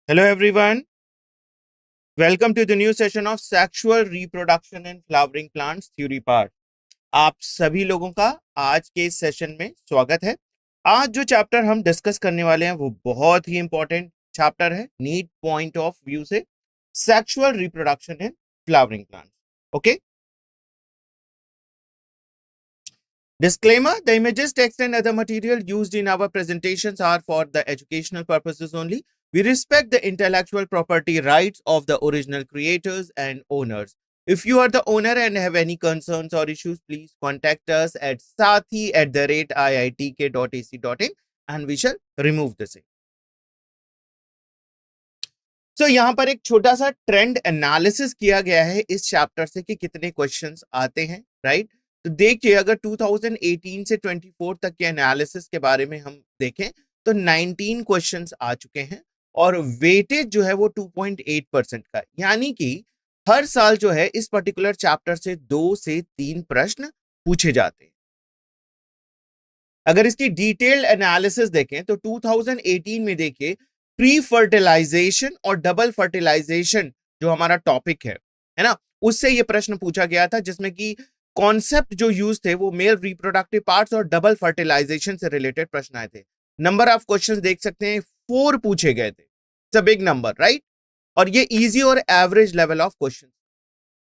Hello everyone, welcome to the new session of Sexual Reproduction in Flowering Plants Theory Part। आप सभी लोगों का आज के इस सेशन में स्वागत है। आज जो चैप्टर हम डिस्कस करने वाले हैं वो बहुत ही इंपॉर्टेंट चैप्टर है नीड पॉइंट ऑफ व्यू से, sexual reproduction in flowering plants. Okay, disclaimer: the images, text and other material used in our presentations are for the educational purposes only. We respect the intellectual property rights of the original creators and owners. If you are the owner and have any concerns or issues, please contact us at sathi@iitk.ac.in and we shall remove the same. So यहाँ पर एक छोटा सा trend analysis किया गया है इस chapter से कि कितने क्वेश्चंस आते हैं, राइट? तो देखिए, अगर 2018 से 24 तक के एनालिसिस के बारे में हम देखें तो 19 क्वेश्चंस आ चुके हैं और वेटेज जो है वो 2.8% का, यानी कि हर साल जो है इस पर्टिकुलर चैप्टर से 2 से 3 प्रश्न पूछे जाते हैं। अगर इसकी डिटेल्ड एनालिसिस देखें तो 2018 में देखिए प्री फर्टिलाइजेशन और डबल फर्टिलाइजेशन जो हमारा टॉपिक है ना, उससे ये प्रश्न पूछा गया था, जिसमें कि कॉन्सेप्ट जो यूज थे वो मेल रिप्रोडक्टिव पार्ट्स और डबल फर्टिलाइजेशन से रिलेटेड प्रश्न आए थे। नंबर ऑफ क्वेश्चंस देख सकते हैं 4 पूछे गए थे, it's a big number, right? और ये इजी और एवरेज लेवल ऑफ क्वेश्चन।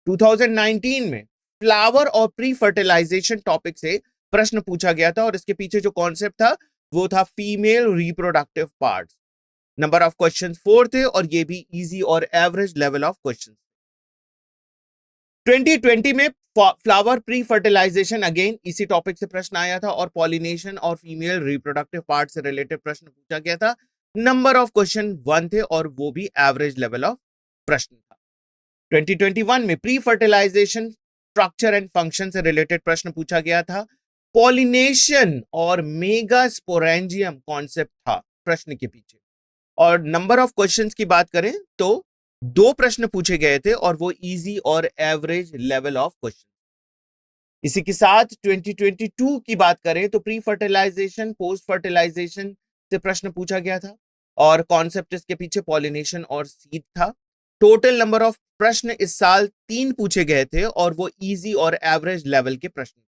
2019 में फ्लावर और प्री फर्टिलाइजेशन टॉपिक से प्रश्न पूछा गया था और इसके पीछे जो कॉन्सेप्ट था वो था female reproductive parts. Number of questions 4 थे और ये भी इजी और एवरेज लेवल ऑफ क्वेश्चंस। 2020 में फ्लावर प्री फर्टिलाइजेशन अगेन इसी टॉपिक से प्रश्न आया था और पॉलिनेशन और फीमेल रिप्रोडक्टिव पार्ट से रिलेटेड प्रश्न पूछा गया था। नंबर ऑफ क्वेश्चन 1 थे और वो भी एवरेज लेवल ऑफ प्रश्न था। 2021 में pre fertilisation structure and function से रिलेटेड प्रश्न पूछा गया था। पॉलिनेशन और मेगास्पोरेंजियम कॉन्सेप्ट था प्रश्न के पीछे। और नंबर ऑफ क्वेश्चंस की बात करें तो 2 प्रश्न पूछे गए थे और वो इजी और एवरेज लेवल ऑफ क्वेश्चन। इसी के साथ 2022 की बात करें तो प्री फर्टिलाइजेशन पोस्ट फर्टिलाइजेशन से प्रश्न पूछा गया था और कॉन्सेप्ट इसके पीछे पॉलिनेशन और सीड था। टोटल नंबर ऑफ प्रश्न इस साल 3 पूछे गए थे और वो इजी और एवरेज लेवल के प्रश्न।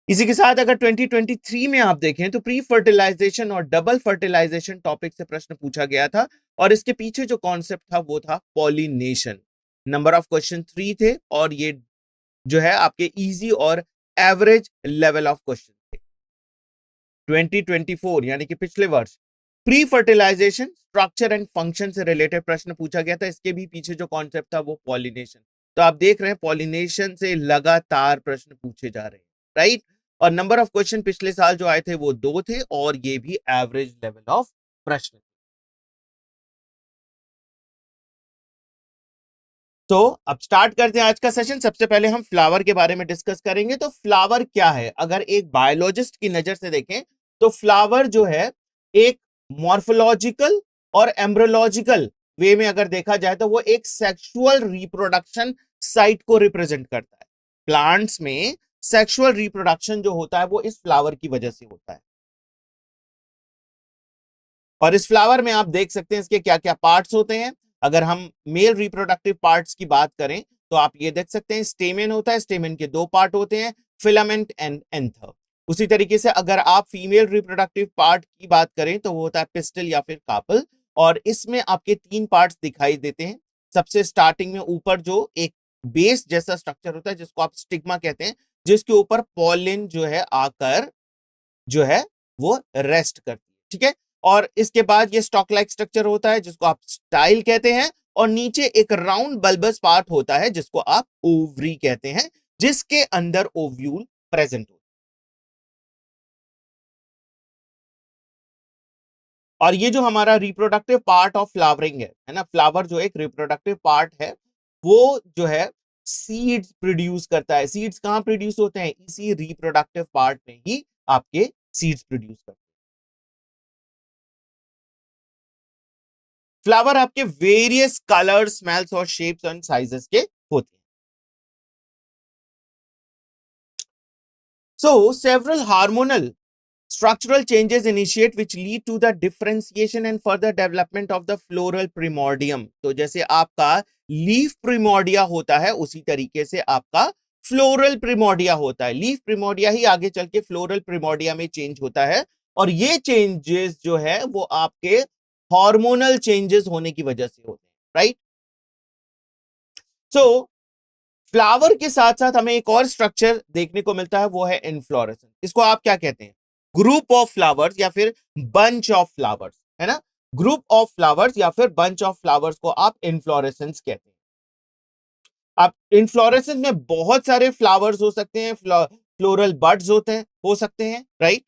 इसी के साथ अगर 2023 में आप देखें तो प्री फर्टिलाइजेशन और डबल फर्टिलाइजेशन टॉपिक से प्रश्न पूछा गया था और इसके पीछे जो कॉन्सेप्ट था वो था पॉलिनेशन। नंबर ऑफ क्वेश्चन 3 थे और ये जो है आपके इजी और एवरेज लेवल ऑफ क्वेश्चन थे। 2024 यानी कि पिछले वर्ष pre fertilisation structure and function से रिलेटेड प्रश्न पूछा गया था। इसके भी पीछे जो कॉन्सेप्ट था वो पॉलिनेशन। तो आप देख रहे हैं पॉलिनेशन से लगातार प्रश्न पूछे जा रहे हैं, राइट? और नंबर ऑफ क्वेश्चन पिछले साल जो आए थे वो 2 थे और ये भी एवरेज लेवल ऑफ प्रश्न। तो अब स्टार्ट करते हैं आज का सेशन। सबसे पहले हम फ्लावर के बारे में डिस्कस करेंगे। तो फ्लावर क्या है? अगर एक बायोलॉजिस्ट की नजर से देखें तो फ्लावर जो है एक मॉर्फोलॉजिकल और एम्ब्रोलॉजिकल वे में अगर देखा जाए तो वो एक सेक्सुअल रिप्रोडक्शन साइट को रिप्रेजेंट करता है। प्लांट्स में सेक्सुअल रिप्रोडक्शन जो होता है वो इस फ्लावर की वजह से होता है। और इस फ्लावर में आप देख सकते हैं इसके क्या क्या पार्ट्स होते हैं। अगर हम मेल रिप्रोडक्टिव पार्ट्स की बात करें तो आप ये देख सकते हैं स्टेमेन होता है, स्टेमेन के 2 पार्ट होते हैं, फिलामेंट एंड एंथर। उसी तरीके से अगर आप फीमेल रिप्रोडक्टिव पार्ट की बात करें तो वो होता है पिस्टल या फिर कार्पल और इसमें आपके 3 पार्ट्स दिखाई देते हैं। सबसे स्टार्टिंग में ऊपर जो एक बेस जैसा स्ट्रक्चर होता है जिसको आप स्टिग्मा कहते हैं, जिसके ऊपर पॉलिन जो है आकर जो है वो रेस्ट करती है, ठीक है? और इसके बाद ये स्टॉक लाइक स्ट्रक्चर होता है जिसको आप स्टाइल कहते हैं और नीचे एक राउंड बल्बस पार्ट होता है जिसको आप ओवरी कहते हैं, जिसके अंदर ओव्यूल प्रेजेंट होता है। और ये जो हमारा रिप्रोडक्टिव पार्ट ऑफ फ्लावरिंग है ना, फ्लावर जो एक रिप्रोडक्टिव पार्ट है वो जो है सीड्स प्रोड्यूस करता है। सीड्स कहां प्रोड्यूस होते हैं? इसी रिप्रोडक्टिव पार्ट में ही आपके सीड्स प्रोड्यूस करते हैं। फ्लावर आपके वेरियस कलर, स्मेल्स और शेप्स एंड साइजेस के होते हैं। So several hormonal Structural changes initiate which lead to the differentiation and further development of the floral primordium. तो जैसे आपका लीफ प्रिमोर्डिया होता है उसी तरीके से आपका फ्लोरल प्रिमोर्डिया होता है. लीफ प्रिमोर्डिया ही आगे चल के फ्लोरल प्रिमोर्डिया में चेंज होता है और ये चेंजेस जो है वो आपके हार्मोनल चेंजेस होने की वजह से होते हैं, राइट? सो फ्लावर के साथ साथ हमें एक और स्ट्रक्चर देखने को मिलता है, वो है इनफ्लोरेसेंस. इसको आप क्या कहते हैं? ग्रुप ऑफ फ्लावर्स या फिर बंच ऑफ फ्लावर्स, है ना? ग्रुप ऑफ फ्लावर्स या फिर बंच ऑफ फ्लावर्स को आप इनफ्लोरेसेंस कहते हैं. आप इनफ्लोरेसेंस में बहुत सारे फ्लावर्स हो सकते हैं, फ्लोरल बड्स होते हैं, हो सकते हैं, राइट?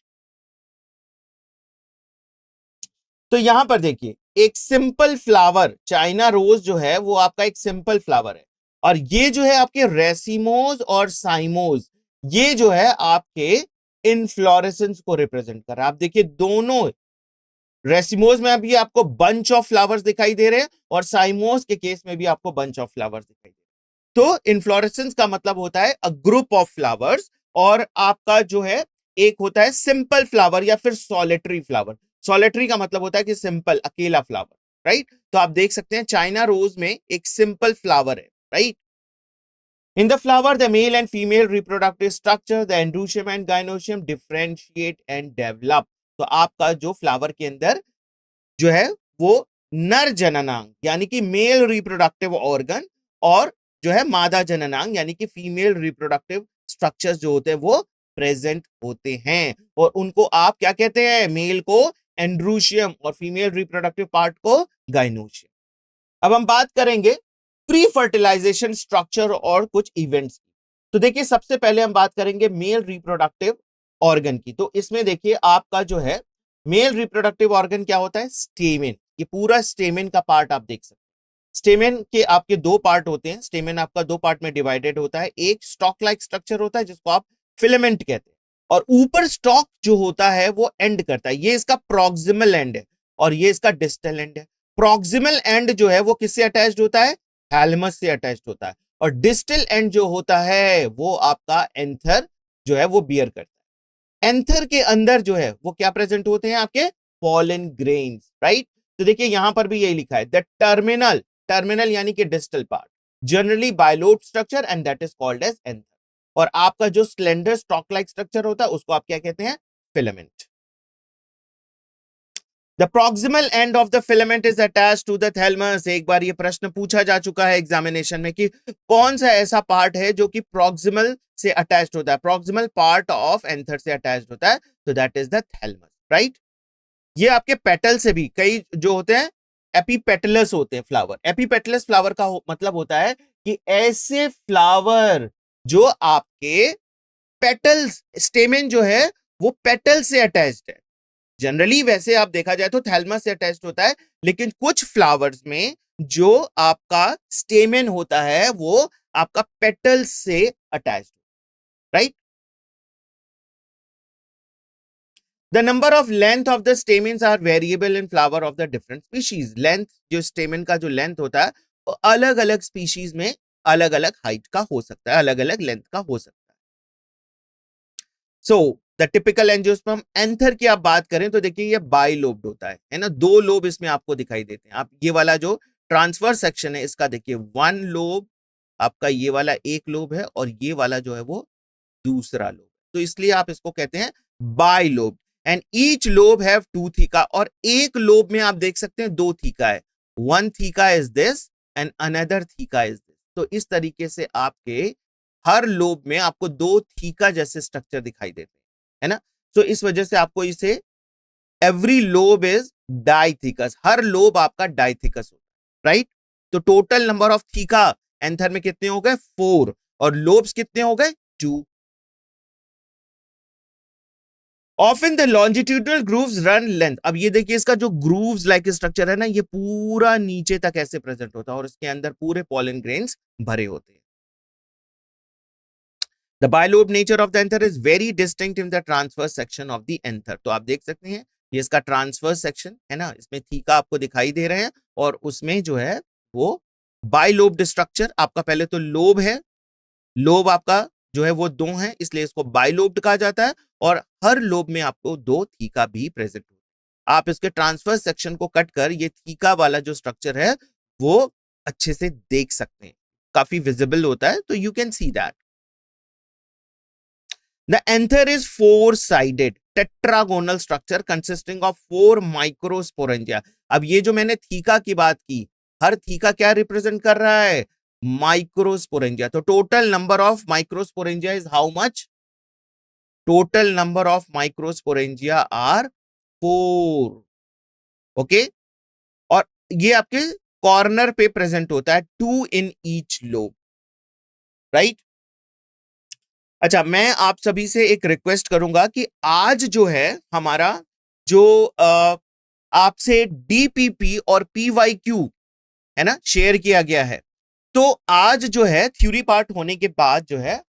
तो यहां पर देखिए एक सिंपल फ्लावर चाइना रोज जो है वो आपका एक सिंपल फ्लावर है और ये जो है आपके रेसिमोज और साइमोज, ये जो है आपके इनफ्लोरेसेंस को रिप्रेजेंट कर रहा है. आप देखिए दोनों रेसिमोज में अभी आपको बंच ऑफ फ्लावर्स दिखाई दे रहे हैं और साइमोज के केस में भी आपको बंच ऑफ फ्लावर्स दिखाई दे रहे हैं. तो इनफ्लोरेसेंस का मतलब होता है अ ग्रुप ऑफ फ्लावर्स और आपका जो है एक होता है सिंपल फ्लावर या फिर सॉलिटरी फ्लावर. सॉलिटरी का मतलब होता है कि सिंपल अकेला फ्लावर, राइट? तो आप देख सकते हैं चाइना रोज में एक सिंपल फ्लावर है, right? In the flower, the male and female reproductive structure, the androecium and gynoecium differentiate and develop. तो आपका जो फ्लावर के अंदर जो है वो नर जननांग यानी कि मेल रिप्रोडक्टिव ऑर्गन और जो है मादा जननांग यानी कि फीमेल रिप्रोडक्टिव स्ट्रक्चर्स जो होते हैं वो प्रेजेंट होते हैं और उनको आप क्या कहते हैं? मेल को एंड्रूशियम और फीमेल रिप्रोडक्टिव पार्ट को गाइनोशियम. अब हम बात करेंगे प्री फर्टिलाइजेशन स्ट्रक्चर और कुछ इवेंट्स की. तो देखिए सबसे पहले हम बात करेंगे मेल रिप्रोडक्टिव ऑर्गन की. तो इसमें देखिए आपका जो है मेल रिप्रोडक्टिव ऑर्गन क्या होता है? स्टेमेन. ये पूरा स्टेमेन का पार्ट आप देख सकते हैं. स्टेमेन के आपके दो पार्ट होते हैं. स्टेमेन आपका दो पार्ट में डिवाइडेड होता है. एक स्टॉक लाइक स्ट्रक्चर होता है जिसको आप फिलामेंट कहते हैं और ऊपर स्टॉक जो होता है वो एंड करता है. ये इसका प्रॉक्सिमल एंड है और ये इसका डिस्टल एंड है. प्रॉक्सिमल एंड जो है वो किससे अटैच्ड होता है? थैलेमस से अटैच्ड होता है और डिस्टल एंड जो होता है वो आपका एंथर जो है वो बियर करता है. एंथर के अंदर जो है वो क्या प्रेजेंट होते हैं? आपके पॉलन ग्रेन्स, राइट? तो देखिए यहां पर भी यही लिखा है द टर्मिनल, टर्मिनल यानी कि distal part, generally bilobe structure and that is called as anther. और आपका जो स्लेंडर स्टॉक लाइक स्ट्रक्चर होता है उसको आप क्या कहते हैं? Filament. The proximal end of the filament is attached to the thalamus. एक बार ये प्रश्न पूछा जा चुका है एग्जामिनेशन में कि कौन सा ऐसा पार्ट है जो कि proximal से अटैच्ड होता है, proximal part of anther से अटैच्ड होता है, तो that is the thalamus, right? ये आपके पेटल से भी कई जो होते हैं एपीपेटलस होते हैं फ्लावर. एपीपेटलस फ्लावर का मतलब होता है कि ऐसे फ्लावर जो आपके पेटल्स, स्टेमेन जो है वो पेटल से अटैच्ड है. जनरली वैसे आप देखा जाए तो थैलमस से अटैच्ड होता है लेकिन कुछ फ्लावर्स में जो आपका स्टेमेन होता है वो आपका पेटल से attached, right? The number of length of the stamens are variable in flower of the different species. Length जो स्टेमेन का जो लेंथ होता है वो अलग अलग स्पीशीज में अलग अलग हाइट का हो सकता है, अलग अलग लेंथ का हो सकता है. So the typical angiosperm anther की आप बात करें तो देखिए ये बाइलोब्ड होता है ना. दो लोब इसमें आपको दिखाई देते हैं. आप ये वाला जो ट्रांसफर सेक्शन है इसका देखिए वन लोब, आपका ये वाला एक लोब है और ये वाला जो है वो दूसरा लोब. तो इसलिए आप इसको कहते हैं bilobed. And each lobe have two theca और एक लोब में आप देख सकते हैं दो थीका है. One theca is this and another theca is this. तो इस तरीके से आपके हर लोब में आपको दो थीका जैसे स्ट्रक्चर दिखाई देते हैं, है ना. तो इस वजह से आपको इसे every lobe is डाइथिकस, her lobe आपका डाइथिकस होता है, राइट? तो total number of theca anther में कितने हो गए? 4 और लोब्स कितने हो गए? 2. Often the longitudinal grooves run length. अब ये देखिए इसका जो ग्रूव्स लाइक स्ट्रक्चर है ना ये पूरा नीचे तक ऐसे प्रेजेंट होता है और इसके अंदर पूरे पॉलन ग्रेन्स भरे होते हैं. The bilobe nature of the anther is very distinct in the transverse section of the anther. तो आप देख सकते हैं ये इसका ट्रांसवर्स सेक्शन है ना, इसमें थीका आपको दिखाई दे रहे हैं और उसमें जो है वो बाइलोब्ड स्ट्रक्चर. आपका पहले तो लोब है, लोब आपका जो है वो दो है इसलिए इसको बाइलोब्ड कहा जाता है और हर लोब में आपको 2 थीका भी प्रेजेंट होते हैं। आप इसके ट्रांसफर सेक्शन को कट कर ये थीका वाला जो स्ट्रक्चर है वो अच्छे से देख सकते हैं, काफी विजिबल होता है, तो you can see that. The anther is four-sided tetragonal structure consisting of 4 microsporangia। अब ये जो मैंने थीका की बात की, हर थीका क्या रिप्रेजेंट कर रहा है? माइक्रोस्पोरेंजिया। तो total number of microsporangia is how much? Total number of microsporangia are 4। Okay, और ये आपके कॉर्नर पे प्रेजेंट होता है, 2 इन ईच लोब, राइट। अच्छा, मैं आप सभी से एक रिक्वेस्ट करूंगा कि आज जो है हमारा जो आपसे डीपीपी और पीवाईक्यू है ना शेयर किया गया है, तो आज जो है थ्योरी पार्ट होने के बाद जो है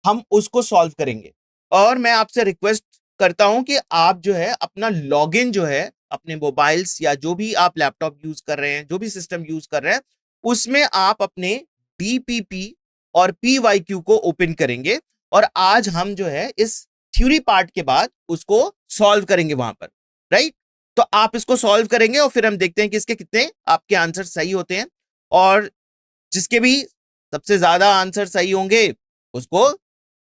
हम उसको सॉल्व करेंगे। और मैं आपसे रिक्वेस्ट करता हूं कि आप जो है अपना लॉगिन जो है अपने मोबाइल्स या जो भी आप लैपटॉप यूज कर रहे हैं, जो भी सिस्टम यूज कर रहे हैं, उसमें आप अपने डीपीपी और पीवाईक्यू को ओपन करेंगे और आज हम जो है इस थ्योरी पार्ट के बाद उसको सॉल्व करेंगे वहां पर, राइट। तो आप इसको सॉल्व करेंगे और फिर हम देखते हैं कि इसके कितने आपके आंसर सही होते हैं, और जिसके भी सबसे ज्यादा आंसर सही होंगे उसको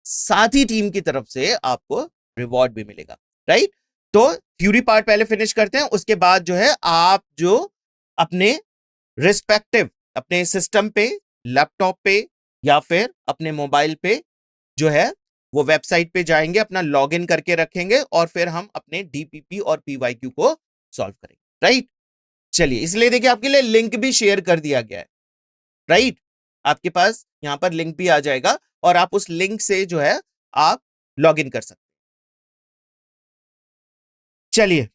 साथी टीम की तरफ से आपको रिवॉर्ड भी मिलेगा, राइट। तो थ्योरी पार्ट पहले फिनिश करते हैं, उसके बाद जो है आप जो अपने रिस्पेक्टिव अपने सिस्टम पे, लैपटॉप पे या फिर अपने मोबाइल पे जो है वो वेबसाइट पे जाएंगे, अपना लॉगिन करके रखेंगे और फिर हम अपने डीपीपी और पीवाईक्यू को सॉल्व करेंगे, राइट। चलिए, इसलिए देखिए आपके लिए लिंक भी शेयर कर दिया गया है, राइट। आपके पास यहां पर लिंक भी आ जाएगा और आप उस लिंक से जो है आप लॉगिन कर सकते हैं। चलिए,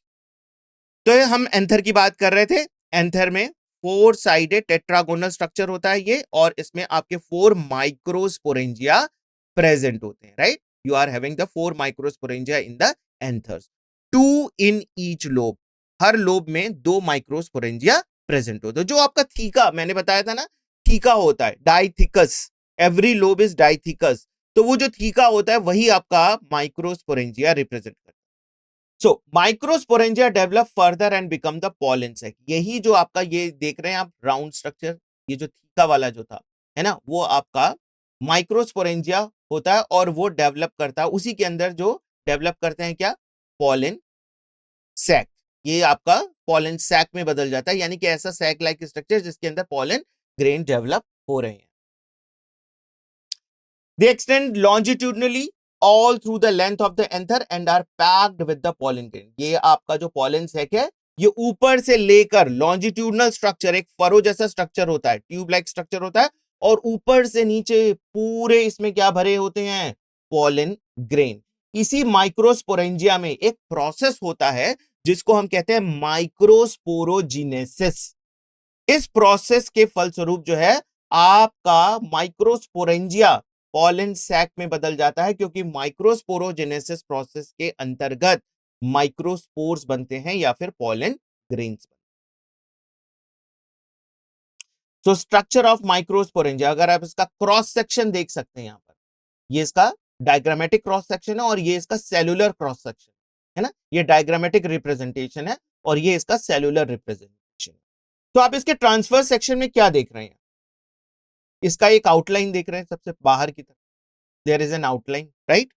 तो हम एंथर की बात कर रहे थे। एंथर में 4 साइडेड टेट्रागोनल स्ट्रक्चर होता है ये, और इसमें आपके 4 माइक्रोस्पोरेंजिया प्रेजेंट होते हैं, right. You are having the 4 microsporangia in the anthers, 2 in each lobe. हर लोब में 2 माइक्रोस्पोरेंजिया प्रेजेंट होते हैं। जो आपका थीका मैंने बताया था ना, थीका होता है डाइथिकस, एवरी लोब इज डाइथिकस, तो वो जो थीका होता है वही आपका माइक्रोस्पोरेंजिया रिप्रेजेंट करता है। So microsporangia develop further and become the pollen sac. यही जो आपका ये देख रहे हैं आप राउंड स्ट्रक्चर, ये जो थीका वाला जो था है ना, वो आपका माइक्रोस्पोरेंजिया होता है और वो डेवलप करता है, उसी के अंदर जो डेवलप करते हैं क्या? Pollen sac. ये आपका पॉलन सैक में बदल जाता है, यानी कि ऐसा सैक लाइक स्ट्रक्चर जिसके अंदर पॉलन ग्रेन डेवलप हो रहे हैं। They extend longitudinally all through the length of the anther and are packed with the pollen grain। ये आपका जो pollen sac है, ये ऊपर से लेकर longitudinal structure, एक फरो जैसा स्ट्रक्चर होता है, ट्यूब लाइक स्ट्रक्चर होता है, और ऊपर से नीचे पूरे इसमें क्या भरे होते हैं? pollen grain। इसी माइक्रोस्पोरेंजिया में एक प्रोसेस होता है जिसको हम कहते हैं माइक्रोस्पोरोजिनेसिस। इस प्रोसेस के फलस्वरूप जो है आपका माइक्रोस्पोरेंजिया पॉलन सैक में बदल जाता है, क्योंकि माइक्रोस्पोरोजेनेसिस प्रोसेस के अंतर्गत माइक्रोस्पोर्स बनते हैं या फिर पॉलन ग्रेन्स बनते हैं। तो स्ट्रक्चर ऑफ माइक्रोस्पोरेंजिया, अगर आप इसका क्रॉस सेक्शन देख सकते हैं यहां पर, ये इसका डायग्रामेटिक क्रॉस सेक्शन है और ये इसका सेलुलर क्रॉस सेक्शन है ना, ये डायग्रामेटिक रिप्रेजेंटेशन है और ये इसका सेलुलर रिप्रेजेंटेशन है। तो आप इसके ट्रांसफर सेक्शन में क्या देख रहे हैं? इसका एक आउटलाइन देख रहे हैं सबसे बाहर की तरफ, there is an outline, right.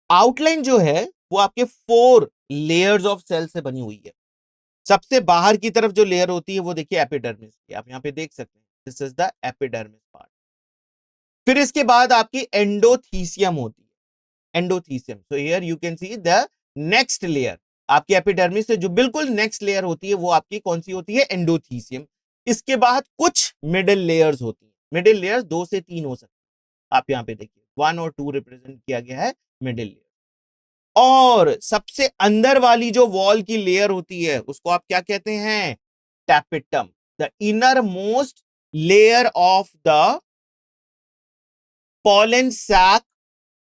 Outline जो है वो आपके 4 लेयर्स ऑफ सेल से बनी हुई है। सबसे बाहर की तरफ जो लेयर होती है वो देखिए एपिडर्मिस की, आप यहां पे देख सकते हैं, this is the epidermis part. फिर इसके बाद आपकी एंडोथीसियम होती है, endothecium. So here you can see the next layer, आपकी एपिडर्मिस से जो बिल्कुल नेक्स्ट लेयर होती है वो आपकी कौन सी होती है? एंडोथीसियम। इसके बाद कुछ मिडिल लेयर्स होती है, मिडिल लेयर्स 2 से 3 हो सकती है, आप यहां पे देखिए 1 और 2 रिप्रेजेंट किया गया है मिडिल लेयर। और सबसे अंदर वाली जो वॉल की लेयर होती है उसको आप क्या कहते हैं? Tapetum. The inner most layer of the pollen sac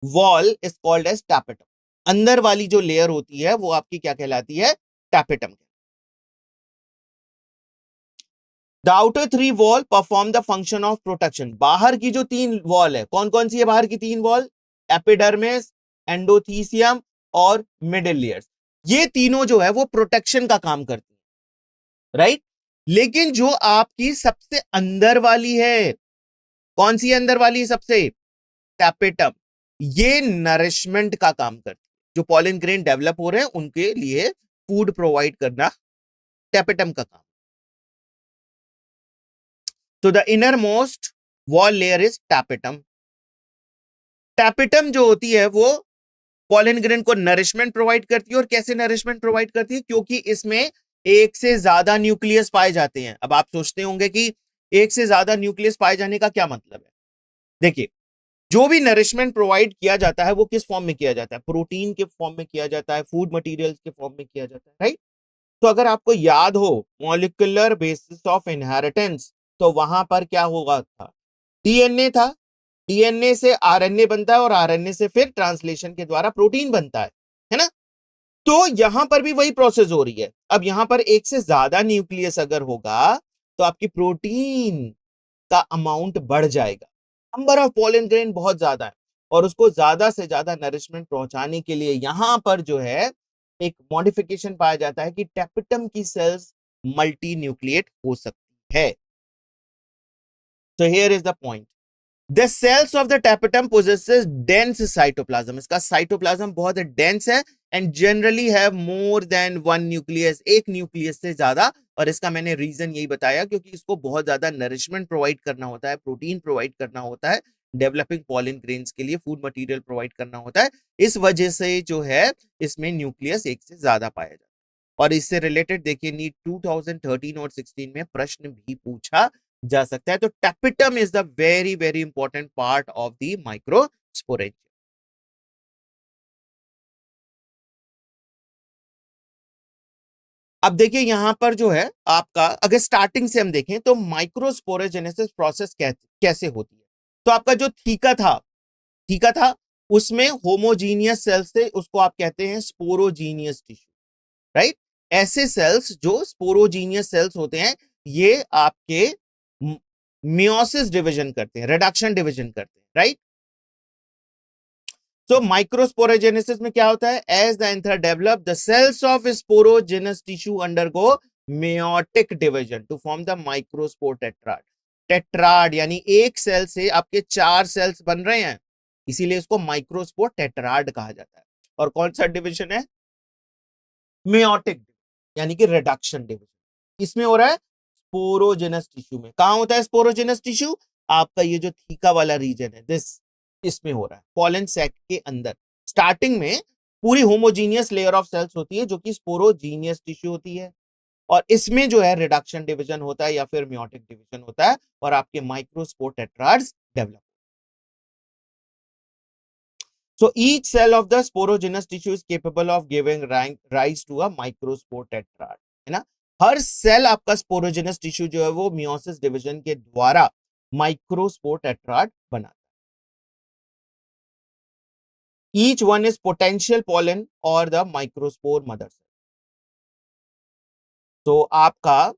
wall is called as tapetum. अंदर वाली जो लेयर होती है वो आपकी क्या कहलाती है? Tapetum. The outer 3 wall perform the function of protection. बाहर की जो 3 वॉल है, कौन कौन सी है बाहर की 3 वॉल? एपिडर्मिस, एंडोथीसियम और मिडिल लेयर्स। ये तीनों जो है वो प्रोटेक्शन का काम करती है, राइट। लेकिन जो आपकी सबसे अंदर वाली है, कौन सी अंदर वाली है सबसे? टैपेटम, ये नरिशमेंट का काम करती है। जो पॉलन ग्रेन डेवलप हो रहे हैं उनके लिए फूड प्रोवाइड करना टैपेटम का काम। तो the inner most wall layer is tapetum. Tapetum जो होती है वो पॉलन ग्रेन को नरिशमेंट प्रोवाइड करती है। और कैसे नरिशमेंट प्रोवाइड करती है? क्योंकि इसमें एक से ज्यादा न्यूक्लियस पाए जाते हैं। अब आप सोचते होंगे कि एक से ज्यादा न्यूक्लियस पाए जाने का क्या मतलब है। देखिए, जो भी नरिशमेंट प्रोवाइड किया जाता है वो किस फॉर्म में किया जाता है? प्रोटीन के फॉर्म में किया जाता है, फूड मटेरियल्स के फॉर्म में किया जाता है, राइट। तो अगर आपको याद हो मॉलिक्यूलर बेसिस ऑफ इनहेरिटेंस, तो वहां पर क्या होगा था? डीएनए था, डीएनए से आरएनए बनता है और आरएनए से फिर ट्रांसलेशन के द्वारा प्रोटीन बनता है ना। तो यहां पर भी वही प्रोसेस हो रही है। अब यहां पर एक से ज्यादा न्यूक्लियस अगर होगा तो आपकी प्रोटीन का अमाउंट बढ़ जाएगा। नंबर ऑफ पॉलन ग्रेन बहुत ज्यादा है और उसको ज्यादा से ज्यादा नरिशमेंट पहुंचाने के लिए यहां पर जो है एक मॉडिफिकेशन पाया जाता है कि टैपेटम की सेल्स मल्टी न्यूक्लिएट हो सकती है। तो here is the point, the cells of the tapetum possesses dense cytoplasm. इसका साइटोप्लाज्म बहुत डेंस है and generally have more than one nucleus, एक न्यूक्लियस से ज्यादा। और इसका मैंने रीजन यही बताया क्योंकि इसको बहुत ज्यादा नरिशमेंट प्रोवाइड करना होता है, प्रोटीन प्रोवाइड करना होता है, डेवलपिंग पॉलन ग्रेन्स के लिए फूड मटेरियल प्रोवाइड करना होता है। इस वजह से जो है इसमें न्यूक्लियस एक से ज्यादा पाया जाता है। और इससे रिलेटेड देखिए नीट 2013 और 16 में प्रश्न भी पूछा जा सकता है। तो tapetum is the very very important part of the microsporangium. अब देखिए यहां पर जो है आपका, अगर स्टार्टिंग से हम देखें तो माइक्रोस्पोरोजेनेसिस प्रोसेस कैसे होती है। तो आपका जो थीका था उसमें होमोजीनियस सेल्स थे, उसको आप कहते हैं स्पोरोजीनियस टिश्यू, राइट। ऐसे सेल्स जो स्पोरोजीनियस सेल्स होते हैं ये आपके मियोसिस डिवीजन करते हैं, रिडक्शन डिवीजन करते हैं, राइट। तो माइक्रोस्पोरोजेनेसिस में क्या होता है? As the anther develop the cells of sporogenous tissue undergo meiotic division to form the microspore tetrad. Tetrad यानी एक सेल से आपके 4 सेल्स बन रहे हैं, इसीलिए इसको माइक्रोस्पोर टेट्राड कहा जाता है। और कौन सा डिवीजन है? मेयोटिक, यानी कि रिडक्शन डिवीजन। इसमें हो रहा है स्पोरोजेनस टिश्यू में। कहां होता है स्पोरोजेनस टिश्यू? आपका ये जो थीका वाला रीजन है दिस, इसमें हो रहा है पॉलन सैक के अंदर। स्टार्टिंग में पूरी होमोजीनियस लेयर ऑफ सेल्स होती है जो कि स्पोरोजीनियस टिश्यू होती है, और इसमें जो है रिडक्शन डिवीजन होता है या फिर मियोटिक डिवीजन होता है और आपके microspore टेट्राड्स develop. So each cell of the sporogenous tissue is capable of giving rise to a microspore tetrad, है ना। हर सेल आपका स्पोरोजेनस टिश्यू जो है वो मियोसिस डिवीजन के द्वारा माइक्रोस्पोर टेट्राड बनाता है। Each one is potential pollen or the microspore mother cell। तो आपका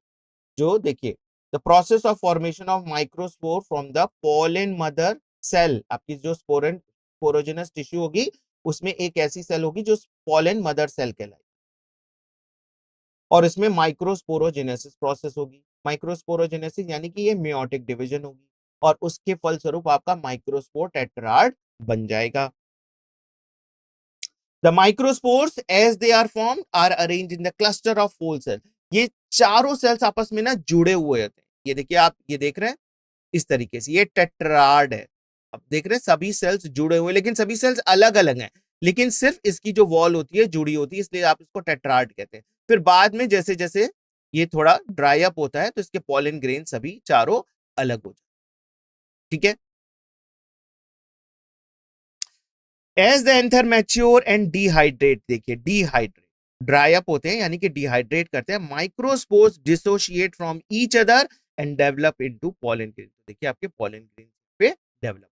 जो देखिए the process of formation of microspore from the pollen mother cell, आपकी जो स्पोरोजेनस टिश्यू होगी उसमें एक ऐसी सेल होगी जो पोलन मदर सेल कहलाएगी और इसमें माइक्रोस्पोरोजेनेसिस प्रोसेस होगी। माइक्रोस्पोरोजेनेसिस यानी कि ये मेयोटिक डिवीजन होगी और उसके फलस्वरूप आपका माइक्रोस्पोर टेट्राड बन जाएगा। The microspores as they are formed are arranged in the cluster of fold cells। ये चारों सेल्स आपस में ना जुड़े हुए होते हैं। ये देखिए, आप ये देख रहे हैं इस तरीके से, ये टेट्राड है। अब देख रहे हैं सभी सेल्स जुड़े हुए, लेकिन सभी सेल्स अलग अलग हैं, लेकिन सिर्फ इसकी जो वॉल होती है जुड़ी होती है, इसलिए आप इसको टेट्राड कहते हैं। फिर बाद में जैसे जैसे ये थोड़ा ड्राई अप होता है तो इसके पॉलन ग्रेन सभी चारों अलग हो जाते हैं, ठीक है। As the anther mature and dehydrate, देखिए डिहाइड्रेट, ड्राई अप होते हैं यानी कि डिहाइड्रेट करते हैं, microspores dissociate from each other and develop into pollen grain. देखिए आपके पॉलन ग्रेन पे develop.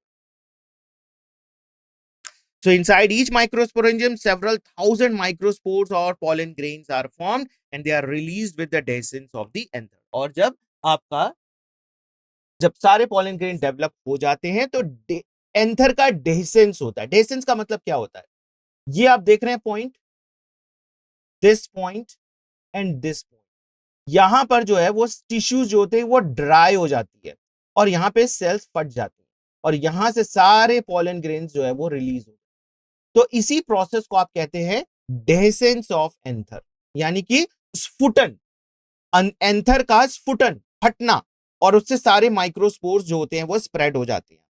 So inside each microsporangium, several thousand microspores or pollen grains are formed and they are released with the dehiscence of the anther। और जब आपका, जब सारे pollen grain develop हो जाते हैं तो एंथर का डेसेंस होता है। डेसेंस का मतलब क्या होता है, ये आप देख रहे हैं point, this point and this point, यहां पर जो है वो टिश्यूज जो होते हैं वो ड्राई हो जाती है और यहां पे सेल्स फट जाती है और यहां से सारे पॉलन ग्रेन्स जो है वो रिलीज हो, तो इसी प्रोसेस को आप कहते हैं डेसेंस ऑफ एंथर, यानी कि स्फुटन, एंथर का स्फुटन, फटना, और उससे सारे माइक्रोस्पोर्स जो होते हैं वो स्प्रेड हो जाते हैं।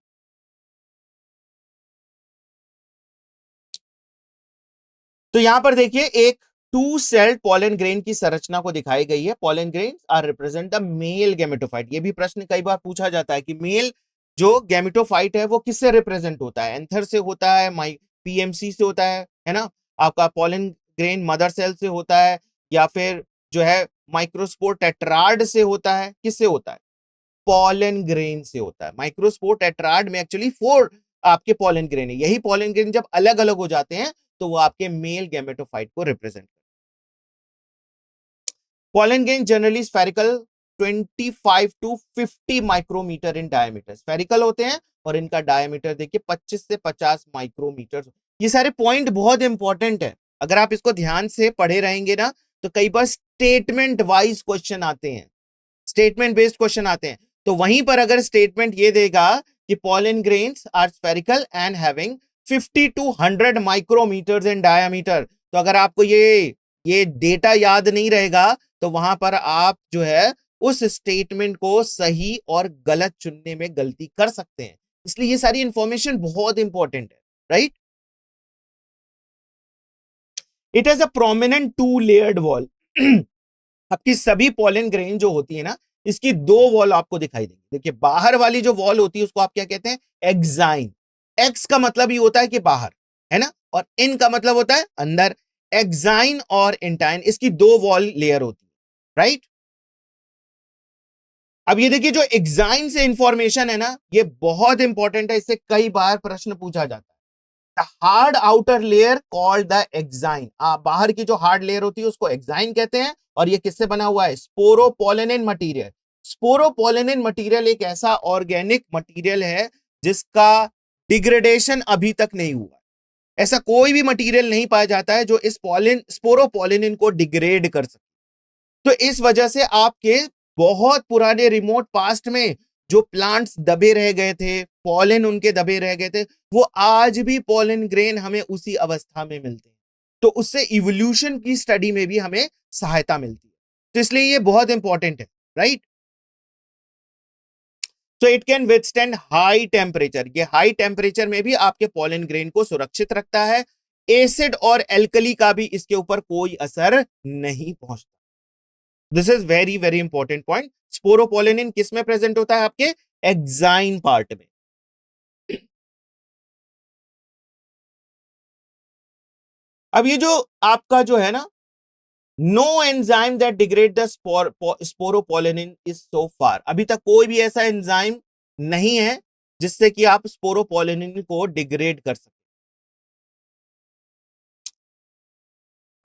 तो यहां पर देखिए एक टू सेल्ड पॉलन ग्रेन की संरचना को दिखाई गई है। Pollen grains are represent the male gametophyte. ये भी प्रश्न कई बार पूछा जाता है कि मेल जो गैमेटोफाइट है वो किससे रिप्रेजेंट होता है, एंथर से होता है, पीएमसी से होता है ना, आपका पॉलन ग्रेन मदर सेल से होता है, या फिर जो है माइक्रोस्पोर टेट्राड से होता है, किससे होता है, पॉलन ग्रेन से होता है। माइक्रोस्पोर टेट्राड में एक्चुअली 4 आपके पॉलन ग्रेन है, यही पॉलन ग्रेन जब अलग अलग हो जाते हैं तो वो आपके मेल गैमेटोफाइट को represent. Pollen grain generally spherical 25 to 50 micrometer in diameter, spherical होते हैं और इनका डायमीटर देखिए 25 से 50 माइक्रोमीटर। ये सारे पॉइंट बहुत इंपॉर्टेंट है, अगर आप इसको ध्यान से पढ़े रहेंगे ना तो कई बार स्टेटमेंट वाइज क्वेश्चन आते हैं, स्टेटमेंट बेस्ड क्वेश्चन आते हैं। तो वहीं पर अगर स्टेटमेंट ये देगा कि pollen grains are spherical and having 50 to 100 micrometers in diameter, तो अगर आपको ये डेटा याद नहीं रहेगा तो वहां पर आप जो है उस स्टेटमेंट को सही और गलत चुनने में गलती कर सकते हैं। इसलिए ये सारी इंफॉर्मेशन बहुत इंपॉर्टेंट है, right. It is a prominent to layered wall. आपकी सभी पॉलन ग्रेन जो होती है ना, इसकी 2 वॉल आपको दिखाई देंगी। देखिए बाहर वाली जो वॉल होती है उसको आप क्या कहते हैं, एक्साइन। एक्स का मतलब ही होता है कि बाहर, है ना, और इन का मतलब होता है अंदर। एक्साइन और इंटाइन, इसकी 2 वॉल लेयर होती है, राइट। अब ये देखिए जो एक्साइन से इंफॉर्मेशन है ना, ये बहुत इंपॉर्टेंट है, इससे कई बार प्रश्न पूछा जाता है। Hard outer layer called the exine, बाहर की जो हार्ड लेयर होती है उसको एक्साइन कहते हैं, और ये किससे बना हुआ है, स्पोरोपोलेनिन मटेरियल। स्पोरोपोलेनिन मटेरियल एक ऐसा ऑर्गेनिक मटेरियल है जिसका डिग्रेडेशन अभी तक नहीं हुआ, ऐसा कोई भी मटेरियल नहीं पाया जाता है जो इस स्पोरोपोलेनिन को डिग्रेड कर सके। तो इस वजह से आपके बहुत पुराने रिमोट पास्ट में जो प्लांट्स दबे रह गए थे, पॉलन उनके दबे रह गए थे, वो आज भी पॉलन ग्रेन हमें उसी अवस्था में मिलते हैं। तो उससे इवोल्यूशन की स्टडी में भी हमें सहायता मिलती है, तो इसलिए ये बहुत इंपॉर्टेंट है, राइट। तो it can withstand high temperature, ये हाई टेम्परेचर में भी आपके पॉलन ग्रेन को सुरक्षित रखता है। एसिड और एल्कली का भी इसके ऊपर कोई असर नहीं पहुंचता। This is very very important point. Sporopollenin किस में प्रेजेंट होता है, आपके एक्साइन पार्ट में। अब ये जो आपका जो है ना, no enzyme that degrade the sporopollenin is so far, अभी तक कोई भी ऐसा एंजाइम नहीं है जिससे कि आप स्पोरोपोलेनिन को डिग्रेड कर सकते।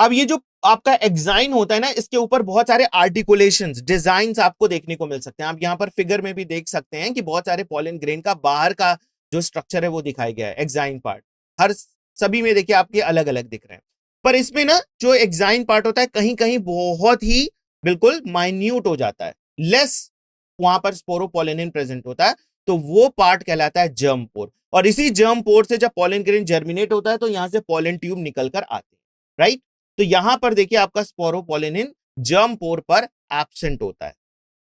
अब ये जो आपका एक्साइन होता है ना, इसके ऊपर बहुत सारे आर्टिकुलेशंस, डिजाइन्स आपको देखने को मिल सकते हैं। आप यहां पर फिगर में भी देख सकते हैं कि बहुत सारे पॉलन ग्रेन का बाहर का जो स्ट्रक्चर है वो दिखाया गया है, एक्साइन पार्ट। हर सभी में देखिए आपके अलग अलग दिख रहे हैं, पर इसमें ना जो एक्साइन पार्ट होता है कहीं कहीं बहुत ही बिल्कुल माइन्यूट हो जाता है, लेस वहां पर स्पोरोपोलेनिन प्रेजेंट होता है, तो वो पार्ट कहलाता है जर्म पोर। और इसी जर्म पोर से जब पॉलन ग्रेन जर्मिनेट होता है तो यहां से पॉलन ट्यूब निकल कर आते हैं, राइट। तो यहां पर देखिए आपका स्पोरोपोलेनिन जर्म पोर पर एब्सेंट होता है।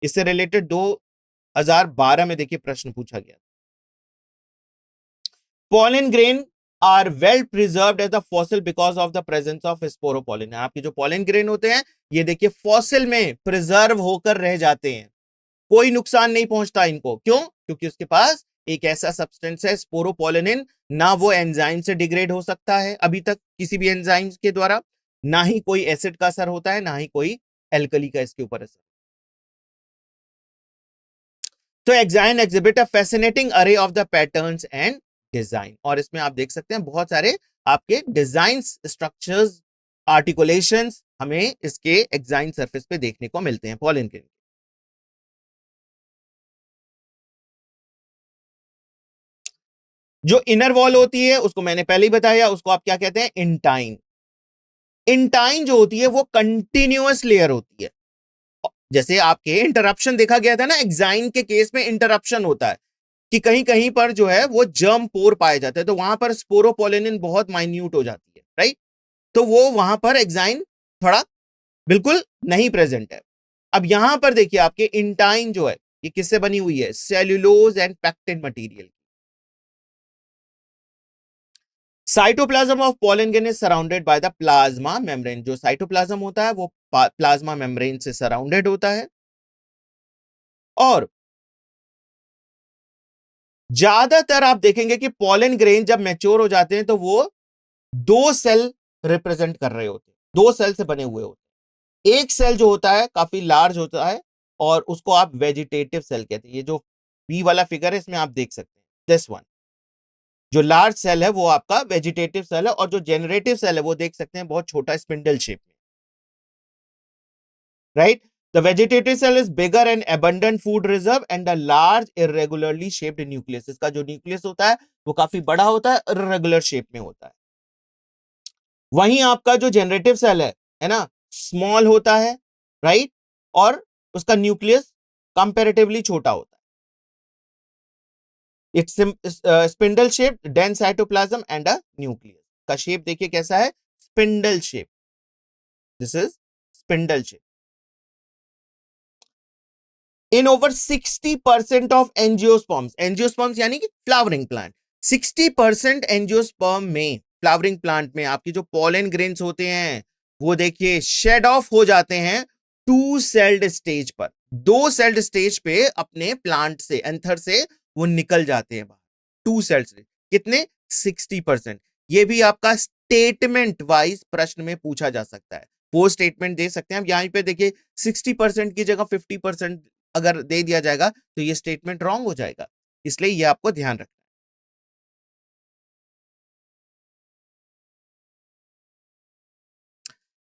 इससे रिलेटेड 2012 में देखिए प्रश्न पूछा गया। Pollen grain are well preserved as the fossil because of the presence of sporopollenin. आपके जो पॉलन ग्रेन होते हैं ये देखिए फॉसिल में प्रिजर्व होकर रह जाते हैं, कोई नुकसान नहीं पहुंचता इनको। क्यों? क्योंकि उसके पास एक ऐसा सब्सटेंस है स्पोरोपोलेनिन, ना वो एंजाइम से डिग्रेड हो सकता है अभी तक किसी भी एंजाइम के द्वारा, ना ही कोई एसिड का असर होता है, ना ही कोई एल्कली का इसके ऊपर असर। तो एक्साइन एग्जिबिट अ फैसिनेटिंग अरे of the patterns and design, और इसमें आप देख सकते हैं बहुत सारे आपके डिजाइन, स्ट्रक्चर्स, आर्टिकुलेशंस हमें इसके एक्साइन सरफेस पे देखने को मिलते हैं पॉलन के। जो इनर वॉल होती है उसको मैंने पहले ही बताया, उसको आप क्या कहते हैं, इंटाइन। इंटाइन जो होती है वो कंटिन्यूअस लेयर होती है। जैसे आपके इंटरप्शन देखा गया था ना, एक्साइन के केस में इंटरप्शन होता है कि कहीं कहीं पर जो है वो जर्म पोर पाए जाते हैं, तो वहां पर स्पोरोपोलिन बहुत माइन्यूट हो जाती है, राइट। तो वो वहां पर एक्साइन थोड़ा बिल्कुल नहीं प्रेजेंट है। अब यहां पर देखिए आपके इंटाइन जो है ये किससे बनी हुई है, cellulose and pectin material. Cytoplasm of pollen grain is surrounded by the plasma membrane. जो साइटोप्लाज्म होता है वो प्लाज्मा मेम्ब्रेन से सराउंडेड होता है। और ज्यादातर आप देखेंगे कि पॉलन ग्रेन जब मैच्योर हो जाते हैं तो वो दो सेल रिप्रेजेंट कर रहे होते हैं, दो सेल से बने हुए होते हैं। एक सेल जो होता है काफी लार्ज होता है और उसको आप वेजिटेटिव सेल कहते हैं। ये जो बी वाला फिगर है इसमें आप देख सकते हैं, दिस वन, जो लार्ज सेल है वो आपका वेजिटेटिव सेल है, और जो जेनरेटिव सेल है वो देख सकते हैं बहुत छोटा स्पिंडल शेप में, right. The vegetative cell is bigger and abundant food reserve and a large irregularly shaped nucleus. इसका जो न्यूक्लियस होता है वो काफी बड़ा होता है, इरेगुलर शेप में होता है। वहीं आपका जो जनरेटिव सेल है ना, स्मॉल होता है, राइट, और उसका न्यूक्लियस कंपैरेटिवली छोटा होता है। It's spindle shape, dense cytoplasm and a nucleus. का शेप देखिए कैसा है, spindle shape, this is spindle shape. In over 60% of angiosperms, angiosperms यानी कि फ्लावरिंग प्लांट, 60% एंजियोस्पर्म में, फ्लावरिंग प्लांट में आपकी जो पॉलन ग्रेन्स होते हैं वो देखिए शेड ऑफ हो जाते हैं टू सेल्ड स्टेज पर। दो सेल्ड स्टेज पे अपने प्लांट से, एंथर से वो निकल जाते हैं बाहर, टू सेल्ड स्टेज। कितने, 60%। ये भी आपका स्टेटमेंट वाइज प्रश्न में पूछा जा सकता है, वो स्टेटमेंट दे सकते हैं। अब यहां पे देखिए 60% की जगह 50% अगर दे दिया जाएगा तो ये स्टेटमेंट रॉन्ग हो जाएगा, इसलिए ये आपको ध्यान रखना है।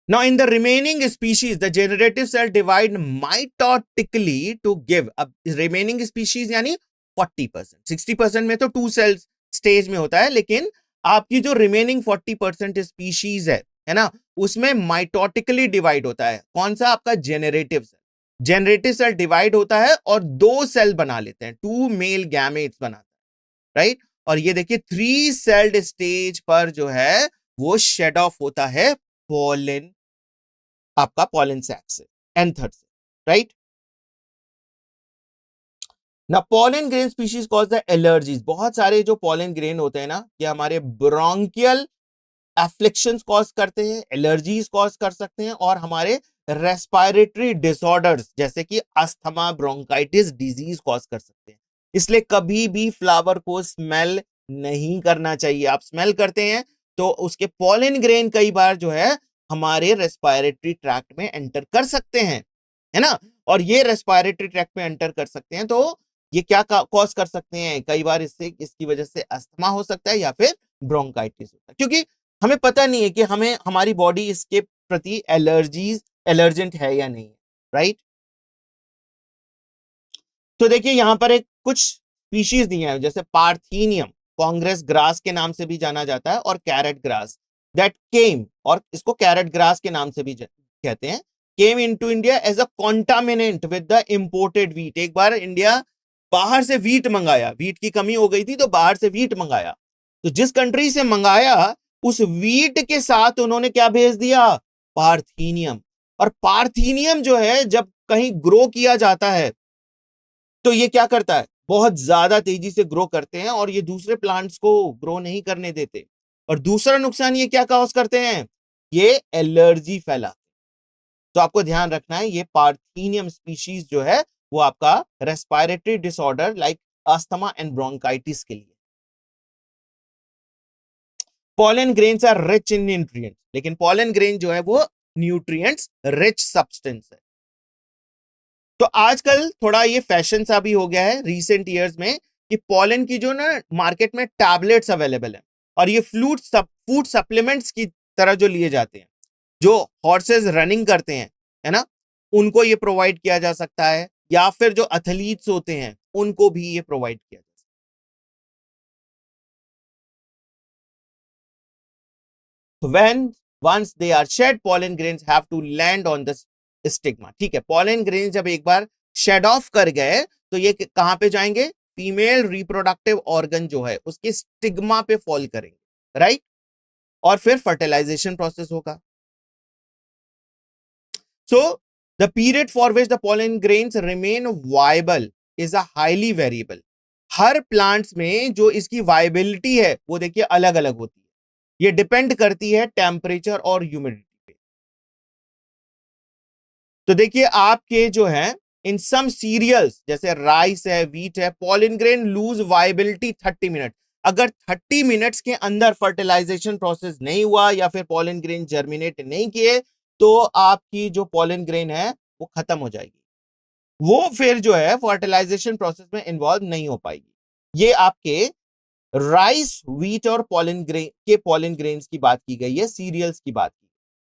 Now, in the remaining species, the generative cell divide mitotically to give. अब remaining species यानी 40%, 60% में तो टू सेल्स स्टेज में होता है, लेकिन आपकी जो रिमेनिंग 40% स्पीशीज है ना, उसमें माइटोटिकली डिवाइड होता है। कौन सा, आपका generative cell. Generative cell divide होता है और दो सेल बना लेते हैं, टू मेल गैमेट्स बनाते हैं, राइट। और ये देखिए थ्री सेल्ड स्टेज पर जो है वो शेड ऑफ होता है पोलन, आपका पॉलन सैक से, एंथर से, राइट। ना pollen grain species cause the allergies. बहुत सारे जो पॉलन ग्रेन होते हैं ना, ये हमारे ब्रोंकियल एफ्लिक्शंस कॉज करते हैं, एलर्जीज कॉज कर सकते हैं, और हमारे रेस्पिरेटरी डिसऑर्डर्स जैसे कि अस्थमा, ब्रोंकाइटिस डिजीज कॉज कर सकते हैं। इसलिए कभी भी फ्लावर को स्मेल नहीं करना चाहिए। आप स्मेल करते हैं तो उसके पॉलन ग्रेन कई बार जो है हमारे रेस्पिरेटरी ट्रैक्ट में एंटर कर सकते हैं, है ना। और ये रेस्पिरेटरी ट्रैक्ट में एंटर कर सकते हैं तो ये क्या कॉज कर सकते हैं, कई बार इससे, इसकी वजह से अस्थमा हो सकता है या फिर ब्रोंकाइटिस होता है, क्योंकि हमें पता नहीं है कि हमें, हमारी बॉडी इसके प्रति एलर्जेंट है या नहीं, राइट। तो देखिए यहां पर एक कुछ स्पीशीज दिए हैं, जैसे पार्थीनियम, कांग्रेस ग्रास के नाम से भी जाना जाता है, और कैरेट ग्रास दैट केम, और इसको कैरेट ग्रास के नाम से भी कहते हैं, came into India as a contaminant with the imported wheat. एक बार इंडिया बाहर से वीट मंगाया, वीट की कमी हो गई थी तो बाहर से वीट मंगाया, तो जिस कंट्री से मंगाया उस वीट के साथ उन्होंने क्या भेज दिया, पार्थीनियम। और पार्थीनियम जो है जब कहीं ग्रो किया जाता है तो ये क्या करता है, बहुत ज्यादा तेजी से ग्रो करते हैं और ये दूसरे प्लांट्स को ग्रो नहीं करने देते। और दूसरा नुकसान ये क्या कॉज करते हैं, ये एलर्जी फैला। तो आपको ध्यान रखना है, ये पार्थीनियम स्पीशीज जो है वो आपका respiratory disorder like asthma and bronchitis के लिए। Pollen grains are rich in nutrients, लेकिन पॉलन ग्रेन जो है वो न्यूट्रिएंट्स रिच सब्सटेंस है। तो आजकल थोड़ा ये फैशन सा भी हो गया है रीसेंट ईयर्स में कि पॉलन की जो ना मार्केट में टैबलेट्स अवेलेबल है, और ये फूड सप्लीमेंट्स की तरह जो लिए जाते हैं, जो हॉर्सेस रनिंग करते हैं, है ना, उनको ये प्रोवाइड किया जा सकता है, या फिर जो एथलीट्स होते हैं उनको भी ये प्रोवाइड किया when once they are shed pollen grains have to land on the stigma. ठीक है, pollen grains जब एक बार शेड ऑफ कर गए तो ये कहां पे जाएंगे, फीमेल रिप्रोडक्टिव ऑर्गन जो है उसके स्टिग्मा पे फॉल करेंगे, राइट, और फिर फर्टिलाइजेशन प्रोसेस होगा। So the period for which the pollen grains remain viable is a highly variable। Her plants में जो इसकी वायबिलिटी है वो देखिए अलग अलग होती है, ये डिपेंड करती है टेम्परेचर और ह्यूमिडिटी पे। तो देखिए आपके जो है इन सम सीरियल्स जैसे राइस है, व्हीट है, pollen grain lose viability 30 minute. अगर 30 मिनट्स के अंदर फर्टिलाइजेशन प्रोसेस नहीं हुआ या फिर pollen grain जर्मिनेट नहीं किए तो आपकी जो pollen grain है वो खत्म हो जाएगी, वो फिर जो है फर्टिलाइजेशन प्रोसेस में इन्वॉल्व नहीं हो पाएगी। ये आपके राइस, व्हीट और pollen grains की बात की गई है, सीरियल्स की बात की,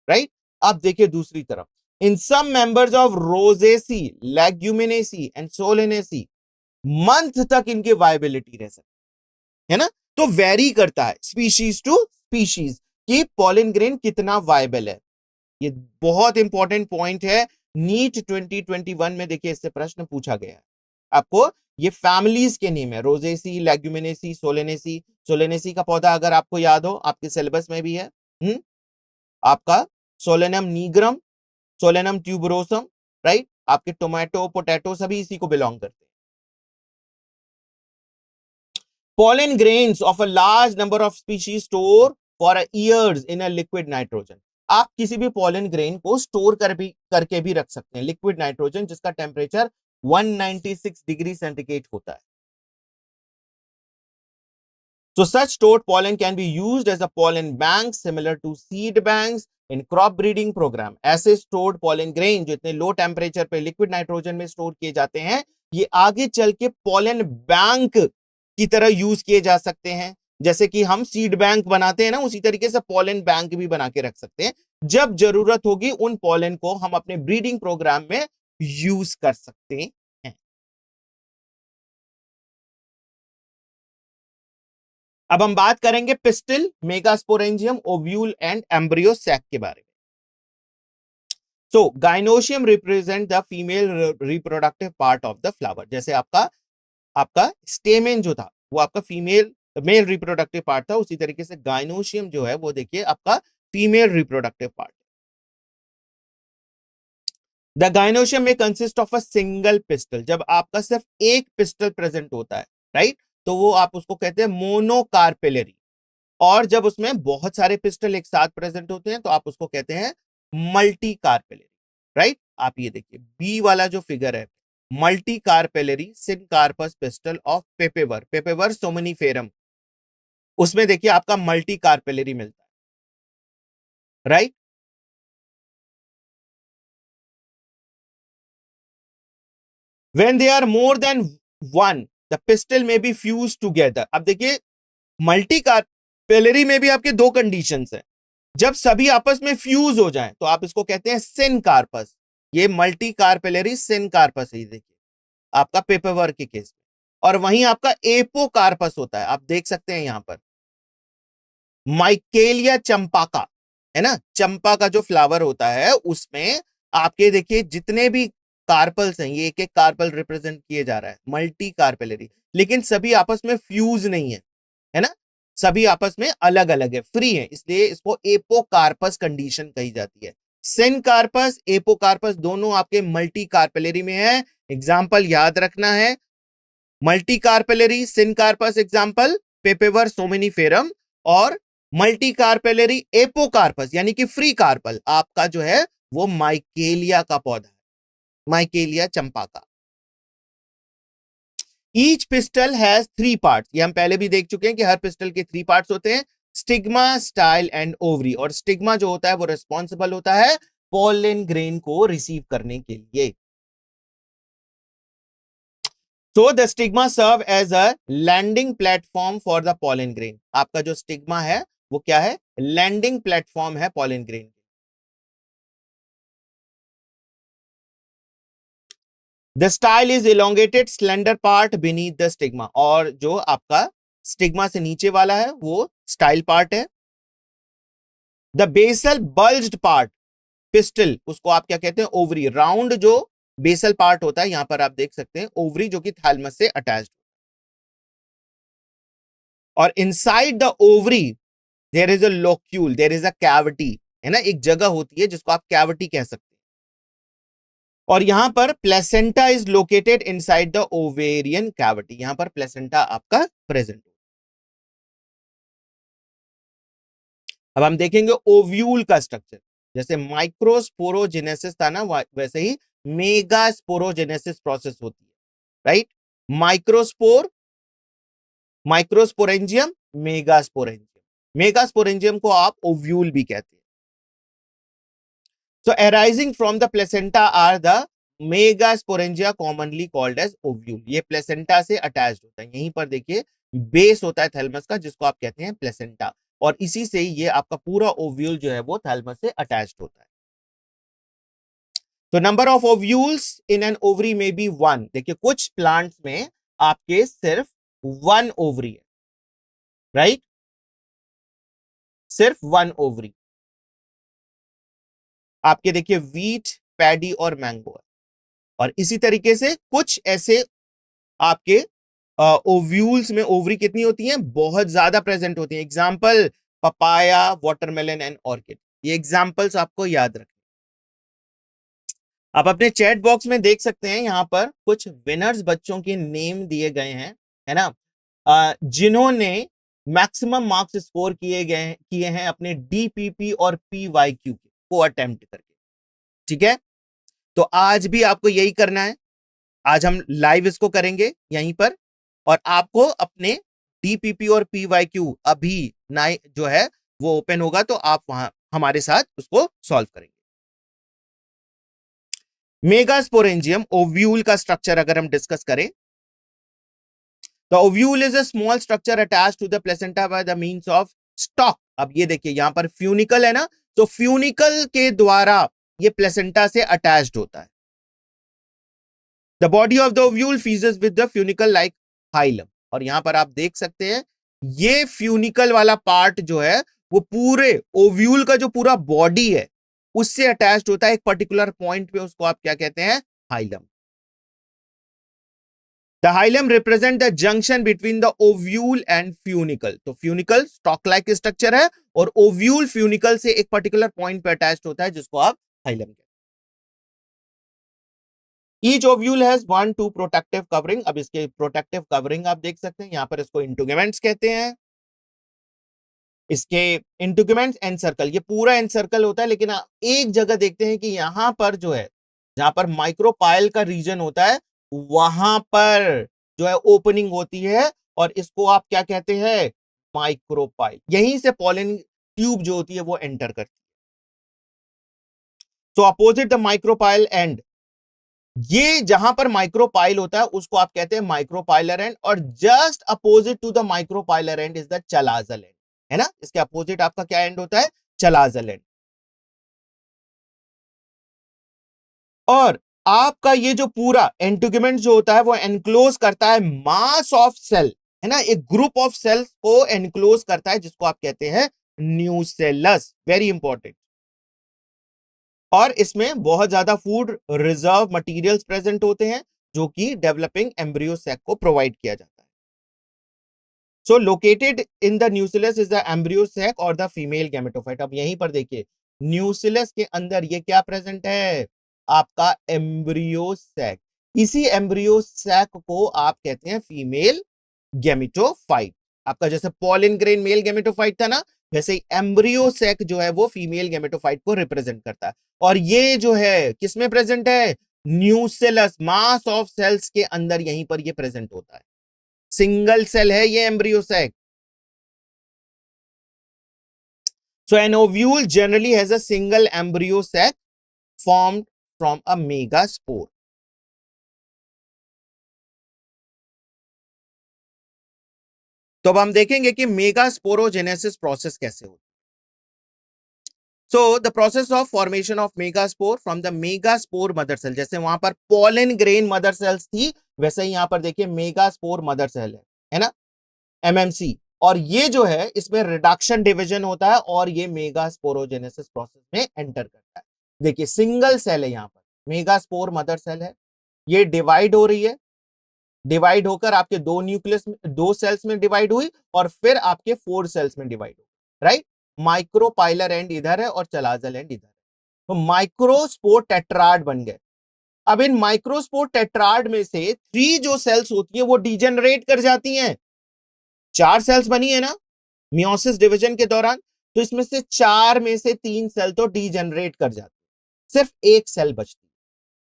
राइट। अब देखिए दूसरी तरफ, in some members of Rosaceae, Leguminosae and Solanaceae month तक इनकी वायबिलिटी रह सकती है ना। तो वेरी करता है स्पीशीज टू स्पीशीज कि pollen grain कितना वायबल है। ये बहुत इंपॉर्टेंट पॉइंट है, नीट 2021 में देखिए इससे प्रश्न पूछा गया है आपको। ये फैमिलीज के नेम है, रोजेसी, लेग्यूमिनेसी, सोलेनेसी। सोलेनेसी का पौधा अगर आपको याद हो आपके सिलेबस में भी है, आपका सोलेनम नीग्रम, सोलेनम ट्यूबरोसम, राइट। आपके टोमेटो, पोटैटो सभी इसी को बिलोंग करते हैं। pollen grains of a large number of species store for years in a liquid nitrogen। आप किसी भी pollen grain को स्टोर करके भी रख सकते हैं लिक्विड नाइट्रोजन जिसका टेम्परेचर 196 डिग्री सेंटीग्रेड होता है। So such stored pollen can be used as a pollen bank similar to seed banks in crop breeding program। ऐसे stored pollen grain जो इतने लो टेम्परेचर पे लिक्विड नाइट्रोजन में store किए जाते हैं ये आगे चल के pollen bank की तरह यूज किए जा सकते हैं। जैसे कि हम सीड बैंक बनाते हैं ना, उसी तरीके से pollen bank भी बना के रख सकते हैं। जब जरूरत होगी उन pollen को हम अपने ब्रीडिंग प्रोग्राम में यूज कर सकते हैं। अब हम बात करेंगे pistil, megasporangium, ovule and embryo sac के बारे में। So gynoecium represent the female reproductive part of the flower. जैसे आपका आपका स्टेमेन जो था वो आपका फीमेल मेल रिप्रोडक्टिव पार्ट था, उसी तरीके से गाइनोशियम जो है वो देखिए आपका female reproductive part. The gynoecium may consist of a single pistil. जब आपका सिर्फ एक पिस्टल प्रेजेंट होता है, राइट, तो वो आप उसको कहते हैं मोनोकार्पेलरी। और जब उसमें बहुत सारे पिस्टल एक साथ प्रेजेंट होते हैं तो आप उसको कहते हैं मल्टी कार्पेलरी, राइट। आप ये देखिए बी वाला जो फिगर है, multi carpellary syncarpous pistil of papaver, papaver somniferum, उसमें देखिए आपका मल्टी कार्पेलरी मिलता है, right. When they are more than one the pistil में बी फ्यूज टुगेदर। अब देखिए मल्टी कार्पेलरी में भी आपके दो कंडीशंस हैं, जब सभी आपस में फ्यूज हो जाएं तो आप इसको कहते हैं सिनकार्पस। ये मल्टी कार्पेलरी सिनकार्पस है, देखिए आपका पेपरवर्क के केस में। और वहीं आपका एपोकार्पस होता है, आप देख सकते हैं यहां पर माइकेलिया चंपाका, है ना, चंपा का जो फ्लावर होता है उसमें आपके देखिए जितने भी कार्पल्स हैं ये एक एक कार्पल रिप्रेजेंट किए जा रहा है, मल्टी कार्पेलरी, लेकिन सभी आपस में फ्यूज नहीं है ना, सभी आपस में अलग अलग है, फ्री है, इसलिए इसको एपोकार्पस कंडीशन कही जाती है। सिनकार्पस, एपोकार्पस दोनों आपके मल्टी कार्पेलरी में है। एग्जाम्पल याद रखना है, multi carpellary syncarpous example Papaver somniferum, और मल्टी कार्पेलरी एपोकार्पस यानी कि फ्री कार्पल आपका जो है वो माइकेलिया का पौधा है, माइकेलिया चंपा का। ईच पिस्टल हैज 3 पार्ट्स, ये हम पहले भी देख चुके हैं कि हर पिस्टल के 3 पार्ट्स होते हैं, स्टिग्मा, स्टाइल एंड ओवरी। और स्टिग्मा जो होता है वो रिस्पॉन्सिबल होता है पोलन ग्रेन को रिसीव करने के लिए। So the stigma serve as a landing platform for the pollen grain। आपका जो स्टिग्मा है वो क्या है, लैंडिंग प्लेटफॉर्म है pollen grain। The style is elongated slender part beneath the stigma। और जो आपका स्टिग्मा से नीचे वाला है वो स्टाइल पार्ट है, the basal bulged part, pistil, उसको आप क्या कहते हैं, ओवरी, राउंड जो बेसल पार्ट होता है, यहां पर आप देख सकते हैं ओवरी जो कि थैलमस से अटैच्ड, और inside the ovary there is a locule, there is a cavity, है ना, एक जगह होती है जिसको आप कैविटी कह सकते हैं, और यहां पर placenta is located inside the ovarian cavity, यहां पर प्लेसेंटा आपका प्रेजेंट। अब हम देखेंगे ओव्यूल का स्ट्रक्चर, जैसे माइक्रोस्पोरोजेनेसिस था ना, वैसे ही मेगास्पोरोजेनेसिस प्रोसेस होती है, right. Microspore, microsporangium, megasporangium, megasporangium को आप ओव्यूल भी कहते हैं। So arising from the placenta are the megasporangia commonly called as ovule, ये प्लेसेंटा से अटैच्ड होता है, यहीं पर देखिए बेस होता है थैलमस का जिसको आप कहते हैं प्लेसेंटा, और इसी से ये आपका पूरा ओव्यूल जो है वो थैलमस से अटैच्ड होता है। तो number of ovules in an ovary में बी वन, देखिए कुछ प्लांट्स में आपके सिर्फ वन ओवरी है, राइट, सिर्फ वन ओवरी, आपके देखिए वीट, पैडी और मैंगो है, और इसी तरीके से कुछ ऐसे आपके ओव्यूल्स में ओवरी कितनी होती हैं, बहुत ज्यादा प्रेजेंट होती हैं, example papaya, watermelon and orchid, ये एग्जांपल्स आपको याद रखें। आप अपने चैट बॉक्स में देख सकते हैं, यहां पर कुछ विनर्स बच्चों के नेम दिए गए हैं, है ना, जिन्होंने मैक्सिमम मार्क्स स्कोर किए हैं अपने डीपीपी और पीवाईक्यू को अटेम्प्ट करके, ठीक है। तो आज भी आपको यही करना है, आज हम लाइव इसको करेंगे यहीं पर, और आपको अपने डीपीपी और पीवाईक्यू अभी जो है वो ओपन होगा, तो आप वहां हमारे साथ उसको सॉल्व करेंगे। मेगास्पोरेंजियम ओव्यूल का स्ट्रक्चर अगर हम डिस्कस करें, the ovule is a small structure attached to the placenta by the means of stalk. अब ये देखिए यहां पर फ्यूनिकल है ना, तो फ्यूनिकल के द्वारा ये प्लेसेंटा से अटैच्ड होता है। The body of the ovule fuses with the funicle like hilum, और यहां पर आप देख सकते हैं ये फ्यूनिकल वाला पार्ट जो है वो पूरे ओव्यूल का जो पूरा बॉडी है उससे अटैच्ड होता है एक पर्टिकुलर पॉइंट पे, उसको आप क्या कहते हैं, hilum. The hilum represent the junction between the ovule and funicle, तो फ्यूनिकल स्टॉक लाइक स्ट्रक्चर है और ओव्यूल फ्यूनिकल से एक पर्टिकुलर पॉइंट पे अटैच्ड होता है जिसको आप हाइलम कहते हैं। Each ovule has 1-2 protective covering, अब इसके प्रोटेक्टिव कवरिंग आप देख सकते हैं, यहां पर इसको इंटुगमेंट्स कहते हैं, इसके इंटुगमेंट्स एनसर्कल, ये पूरा एनसर्कल होता है, लेकिन एक जगह देखते हैं कि यहां पर जो है, जहां पर माइक्रोपाइल का रीजन होता है वहां पर जो है ओपनिंग होती है, और इसको आप क्या कहते हैं, माइक्रोपाइल, यहीं से पॉलन ट्यूब जो होती है वो एंटर करती है। सो अपोजिट द माइक्रोपाइल एंड, ये जहां पर माइक्रोपाइल होता है उसको आप कहते हैं माइक्रोपाइलर एंड, और just opposite to the micropylar end is the chalazal end, है ना, इसके अपोजिट आपका क्या एंड होता है, चलाजल एंड। और आपका ये जो पूरा एंटुगमेंट जो होता है वो एनक्लोज करता है मास ऑफ सेल, है ना, एक ग्रुप ऑफ सेल्स को एनक्लोज करता है जिसको आप कहते हैं न्यूसेलस, वेरी इंपॉर्टेंट। और इसमें बहुत ज्यादा फूड रिजर्व मटेरियल्स प्रेजेंट होते हैं जो कि डेवलपिंग एम्ब्रियो सैक को प्रोवाइड किया जाता है। So located in the nucellus is the embryo sac और द फीमेल गैमेटोफाइट। अब यहीं पर देखिए न्यूसिलस के अंदर ये क्या प्रेजेंट है, आपका एम्ब्रियो सैक, इसी एम्ब्रियो सैक को आप कहते हैं फीमेल गैमेटोफाइट। आपका जैसे पॉलन ग्रेन मेल गैमेटोफाइट था ना, वैसे ही एम्ब्रियो सैक जो है वो फीमेल गैमेटोफाइट को रिप्रेजेंट करता है, और ये जो है किसमें प्रेजेंट है, न्यूसेलस, मास ऑफ सेल्स के अंदर यहीं पर ये प्रेजेंट होता है, सिंगल सेल है ये embryo sac. So an ovule generally has a single embryo sac formed from a megaspore. तो अब हम देखेंगे कि मेगास्पोरोजेनेसिस प्रोसेस कैसे होता है। So the process of formation of megaspore from the megaspore mother cell, जैसे वहां पर pollen grain mother cells थी, वैसे ही यहां पर देखिए मेगास्पोर मदर सेल है ना, एमएमसी, और ये जो है इसमें रिडक्शन डिवीजन होता है और ये मेगास्पोरोजेनेसिस प्रोसेस में एंटर करता है। देखिए सिंगल सेल है, यहां पर मेगास्पोर मदर सेल है, ये डिवाइड हो रही है, डिवाइड होकर आपके दो न्यूक्लियस दो सेल्स में डिवाइड हुई और फिर आपके 4 सेल्स में डिवाइड हुई, राइट। माइक्रोपाइलर एंड इधर है और चलाजल एंड इधर है, तो माइक्रोस्पोर टेट्राड बन गए। अब इन माइक्रोस्पोर टेट्राड में से 3 जो सेल्स होती है वो डिजेनरेट कर जाती हैं। 4 सेल्स बनी है ना मियोसिस डिवीजन के दौरान, तो इसमें से 4 में से 3 सेल तो डिजेनरेट कर जाती है, सिर्फ एक सेल बचती है।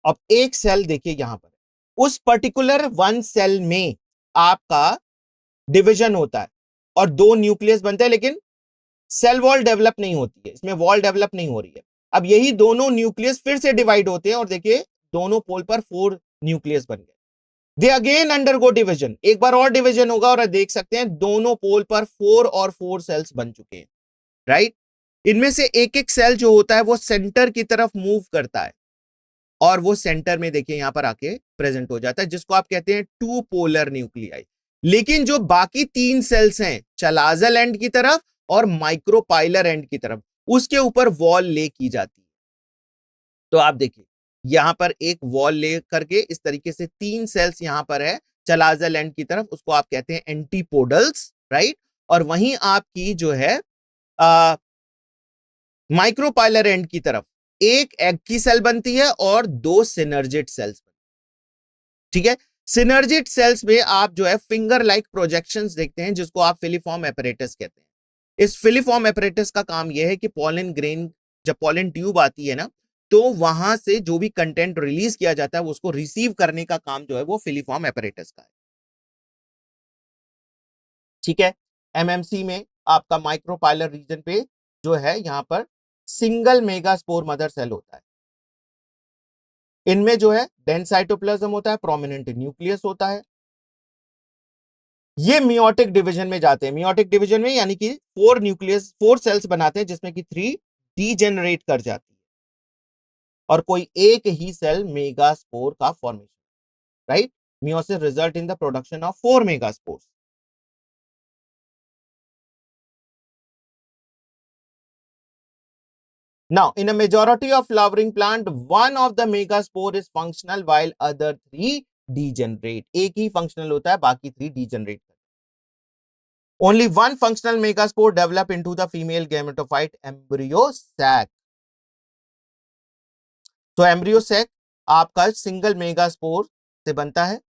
अब एक सेल देखिए यहां पर उस पर्टिकुलर 1 सेल में आपका डिवीजन होता है और 2 न्यूक्लियस बनते हैं, लेकिन सेल वॉल डेवलप नहीं होती है, इसमें वॉल डेवलप नहीं हो रही है। अब यही दोनों न्यूक्लियस फिर से डिवाइड होते हैं और देखिए दोनों पोल पर 4 न्यूक्लियस बन गए। दे अगेन अंडरगो डिवीजन, एक बार और डिवीजन होगा और देख सकते हैं दोनों पोल पर 4 और 4 सेल्स बन चुके हैं, राइट। इनमें से एक एक सेल जो होता है वो सेंटर की तरफ मूव करता है और वो सेंटर में देखिए यहां पर आके प्रेजेंट हो जाता है, जिसको आप कहते हैं टू पोलर न्यूक्लियाई। लेकिन जो बाकी 3 सेल्स हैं चलाजल एंड की तरफ और माइक्रोपाइलर एंड की तरफ, उसके ऊपर वॉल ले की जाती है। तो आप देखिए यहां पर एक वॉल ले करके इस तरीके से 3 सेल्स यहां पर है चलाजल एंड की तरफ, उसको आप कहते हैं एंटीपोडल्स, राइट। और वहीं आपकी जो है माइक्रोपाइलर एंड की तरफ एक एग की सेल बनती है और 2 सिनर्जिड सेल्स, ठीक है। सिनर्जिड सेल्स में आप जो है फिंगर लाइक प्रोजेक्शंस देखते हैं, जिसको आप फिलीफॉर्म एपरेटस कहते हैं। इस फिलीफॉर्म एपरेटस का काम यह है कि पॉलन ग्रेन, जब पॉलन ट्यूब आती है ना, तो वहां से जो भी कंटेंट रिलीज किया जाता है उसको रिसीव करने का काम जो है वो फिलीफॉर्म एपरेटस का है, ठीक है। एमएमसी में आपका माइक्रोपाइलर रीजन पे जो है यहां पर सिंगल मेगास्पोर मदर सेल होता है। इनमें जो है डेंस साइटोप्लाज्म होता है, प्रोमिनेंट न्यूक्लियस होता है। ये मियोटिक डिवीजन में जाते हैं, मियोटिक डिवीजन में यानी कि 4 सेल्स बनाते हैं जिसमें कि 3 डीजेनरेट कर जाती है और कोई एक ही सेल मेगास्पोर का formation, right. Meiosis result in the production of 4 megaspores. Now, in a majority of flowering plant, one of the megaspore is functional while other 3 degenerate. एक ही functional होता है, बाकी 3 degenerate करते हैं। Only one functional megaspore develop into the female gametophyte embryo sac. तो embryo sac आपका single megaspore से बनता है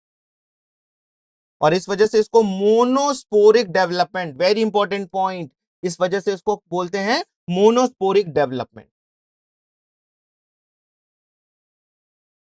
और इस वजह से इसको monosporic development, very important point, इस वजह से इसको बोलते हैं monosporic development.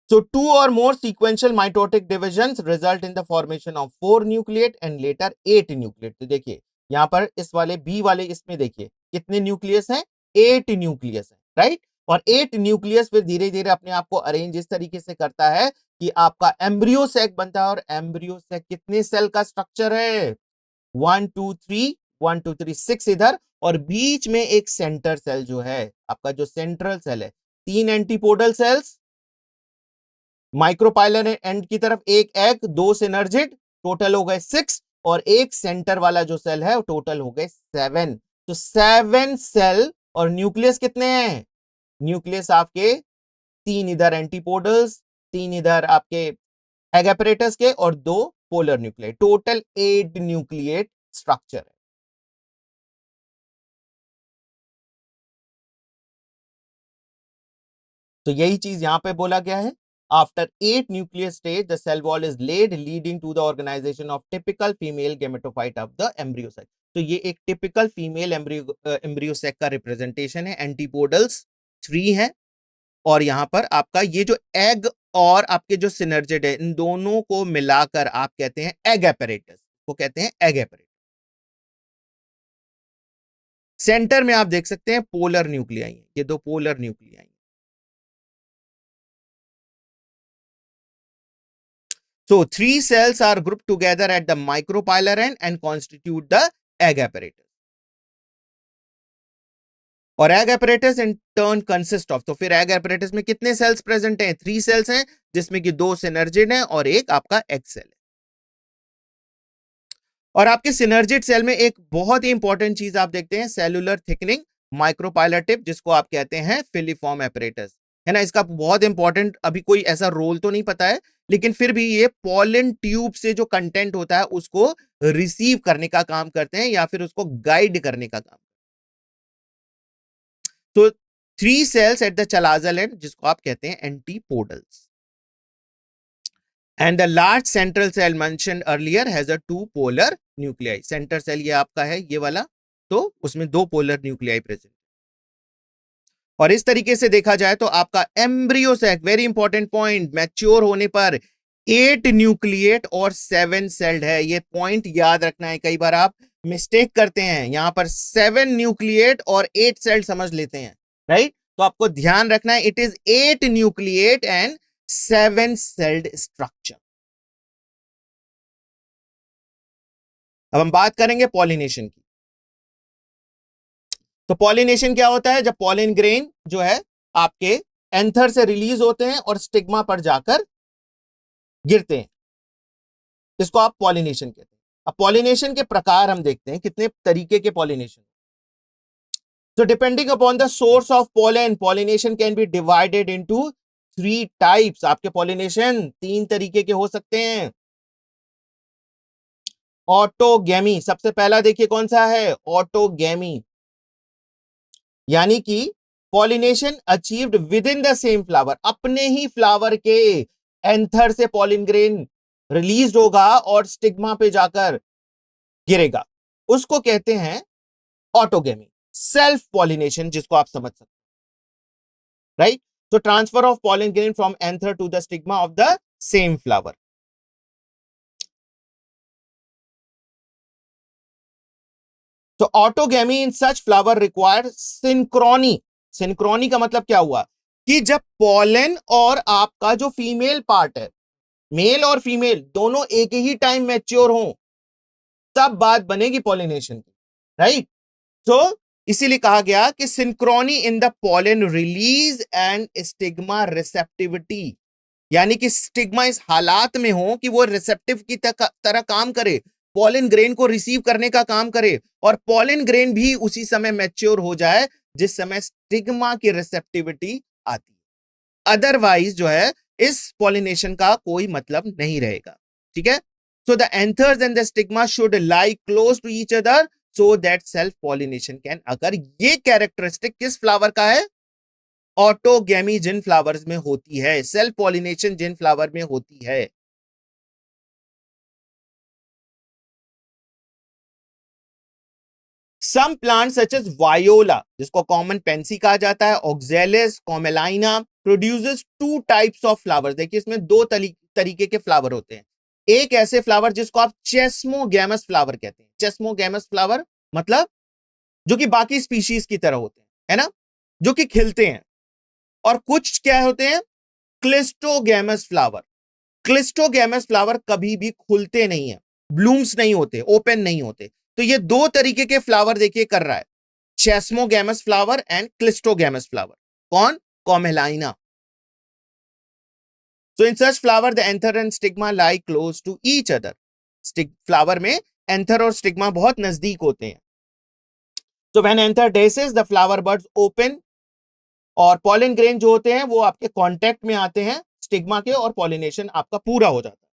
So 2 or more sequential mitotic divisions result in the formation of 4 nucleate and later 8 nucleate। तो देखिए यहां पर इस वाले बी वाले इसमें देखिए कितने न्यूक्लियस हैं, 8 न्यूक्लियस हैं, राइट। और 8 न्यूक्लियस फिर धीरे धीरे अपने आप को अरेंज इस तरीके से करता है कि आपका एम्ब्रियो सैक बनता है। और एम्ब्रियो सैक कितने सेल का स्ट्रक्चर है, 1 2 3 1 2 3 6 इधर, और बीच में एक सेंटर सेल जो है आपका जो सेंट्रल सेल है, 3 एंटीपोडल सेल्स, माइक्रोपाइलर एंड की तरफ एक एग, 2 सिनर्जिड, टोटल हो गए 6, और एक सेंटर वाला जो सेल है टोटल हो गए 7। तो 7 सेल और न्यूक्लियस कितने हैं, न्यूक्लियस आपके 3 इधर एंटीपोडल्स, 3 इधर आपके एग एपरेटस के और 2 polar nuclear, total 8 nucleate structure है। तो यही चीज यहां पे बोला गया है। After 8 nucleus stage, the cell wall is laid, leading to the organization of typical female gametophyte of the embryo sac। तो ये एक typical female embryo sac का representation है। एंटीपोडल्स 3 है और यहां पर आपका ये जो एग और आपके जो सिनर्जिड है, इन दोनों को मिलाकर आप कहते हैं एग एपरेटस, वो कहते हैं एग एपरेटस। सेंटर में आप देख सकते हैं पोलर न्यूक्लियाई, ये 2 polar nuclei. So 3 cells are grouped together at the micropylar end and constitute the egg apparatus. और egg apparatus in turn consist of, तो फिर एग apparatus में कितने सेल्स प्रेजेंट हैं, 3 सेल्स हैं जिसमें कि 2 सिनर्जिड हैं और एक आपका एग सेल है। और आपके सिनर्जिड सेल में एक बहुत ही इंपॉर्टेंट चीज आप देखते हैं, सेलुलर थिकनिंग माइक्रोपाइलर टिप, जिसको आप कहते हैं फिलिफॉर्म एपरेटस, है ना। इसका बहुत इंपॉर्टेंट, अभी कोई ऐसा रोल तो नहीं पता है, लेकिन फिर भी ये पॉलन ट्यूब से जो कंटेंट होता है उसको रिसीव करने का काम करते हैं या फिर उसको गाइड करने का काम। तो 3 cells at the chalazal end, जिसको आप कहते हैं antipodals, and the large central cell mentioned earlier has a 2 polar nuclei. Center cell ये आपका है, ये वाला, तो उसमें 2 पोलर न्यूक्लियाई प्रेजेंट। और इस तरीके से देखा जाए तो आपका embryo sac, very important point, mature होने पर 8 न्यूक्लिएट और 7 सेल्ड है। ये पॉइंट याद रखना है, कई बार आप मिस्टेक करते हैं, यहां पर 7 न्यूक्लिएट और 8 सेल्ड समझ लेते हैं, राइट। तो आपको ध्यान रखना है, it is 8 nucleate and 7 sailed structure. अब हम बात करेंगे पॉलिनेशन की। तो पॉलिनेशन क्या होता है? जब पॉलिन ग्रेन जो है आपके एंथर से रिलीज होते हैं और स्टिग्मा पर जाकर गिरते हैं, इसको आप पॉलिनेशन कहते हैं। अब पॉलिनेशन के प्रकार हम देखते हैं, कितने तरीके के पॉलिनेशन। तो depending upon the source of pollen, pollination can be divided into 3 types. आपके पॉलिनेशन 3 तरीके के हो सकते हैं। ऑटोगेमी, सबसे पहला देखिए कौन सा है, ऑटोगेमी, यानी कि pollination achieved with in the same flower, अपने ही फ्लावर के एंथर से पॉलिन ग्रेन रिलीज होगा और स्टिग्मा पे जाकर गिरेगा, उसको कहते हैं ऑटोगेमी, सेल्फ पॉलिनेशन, जिसको आप समझ सकते हैं, राइट। तो transfer of pollen grain from anther to the stigma of the same flower. तो autogamy in such flower require synchrony. Synchrony का मतलब क्या हुआ कि जब पॉलन और आपका जो फीमेल पार्ट है, मेल और फीमेल दोनों एक ही टाइम मैच्योर हों, तब बात बनेगी पॉलिनेशन की, राइट। तो इसीलिए कहा गया कि synchrony in the pollen release and stigma receptivity, यानी कि स्टिग्मा इस हालात में हो कि वो रिसेप्टिव की तरह काम करे, पॉलन ग्रेन को रिसीव करने का काम करे, और पॉलन ग्रेन भी उसी समय मैच्योर हो जाए जिस समय स्टिग्मा की रिसेप्टिविटी आती है। अदरवाइज जो है इस पॉलिनेशन का कोई मतलब नहीं रहेगा, ठीक है। So the anthers and the stigma should lie close to each other so that self pollination can occur. ये कैरेक्टरिस्टिक किस फ्लावर का है? ऑटोगेमी जिन फ्लावर्स में होती है, सेल्फ पॉलिनेशन जिन फ्लावर में होती है। Some plant such as Viola, जिसको कॉमन पेंसी कहा जाता है, Oxalis, Commelina, produces 2 types of flower. देखिए इसमें 2 तरीके के फ्लावर होते हैं। एक ऐसे फ्लावर जिसको आप चेस्मोगैमस फ्लावर कहते हैं। चेस्मोगैमस फ्लावर मतलब जो कि बाकी स्पीशीज की तरह होते हैं, है ना, जो कि खिलते हैं। और कुछ क्या होते हैं? Cleistogamous flower. क्लिस्टोगैमस फ्लावर कभी भी खुलते नहीं है, ब्लूम्स नहीं होते, ओपन नहीं होते। तो ये 2 तरीके के फ्लावर देखिए कर रहा है, chasmogamous flower and cleistogamous flower. कौन? कॉमेलाइना। So in such flower the anther and stigma lie close to each other. Flower में एंथर और स्टिग्मा बहुत नजदीक होते हैं। So when anther dehisces the flower buds open, और पॉलिन ग्रेन जो होते हैं वो आपके कांटेक्ट में आते हैं स्टिग्मा के, और पॉलिनेशन आपका पूरा हो जाता है।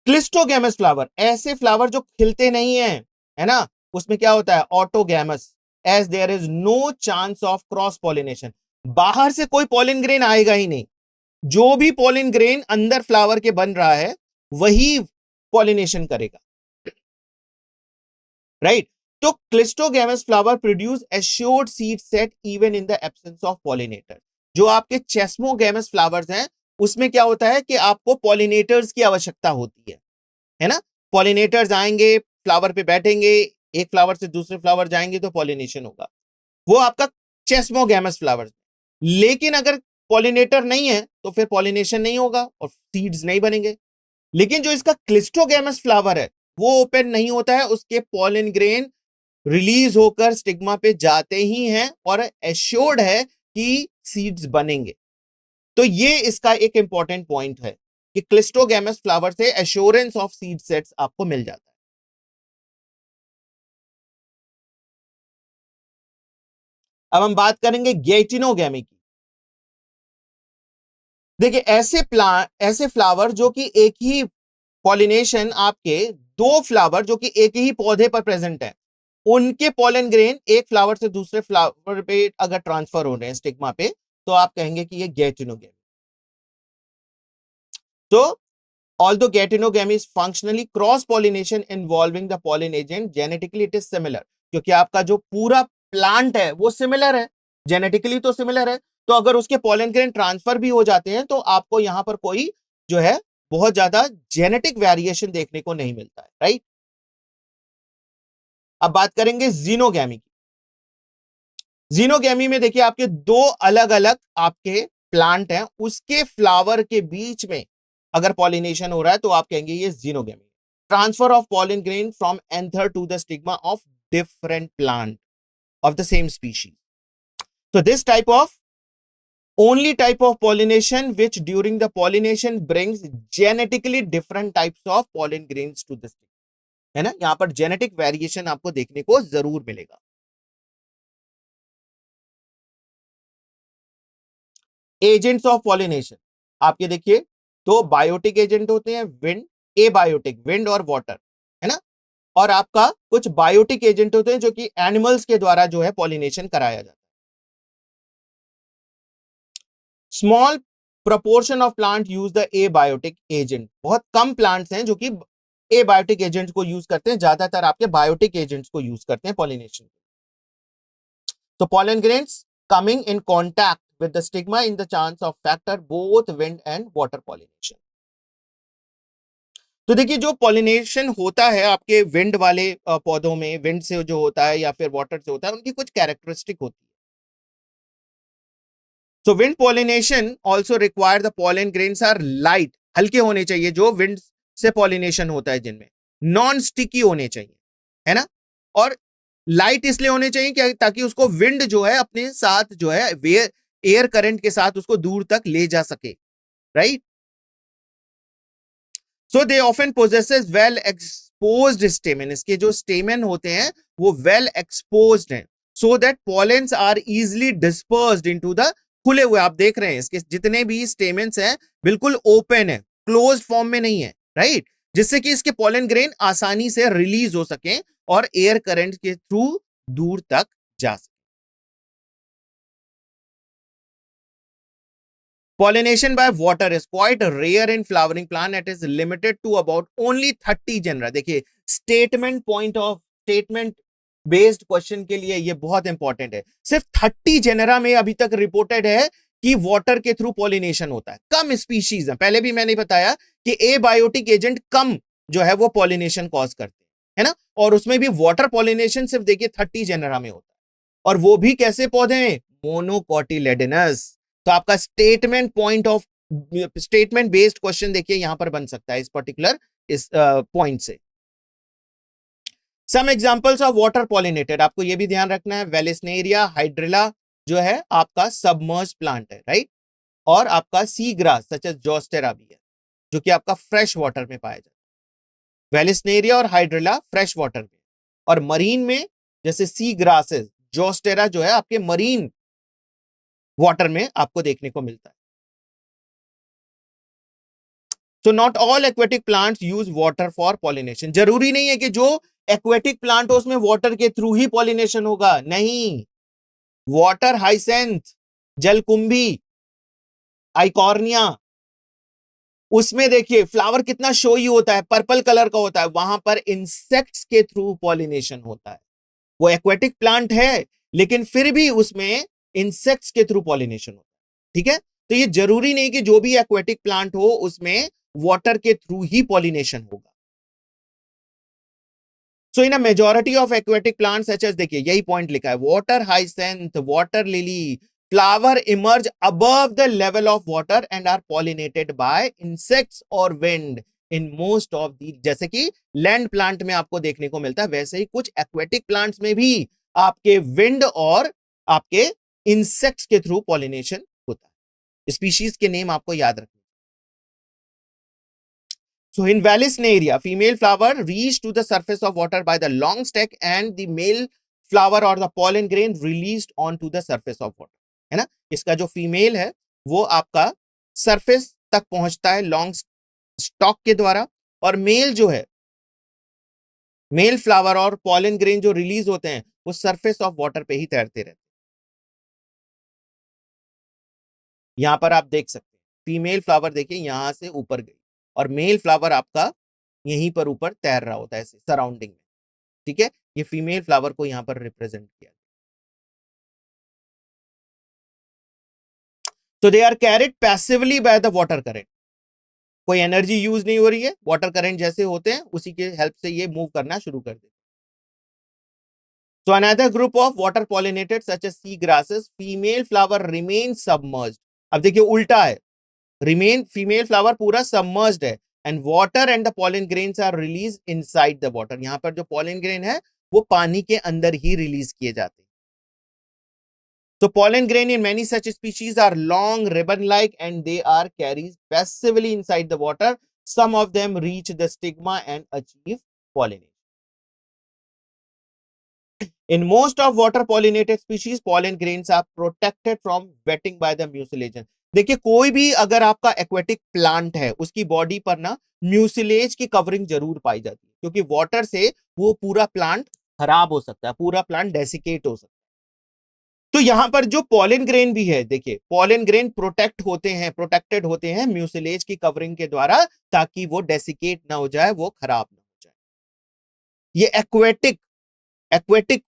क्लिस्टोगैमस फ्लावर, ऐसे फ्लावर जो खिलते नहीं है ना, उसमें क्या होता है? Autogamous, as there is no chance of cross pollination. बाहर से कोई पॉलिन ग्रेन आएगा ही नहीं, जो भी पॉलिन ग्रेन अंदर फ्लावर के बन रहा है वही पॉलिनेशन करेगा, राइट। तो cleistogamous flower produce assured seed set even in the absence of pollinator. जो आपके चेस्मोगैमस फ्लावर्स हैं उसमें क्या होता है कि आपको पॉलिनेटर्स की आवश्यकता होती है ना। पॉलिनेटर्स आएंगे, फ्लावर पे बैठेंगे, एक फ्लावर से दूसरे फ्लावर जाएंगे तो पॉलिनेशन होगा, वो आपका चेस्मोगैमस फ्लावर। लेकिन अगर पॉलिनेटर नहीं है तो फिर पॉलिनेशन नहीं होगा और सीड्स नहीं बनेंगे। लेकिन जो इसका क्लिस्टोगैमस फ्लावर है वो ओपन नहीं होता है, उसके पॉलिन ग्रेन रिलीज होकर स्टिग्मा पे जाते ही हैं और एश्योर्ड है कि सीड्स बनेंगे। तो ये इसका एक इंपॉर्टेंट पॉइंट है। कि क्लिस्टोगैमस फ्लावर से एश्योरेंस ऑफ सीड सेट्स आपको मिल जाता है। अब हम बात करेंगे गेटिनोगैमी की। देखिए ऐसे फ्लावर जो कि एक ही पॉलिनेशन आपके दो फ्लावर जो कि एक ही पौधे पर प्रेजेंट है, उनके पॉलन ग्रेन एक फ्लावर से दूसरे फ्लावर पे अगर ट्रांसफर हो रहे हैं स्टिग्मा पे, तो आप कहेंगे कि ये गेटिनोगैमी। तो although geitonogamy is functionally cross pollination involving the pollen agent, genetically it is similar, क्योंकि आपका जो पूरा प्लांट है वो सिमिलर है, जेनेटिकली तो सिमिलर है, तो अगर उसके पॉलन ग्रेन ट्रांसफर भी हो जाते हैं तो आपको यहां पर कोई जो है बहुत ज्यादा जेनेटिक वेरिएशन देखने को नहीं मिलता है, राइट। अब बात करेंगे जीनोगैमी की। जीनोगैमी में देखिए आपके दो अलग अलग आपके प्लांट हैं, उसके फ्लावर के बीच में अगर पॉलिनेशन हो रहा है तो आप कहेंगे ये geitonogamy. Transfer of pollen grain from anther to the stigma of different plant of the same species. So this type of only type of pollination which during the pollination brings genetically different types of pollen grains to the stigma, है ना। यहां पर genetic variation आपको देखने को जरूर मिलेगा। Agents of pollination आपके देखिए तो बायोटिक एजेंट होते हैं, विंड, एबायोटिक विंड और वाटर, है ना। और आपका कुछ बायोटिक एजेंट होते हैं जो कि एनिमल्स के द्वारा जो है पॉलिनेशन कराया जाता है। Small proportion of plant use the abiotic agent, बहुत कम प्लांट्स हैं जो कि एबायोटिक एजेंट को यूज करते हैं, ज्यादातर आपके बायोटिक एजेंट्स को यूज करते हैं पॉलिनेशन। तो pollen grains coming in contact with the stigma in the chance of factor both wind and water pollination. तो देखिए जो पॉलिनेशन होता है आपके विंड वाले पौधों में, विंड से जो होता है या फिर वाटर से होता है, उनकी कुछ कैरेक्टरिस्टिक होती है। So wind pollination also require the pollen grains are light, हल्के होने चाहिए जो विंड से पॉलिनेशन होता है जिनमें, नॉन स्टिकी होने चाहिए, है ना। और लाइट इसलिए होने चाहिए क्या, ताकि उसको विंड जो है अपने साथ जो है एयर करंट के साथ उसको दूर तक ले जा सके, right. So they often possesses well exposed stamen, इसके जो स्टेमन होते हैं वो वेल एक्सपोज्ड हैं, so that pollens are easily dispersed into the, खुले हुए आप देख रहे हैं इसके जितने भी स्टेमेंस हैं बिल्कुल ओपन है, क्लोज्ड फॉर्म में नहीं है, राइट, जिससे कि इसके पॉलन ग्रेन आसानी से रिलीज हो सके और एयर करंट के थ्रू दूर तक जा सके। Pollination by water is quite rare in flowering plant. It is limited to about only 30 genera. देखिए स्टेटमेंट बेस्ड क्वेश्चन के लिए ये बहुत इंपॉर्टेंट है। सिर्फ 30 जेनरा में अभी तक रिपोर्टेड है कि वाटर के थ्रू पॉलिनेशन होता है, कम स्पीशीज है। पहले भी मैंने बताया कि एबायोटिक एजेंट कम जो है वो पॉलिनेशन कॉज करते हैं, है ना। और उसमें भी वाटर पॉलिनेशन सिर्फ देखिए 30 जेनरा में होता है, और वो भी कैसे पौधे हैं, मोनोकोटिलेडोनस। तो आपका स्टेटमेंट बेस्ड क्वेश्चन देखिए यहां पर बन सकता है इस पर्टिकुलर इस पॉइंट से। Some examples of water pollinated, आपको यह भी ध्यान रखना है, वेलिस्नेरिया हाइड्रिला जो है आपका सबमर्ज प्लांट है, राइट। और आपका sea grass such as zostera भी है जो कि आपका फ्रेश वाटर में पाया जाता है। वेलिस्नेरिया और हाइड्रिला फ्रेश वाटर में, और मरीन में जैसे सी ग्रासेस, जोस्टेरा जो है आपके मरीन वाटर में आपको देखने को मिलता है। So not all aquatic plants use water for pollination. जरूरी नहीं है कि जो एक्वेटिक प्लांट हो उसमें वाटर के थ्रू ही पॉलिनेशन होगा, नहीं। वाटर हाइसेंथ, जलकुंभी, आइकॉर्निया, उसमें देखिए फ्लावर कितना शोई होता है, पर्पल कलर का होता है, वहां पर इंसेक्ट्स के थ्रू पॉलिनेशन होता है। वो एक्वेटिक प्लांट है लेकिन फिर भी उसमें इंसेक्ट्स के थ्रू पॉलिनेशन होता है, ठीक है। तो ये जरूरी नहीं कि जो भी एक्वेटिक प्लांट हो उसमें वाटर के थ्रू ही पॉलिनेशन होगा। So in a majority of aquatic plants such as, देखिए यही पॉइंट लिखा है, water hyacinth, water lily, flower emerge above the level of water and are pollinated by insects और wind in most of the, जैसे कि land plant में आपको देखने को मिलता है, वैसे ही कुछ एक्वेटिक प्लांट्स में भी आपके विंड और आपके इंसेक्ट्स के थ्रू पॉलिनेशन होता है। स्पीशीज के नेम आपको याद रखना। So in Vallisneria, female flower reach to the surface of water by the long stalk and the male flower or the pollen grain released onto the surface of water. है ना, इसका जो female है वो आपका सरफेस तक पहुंचता है लॉन्ग स्टॉक के द्वारा, और मेल जो है, मेल फ्लावर और पॉलन ग्रेन जो रिलीज होते हैं वो सरफेस ऑफ वाटर पे ही तैरते रहते हैं। यहां पर आप देख सकते हैं फीमेल फ्लावर, देखिए यहां से ऊपर गई और मेल फ्लावर आपका यहीं पर ऊपर तैर रहा होता है ऐसे सराउंडिंग में। ठीक है, ये फीमेल फ्लावर को यहां पर रिप्रेजेंट किया। तो they are carried passively by the water current, कोई एनर्जी यूज नहीं हो रही है, वाटर करंट जैसे होते हैं उसी के हेल्प से ये मूव करना शुरू कर देते हैं। So another group of water pollinators such as sea grasses, female flower remain submerged. अब देखिए उल्टा है, remain female flower पूरा submerged है and water and the pollen grains are released inside the water. यहां पर जो pollen grain है वो पानी के अंदर ही रिलीज किए जाते हैं। So pollen grain in many such species are long ribbon-like and they are carried passively inside the water. Some of them reach the stigma and achieve pollination. In most of water pollinated species, pollen grains are protected from wetting by the mucilage. देखिए कोई भी अगर आपका aquatic plant है उसकी body पर ना mucilage की कवरिंग जरूर पाई जाती है, क्योंकि वाटर से वो पूरा प्लांट खराब हो सकता है, पूरा प्लांट डेसिकेट हो सकता है। तो यहां पर जो पॉलन ग्रेन भी है, देखिए पॉलन ग्रेन प्रोटेक्टेड होते हैं म्यूसिलेज की कवरिंग के द्वारा, ताकि वो डेसिकेट ना हो जाए, वो खराब ना हो जाए। ये एक्वेटिक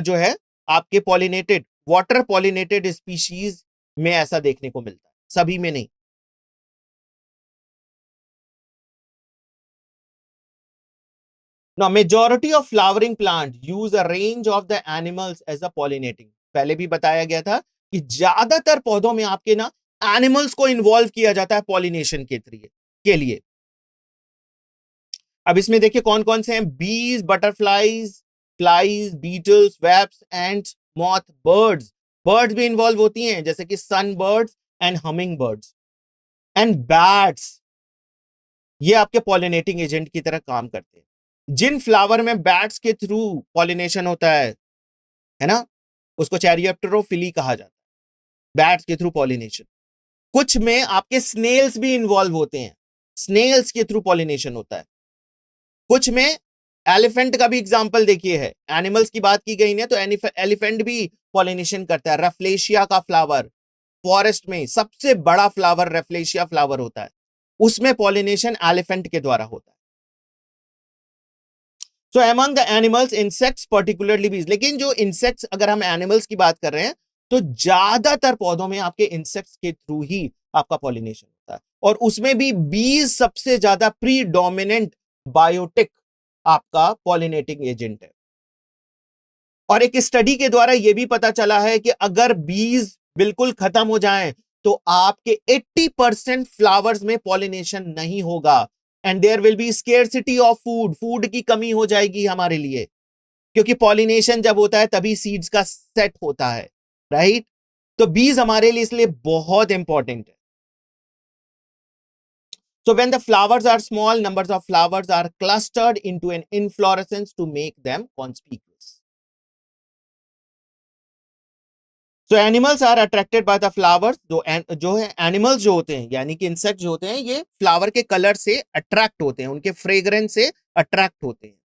जो है आपके पॉलिनेटेड वाटर पॉलिनेटेड स्पीशीज में ऐसा देखने को मिलता है, सभी में नहीं। Now, majority of flowering plants use a range of the animals as a pollinating. पहले भी बताया गया था कि ज्यादातर पौधों में आपके ना एनिमल्स को इन्वॉल्व किया जाता है पॉलिनेशन के लिए। अब इसमें देखिए कौन कौन से हैं, bees, butterflies, flies, beetles, wasps, and moth, birds. Birds भी इन्वॉल्व होती हैं जैसे कि sunbirds and hummingbirds and bats, ये आपके पॉलिनेटिंग एजेंट की तरह काम करते हैं। जिन फ्लावर में बैट्स के थ्रू पॉलिनेशन होता है ना, उसको चैरियोप्टेरोफिली कहा जाता है, बैट्स के थ्रू पॉलिनेशन। कुछ में आपके स्नेल्स भी इन्वॉल्व होते हैं, स्नेल्स के थ्रू पॉलिनेशन होता है। कुछ में एलिफेंट का भी एग्जांपल देखिए है, एनिमल्स की बात की गई ना, तो एलिफेंट भी पॉलिनेशन करता है। रेफ्लेशिया का फ्लावर, फॉरेस्ट में सबसे बड़ा फ्लावर रेफ्लेशिया फ्लावर होता है, उसमें पॉलिनेशन एलिफेंट के द्वारा होता है। So among the animals, insects particularly bees, लेकिन जो इंसेक्ट्स, अगर हम एनिमल्स की बात कर रहे हैं तो ज्यादातर पौधों में आपके इंसेक्ट्स के थ्रू ही आपका पॉलिनेशन होता है, और उसमें भी बीज सबसे ज्यादा प्रीडोमिनेंट बायोटिक आपका पॉलिनेटिंग एजेंट है। और एक स्टडी के द्वारा यह भी पता चला है कि अगर बीज बिल्कुल खत्म हो जाएं तो आपके 80% फ्लावर्स में पॉलिनेशन नहीं होगा, and there will be scarcity of food की कमी हो जाएगी हमारे लिए, क्योंकि पॉलिनेशन जब होता है तभी सीड्स का सेट होता है, राइट। तो बीज हमारे लिए इसलिए बहुत इंपॉर्टेंट है। So when the flowers are small, numbers of flowers are clustered into an inflorescence to make them conspicuous. So animals are attracted by the flowers. जो है एनिमल्स जो होते हैं, यानी कि इंसेक्ट जो होते हैं, ये फ्लावर के कलर से अट्रैक्ट होते हैं, उनके फ्रेग्रेंस से अट्रैक्ट होते हैं।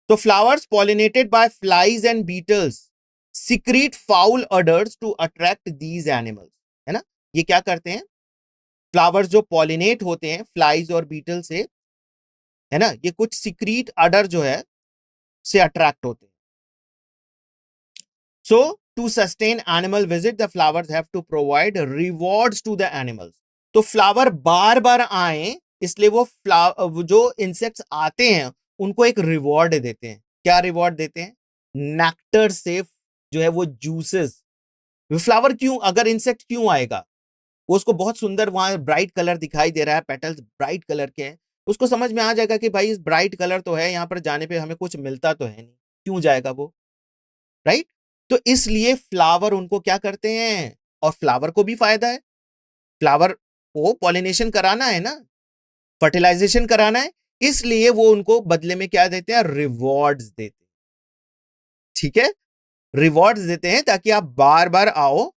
तो flowers pollinated by flies and beetles secrete foul odors to attract these animals, है ना। ये क्या करते हैं, फ्लावर्स जो पॉलिनेट होते हैं फ्लाइज और बीटल से, है ना, ये कुछ सीक्रीट अडर जो है से अट्रैक्ट होते हैं। So to sustain animal visit, the flowers have to provide rewards to the animals. तो फ्लावर बार बार आए, इसलिए वो जो इंसेक्ट्स आते हैं उनको एक रिवॉर्ड देते हैं। क्या रिवॉर्ड देते हैं, नेक्टर से जो है वो जूसेस। फ्लावर क्यों, अगर इंसेक्ट क्यों आएगा, वो उसको बहुत सुंदर वहां ब्राइट कलर दिखाई दे रहा है, पेटल्स ब्राइट कलर के हैं, उसको समझ में आ जाएगा कि भाई इस ब्राइट कलर तो है, यहां पर जाने पे हमें कुछ मिलता तो है नहीं, क्यों जाएगा वो, राइट। तो इसलिए फ्लावर उनको क्या करते हैं, और फ्लावर को भी फायदा है, फ्लावर को पॉलिनेशन कराना है ना, फर्टिलाइजेशन कराना है, इसलिए वो उनको बदले में क्या देते हैं, रिवॉर्ड्स देते हैं। ठीक है, रिवॉर्ड्स देते हैं ताकि आप बार बार आओ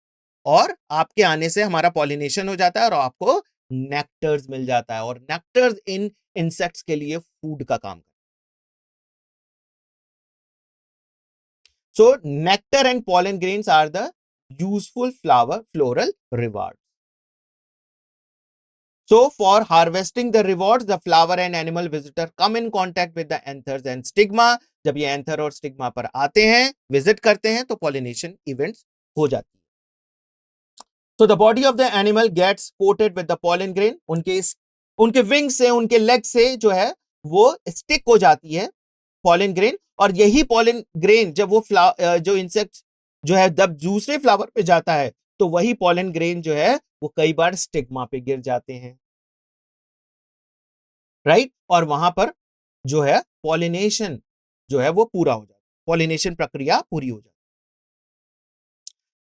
और आपके आने से हमारा पॉलिनेशन हो जाता है और आपको नेक्टर्स मिल जाता है, और नेक्टर्स इन इंसेक्ट्स के लिए फूड का काम करता है। So nectar and pollen grains are the useful floral rewards. So for harvesting the rewards, the flower and animal visitor come in contact with the anthers and stigma. जब ये anther और stigma पर आते हैं, विजिट करते हैं, तो pollination events हो जाती है। So the body of the animal gets coated with the pollen grain. उनके विंग से, उनके लेग से जो है वो स्टिक हो जाती है पॉलन ग्रेन, और यही पॉलन ग्रेन जब वो जो इंसेक्ट जो है जब दूसरे फ्लावर पे जाता है, तो वही पॉलन ग्रेन जो है वो कई बार स्टिग्मा पे गिर जाते हैं, राइट, और वहां पर जो है पॉलिनेशन जो है वो पूरा हो जाता है, पॉलिनेशन प्रक्रिया पूरी हो जाती है।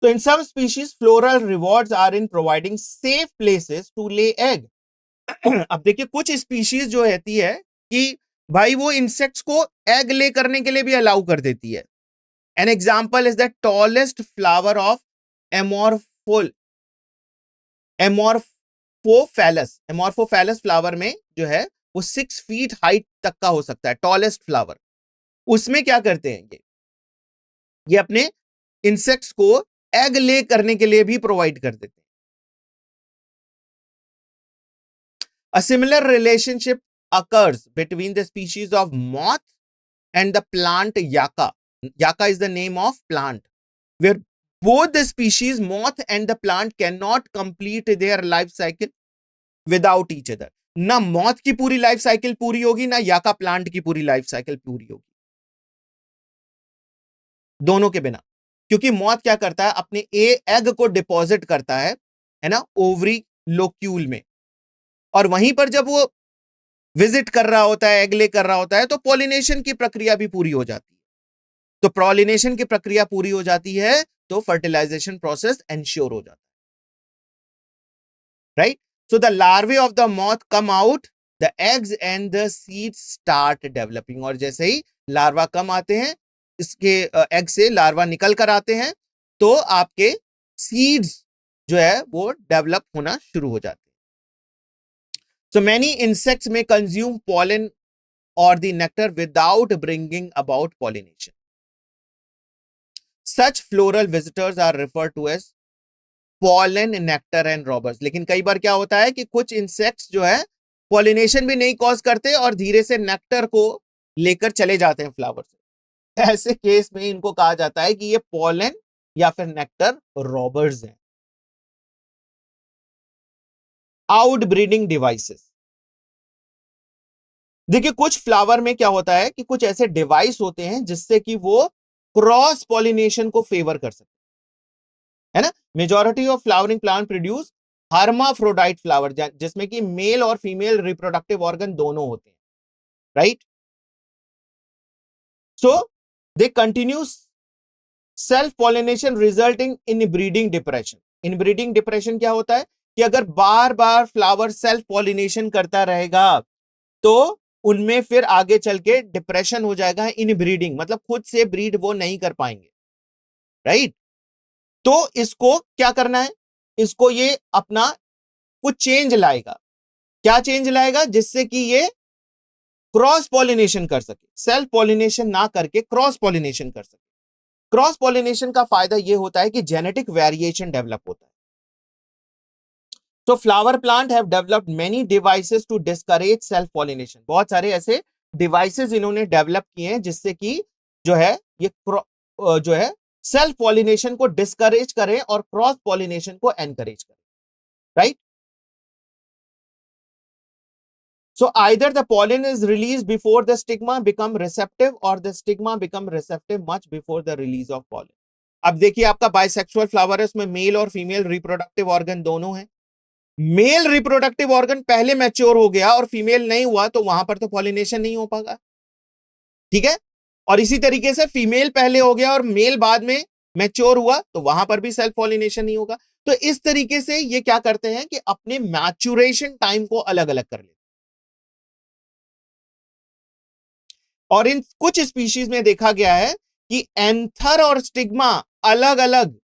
तो in some species floral rewards are in providing safe places to lay egg. अब देखिए कुछ स्पीशीज जो रहती है कि भाई वो इंसेक्ट्स को एग ले करने के लिए भी अलाउ कर देती है। An example is the tallest flower of amorphophallus flower में जो है वो 6 फीट हाइट तक का हो सकता है, टॉलेस्ट फ्लावर। उसमें क्या करते हैं ये अपने इंसेक्ट्स को एग ले करने के लिए भी प्रोवाइड कर देते हैं। A similar relationship occurs between the species of moth and the plant yucca. Yucca is the name of plant, where both the species moth and the plant cannot complete their life cycle without each other. ना moth की पूरी life cycle पूरी होगी, ना yucca plant की पूरी life cycle पूरी होगी दोनों के बिना, क्योंकि moth क्या करता है, अपने एग को डिपॉजिट करता है ना, ओवरी लोक्यूल में, और वहीं पर जब वो विजिट कर रहा होता है, एग ले कर रहा होता है, तो पॉलिनेशन की प्रक्रिया भी पूरी हो जाती है। तो पॉलिनेशन की प्रक्रिया पूरी हो जाती है तो फर्टिलाइजेशन प्रोसेस एंश्योर हो जाता है, right. So the larvae of the moth come out, the eggs and the seeds start developing, और जैसे ही लार्वा कम आते हैं, इसके एग से लार्वा निकल कर आते हैं, तो आपके सीड्स जो है वो डेवलप होना शुरू हो जाते हैं। So many insects may consume pollen or the nectar without bringing about pollination. Such floral visitors are referred to as pollen, nectar and robbers. लेकिन कई बार क्या होता है कि कुछ इंसेक्ट्स जो है पॉलिनेशन भी नहीं कॉज करते और धीरे से नेक्टर को लेकर चले जाते हैं फ्लावर से। ऐसे केस में इनको कहा जाता है कि ये पॉलन या फिर नेक्टर रॉबर्स हैं। आउटब्रीडिंग डिवाइसेस, देखिए कुछ फ्लावर में क्या होता है कि कुछ ऐसे डिवाइस होते हैं जिससे कि वो क्रॉस पॉलिनेशन को फेवर कर सकते है ना। Majority of flowering plant produce hermaphrodite flower, जिसमें कि मेल और फीमेल रिप्रोडक्टिव ऑर्गन दोनों होते हैं, right. So they continue self pollination resulting in breeding depression. In breeding depression क्या होता है कि अगर बार बार फ्लावर सेल्फ पॉलिनेशन करता रहेगा तो उनमें फिर आगे चल के डिप्रेशन हो जाएगा, इन ब्रीडिंग मतलब खुद से ब्रीड वो नहीं कर पाएंगे, राइट। तो इसको क्या करना है, इसको ये अपना कुछ चेंज लाएगा। क्या चेंज लाएगा, जिससे कि ये क्रॉस पॉलिनेशन कर सके, सेल्फ पॉलिनेशन ना करके क्रॉस पॉलिनेशन कर सके। क्रॉस पॉलिनेशन का फायदा यह होता है कि जेनेटिक वेरिएशन डेवलप होता है। तो flower plant have developed many devices to discourage self pollination. बहुत सारे ऐसे डिवाइसेस इन्होंने डेवलप किए हैं जिससे कि जो है ये जो है सेल्फ पॉलिनेशन को डिस्करेज करें और क्रॉस पॉलिनेशन को एनकरेज करें, right. So either the pollen is released before the stigma become receptive or the stigma become receptive much before the release of pollen. अब देखिए आपका बाइसेक्सुअल फ्लावर है, उसमें मेल और फीमेल रिप्रोडक्टिव ऑर्गन दोनों हैं। मेल रिप्रोडक्टिव ऑर्गन पहले mature हो गया और फीमेल नहीं हुआ तो वहां पर तो पॉलिनेशन नहीं हो पाएगा, ठीक है। और इसी तरीके से फीमेल पहले हो गया और मेल बाद में मैच्योर हुआ तो वहां पर भी सेल्फ पॉलिनेशन नहीं होगा। तो इस तरीके से ये क्या करते हैं कि अपने मैच्योरेशन टाइम को अलग अलग कर लेते हैं। और इन कुछ स्पीशीज में देखा गया है कि एंथर और स्टिग्मा अलग अलग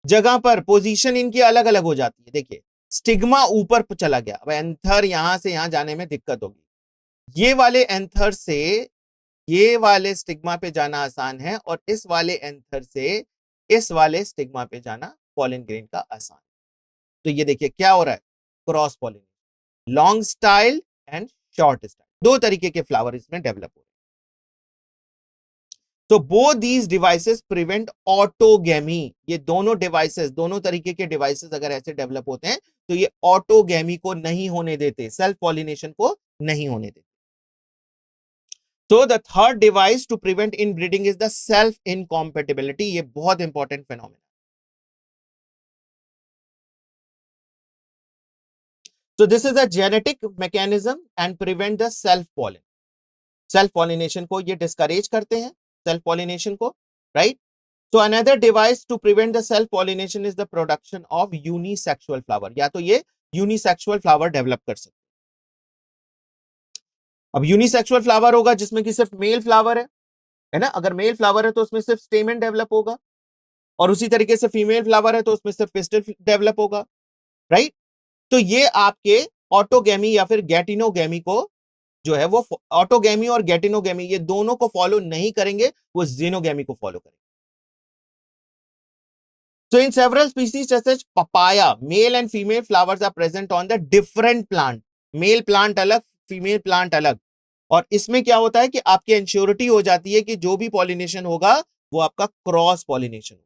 जगह पर पोजीशन इनकी अलग अलग हो जाती है। देखिए स्टिग्मा ऊपर चला गया, अब एंथर यहां से यहां जाने में दिक्कत होगी। ये वाले एंथर से ये वाले स्टिग्मा पे जाना आसान है और इस वाले एंथर से इस वाले स्टिग्मा पे जाना पॉलन ग्रेन का आसान। तो ये देखिए क्या हो रहा है, cross pollination, long style and short style, दो तरीके के फ्लावर इसमें डेवलप हो रहे हैं। तो both these devices prevent autogamy, ये दोनों डिवाइसेस, दोनों तरीके के डिवाइसेस अगर ऐसे डेवलप होते हैं तो ये ऑटोगेमी को नहीं होने देते, सेल्फ पॉलिनेशन को नहीं होने देते। So the third device to prevent inbreeding is the self incompatibility. ये बहुत important phenomena. So this is a genetic mechanism and prevent the self pollen. Self pollination को ये discourage करते हैं, self pollination को, right? So another device to prevent the self pollination is the production of unisexual flower. या तो ये unisexual flower develop कर सकते। अब यूनिसेक्सुअल फ्लावर होगा जिसमें कि सिर्फ मेल फ्लावर है ना, अगर मेल फ्लावर है तो उसमें सिर्फ स्टेमन डेवलप होगा, और उसी तरीके से फीमेल फ्लावर है तो उसमें सिर्फ पिस्टल डेवलप होगा, राइट? तो ये आपके ऑटोगेमी या फिर गैटिनोगेमी को जो है वो ऑटोगेमी और गैटिनोगेमी ये दोनों को फॉलो नहीं करेंगे, वो जीनोगेमी को फॉलो करेंगे। So in several species such as papaya, male and female flowers are present on the different plant. Male plant अलग, फीमेल प्लांट अलग, और इसमें क्या होता है कि आपकी इंश्योरिटी हो जाती है कि जो भी पॉलिनेशन होगा वो आपका क्रॉस पॉलिनेशन होगा।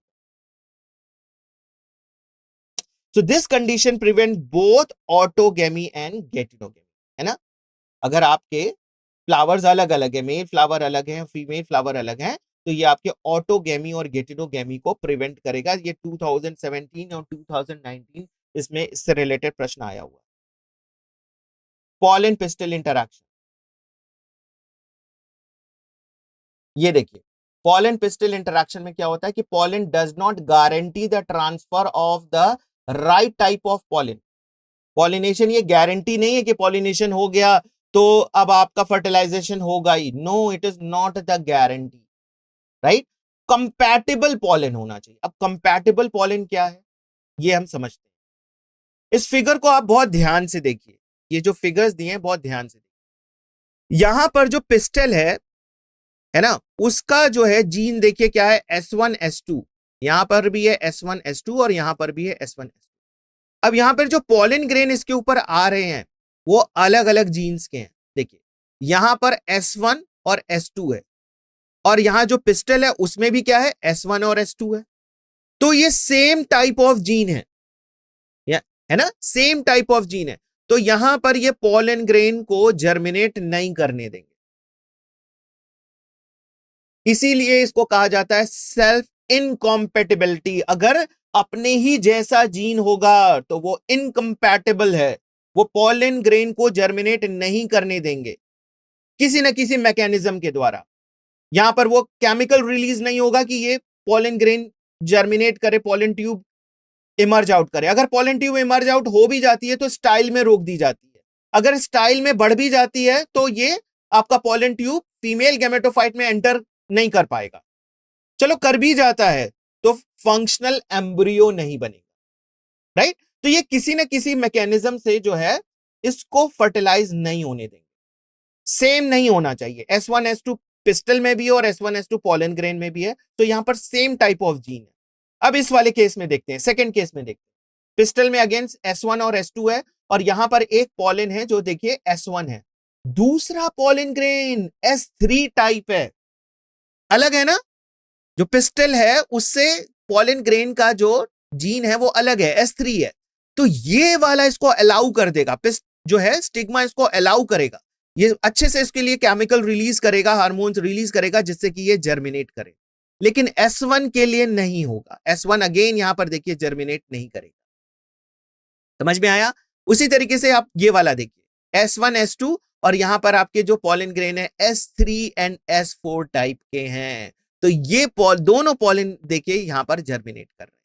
So this condition prevent both autogamy and geitonogamy, है ना? अगर आपके फ्लावर्स अलग अलग है, मेल फ्लावर अलग है, फीमेल फ्लावर अलग है, तो ये आपके ऑटोगेमी और गेटिनोगेमी को प्रिवेंट करेगा। ये 2017 और 2019 इसमें इससे रिलेटेड प्रश्न आया हुआ। पॉलन पिस्टल इंटरैक्शन, ये देखिए पॉलन पिस्टल इंटरैक्शन में क्या होता है कि pollen does not guarantee the transfer of the right type of pollen. Pollination ये गारंटी नहीं है कि पॉलिनेशन हो गया तो अब आपका फर्टिलाइजेशन होगा ही, no it is not the guarantee, right? Compatible pollen होना चाहिए। अब कंपैटिबल पॉलन क्या है ये हम समझते हैं। इस फिगर को आप बहुत ध्यान से देखिए, ये जो फिगर्स दिए हैं बहुत ध्यान से देखिए। यहां पर जो पिस्टल है ना, उसका जो है जीन देखिए क्या है, S1 S2, यहां पर भी है S1 S2 और यहां पर भी है S1 S2। अब यहां पर जो पॉलन ग्रेन इसके ऊपर आ रहे हैं वो अलग अलग जीन्स के हैं। देखिए यहां पर S1 और S2 है, और यहां जो पिस्टल है उसमें भी क्या है, S1 और S2 है। तो ये सेम टाइप ऑफ जीन है ना, सेम टाइप ऑफ जीन है। तो यहां पर ये पॉलन ग्रेन को जर्मिनेट नहीं करने देंगे, इसीलिए इसको कहा जाता है सेल्फ इनकॉम्पेटिबिलिटी। अगर अपने ही जैसा जीन होगा तो वो इनकम्पैटिबल है, वो पॉलन ग्रेन को जर्मिनेट नहीं करने देंगे किसी न किसी मैकेनिज्म के द्वारा। यहां पर वो केमिकल रिलीज नहीं होगा कि ये पॉलन ग्रेन जर्मिनेट करे, पॉलन ट्यूब इमर्ज आउट करे। अगर पॉलन ट्यूब इमर्ज आउट हो भी जाती है तो स्टाइल में रोक दी जाती है, अगर स्टाइल में बढ़ भी जाती है तो ये आपका पॉलन ट्यूब फीमेल गैमेटोफाइट में एंटर नहीं कर पाएगा। चलो कर भी जाता है तो फंक्शनल एम्ब्रियो नहीं बनेगा, राइट? तो ये किसी न किसी मैकेनिज्म से जो है इसको फर्टिलाइज नहीं होने देंगे। सेम नहीं होना चाहिए, S1 S2 पिस्टल में भी है और S1 S2 पॉलन ग्रेन में भी है, तो यहां पर सेम टाइप ऑफ जीन है। अब इस वाले केस में देखते हैं, सेकंड केस में देखते हैं। पिस्टल में अगेंस्ट S1 और S2 है, और यहां पर एक पॉलन है जो देखिए S1 है, दूसरा पॉलन ग्रेन S3 टाइप है, अलग है ना? जो पिस्टल है उससे पॉलन ग्रेन का जो जीन है वो अलग है, S3 है। तो ये वाला इसको अलाउ कर देगा, जो है स्टिग्मा इसको अलाउ करेगा, ये अच्छे से इसके लिए केमिकल रिलीज करेगा, हार्मोन्स रिलीज करेगा जिससे कि ये जर्मिनेट करे। लेकिन S1 के लिए नहीं होगा, S1 अगेन यहां पर देखिए जर्मिनेट नहीं करेगा। समझ में आया? उसी तरीके से आप ये वाला देखिए S1 S2, और यहां पर आपके जो पॉलन ग्रेन है S3 एंड S4 टाइप के हैं। तो ये दोनों पॉलन देखिए यहां पर जर्मिनेट कर रहे हैं।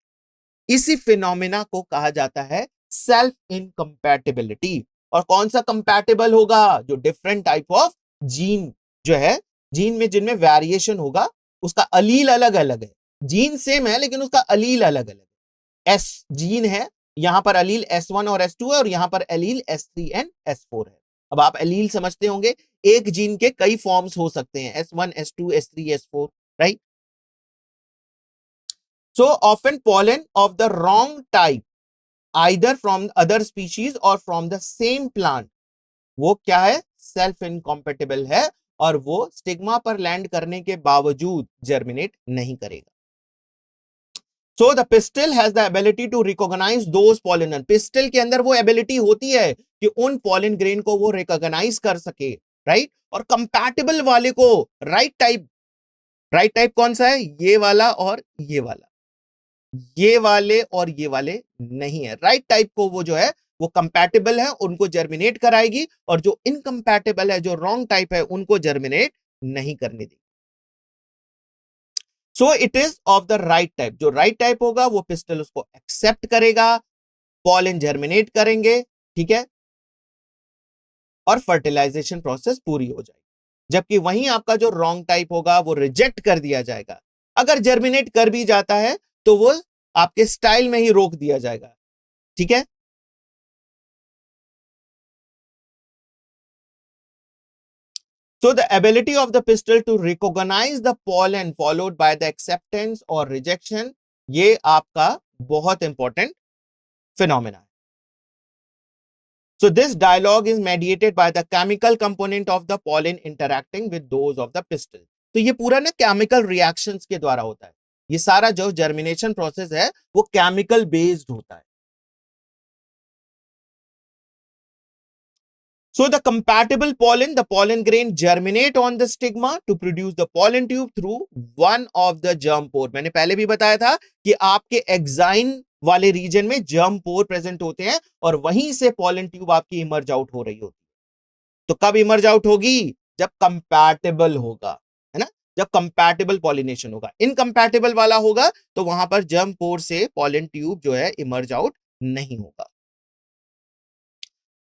इसी फिनोमेना को कहा जाता है सेल्फ इनकम्पैटिबिलिटी। और कौन सा कंपैटिबल होगा? जो डिफरेंट टाइप ऑफ जीन जो है जीन में जिनमें वेरिएशन होगा, उसका अलील अलग अलग है, जीन सेम है लेकिन उसका अलील अलग अलग है। एस जीन है, यहां पर अलील S1 और S2 है और यहां पर अलील S3 एंड S4 है। अब आप अलील समझते होंगे, एक जीन के कई फॉर्म्स हो सकते हैं, S1 S2 S3 S4, right. So often pollen of the wrong type either from other species और फ्रॉम द सेम प्लांट, वो क्या है, सेल्फ इनकॉम्पेटिबल है और वो स्टिग्मा पर लैंड करने के बावजूद जर्मिनेट नहीं करेगा। So the pistil has the ability to recognise those pollen, pistil के अंदर वो एबिलिटी होती है कि उन पॉलिन ग्रेन को वो रिकॉग्नाइज कर सके, राइट। और कंपैटिबल वाले को, राइट टाइप, राइट टाइप कौन सा है, ये वाला और ये वाला, ये वाले और ये वाले नहीं है। राइट टाइप को वो जो है वो कंपैटिबल है, उनको जर्मिनेट कराएगी, और जो इनकंपैटिबल है, जो रॉन्ग टाइप है, उनको जर्मिनेट नहीं करने देगी। So it is of the right type, जो राइट टाइप होगा वो पिस्टल उसको एक्सेप्ट करेगा, पॉलन जर्मिनेट करेंगे, ठीक है, और फर्टिलाइजेशन प्रोसेस पूरी हो जाएगी। जबकि वहीं आपका जो रॉन्ग टाइप होगा वो रिजेक्ट कर दिया जाएगा। अगर जर्मिनेट कर भी जाता है तो वो आपके स्टाइल में ही रोक दिया जाएगा, ठीक है। So the ability of the pistil to recognize the pollen followed by the acceptance or rejection, ये आपका बहुत इंपॉर्टेंट फिनोमेना है। So this dialogue is mediated by the chemical component of the pollen interacting with those of the pistil. तो ये पूरा ना chemical reactions के द्वारा होता है। ये सारा जो जर्मिनेशन प्रोसेस है वो केमिकल बेस्ड होता है। So the compatible pollen, the pollen grain germinate on the stigma to produce the pollen tube through one of the germ pore. मैंने पहले भी बताया था कि आपके एक्साइन वाले रीजन में जर्म पोर प्रेजेंट होते हैं और वहीं से पॉलन ट्यूब आपकी इमर्ज आउट हो रही होती है। तो कब इमर्ज आउट होगी, जब कंपैटिबल होगा, है ना, जब कंपैटिबल पॉलिनेशन होगा। इनकंपैटिबल वाला होगा तो वहां पर जर्म पोर से पॉलन ट्यूब जो है इमर्ज आउट नहीं होगा।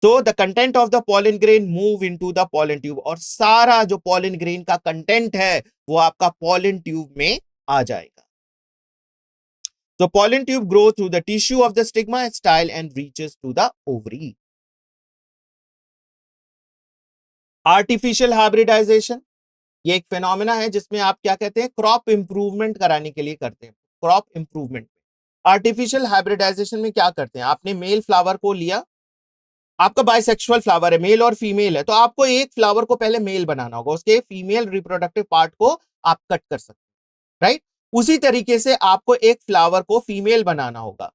तो the content of the pollen grain move into the pollen tube, और सारा जो पॉलन ग्रेन का कंटेंट है वो आपका पॉलन ट्यूब में आ जाएगा। So pollen tube grows through the tissue of the stigma style and reaches to the ovary. Artificial hybridisation, ये एक फिनोमेना है जिसमें आप क्या कहते हैं, क्रॉप इंप्रूवमेंट कराने के लिए करते हैं, क्रॉप इंप्रूवमेंट। आर्टिफिशियल हाइब्रिडाइजेशन में क्या करते हैं, आपने मेल फ्लावर को लिया, आपका बाइसेक्सुअल फ्लावर है, मेल और फीमेल है, तो आपको एक फ्लावर को पहले मेल बनाना होगा, उसके फीमेल रिप्रोडक्टिव पार्ट को आप कट कर सकते हैं, राइट। उसी तरीके से आपको एक फ्लावर को फीमेल बनाना होगा।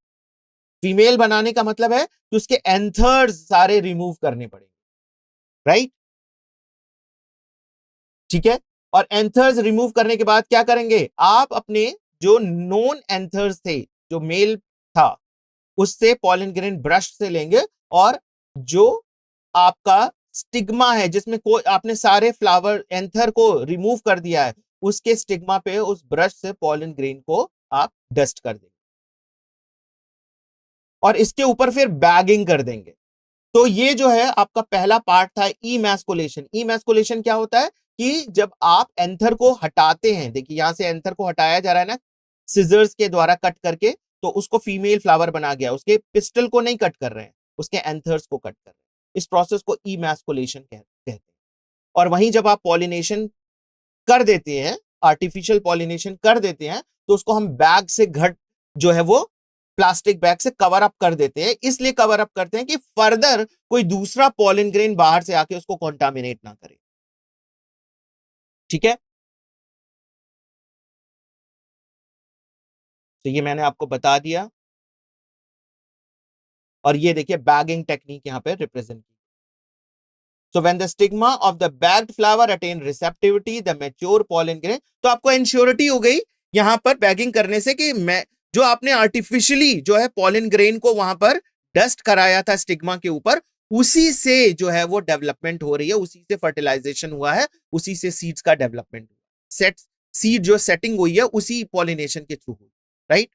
फीमेल बनाने का मतलब है कि उसके एंथर्स सारे रिमूव करने पड़ेंगे, राइट, ठीक है। और एंथर्स रिमूव करने के बाद क्या करेंगे, आप अपने जो नॉन एंथर्स थे, जो मेल था, उससे पॉलन ग्रेन ब्रश से लेंगे, और जो आपका स्टिग्मा है जिसमें कोई आपने सारे फ्लावर एंथर को रिमूव कर दिया है, उसके स्टिग्मा पे उस ब्रश से पॉलन ग्रेन को आप डस्ट कर देंगे और इसके ऊपर फिर बैगिंग कर देंगे। तो ये जो है आपका पहला पार्ट था इमैस्कुलेशन। इमैस्कुलेशन क्या होता है कि जब आप एंथर को हटाते हैं, देखिए यहां से एंथर को हटाया जा रहा है ना, सिजर्स के द्वारा कट करके, तो उसको फीमेल फ्लावर बना गया, उसके पिस्टल को नहीं कट कर रहे हैं, उसके एंथर्स को कट कर रहे हैं। इस प्रोसेस को इमैस्कुलेशन कहते हैं। और वहीं जब आप पॉलिनेशन कर देते हैं, आर्टिफिशियल पॉलिनेशन कर देते हैं, तो उसको हम बैग से घट जो है वो प्लास्टिक बैग से कवर अप कर देते हैं। इसलिए कवर अप करते हैं कि फर्दर कोई दूसरा पॉलन ग्रेन बाहर से आके उसको कॉन्टामिनेट ना करे, ठीक है। तो ये मैंने आपको बता दिया, और ये देखिए बैगिंग टेक्निक यहां पे रिप्रेजेंट की। So when the stigma of the bagged flower attain receptivity, the mature pollen grain, तो आपको इंश्योरिटी हो गई यहां पर बैगिंग करने से कि मैं जो आपने आर्टिफिशियली जो है पॉलन ग्रेन को वहां पर डस्ट कराया था स्टिग्मा के ऊपर, उसी से जो है वो डेवलपमेंट हो रही है, उसी से फर्टिलाइजेशन हुआ है, उसी से सीड्स का डेवलपमेंट हुआ, सेट सीड जो सेटिंग हुई है उसी पॉलिनेशन के थ्रू हुई, right.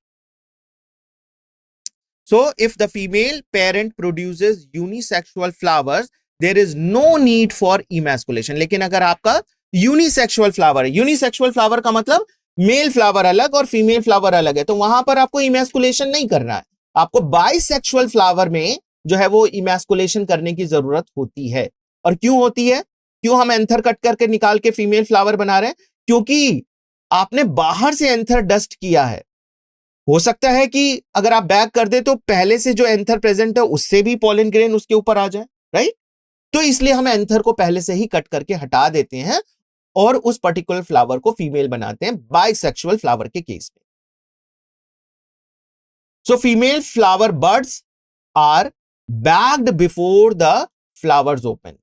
So if the female parent produces unisexual flowers, there is no need for emasculation. लेकिन अगर आपका यूनिसेक्सुअल फ्लावर है। यूनिसेक्सुअल फ्लावर का मतलब मेल फ्लावर अलग और फीमेल फ्लावर अलग है, तो वहां पर आपको इमैस्कुलेशन नहीं करना है। आपको बाइसेक्सुअल फ्लावर में जो है वो इमैस्कुलेशन करने की जरूरत होती है। और क्यों होती है? क्यों हम एंथर कट करके निकाल के फीमेल फ्लावर बना रहे हैं? क्योंकि आपने बाहर से एंथर डस्ट किया है। हो सकता है कि अगर आप बैक कर दे तो पहले से जो एंथर प्रेजेंट है उससे भी पॉलन ग्रेन उसके ऊपर आ जाए, राइट? तो इसलिए हम एंथर को पहले से ही कट करके हटा देते हैं और उस पर्टिकुलर फ्लावर को फीमेल बनाते हैं बाइसेक्सुअल फ्लावर के केस में। So female flower buds are bagged before the flowers open.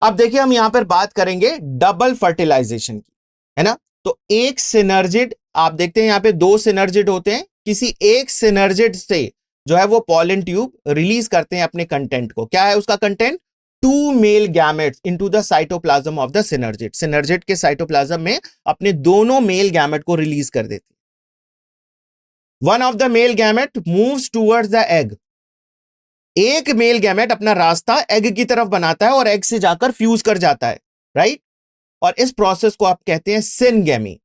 अब देखिए हम यहां पर बात करेंगे डबल फर्टिलाइजेशन की, है ना? तो एक सिनर्जिड, आप देखते हैं यहां पे दो सिनर्जिड होते हैं, किसी एक सिनर्जिड से जो है वो पॉलन ट्यूब रिलीज करते हैं अपने कंटेंट को। क्या है उसका content? Two male gametes into the cytoplasm of the synergid. Synergid के साइटोप्लाज्म में अपने दोनों मेल गैमेट को रिलीज कर देते हैं। One of the male gamete moves towards the egg. एक मेल गैमेट अपना रास्ता एग की तरफ बनाता है और एग से जाकर फ्यूज कर जाता है, राइट? और इस प्रोसेस को आप कहते हैं सिनगेमी।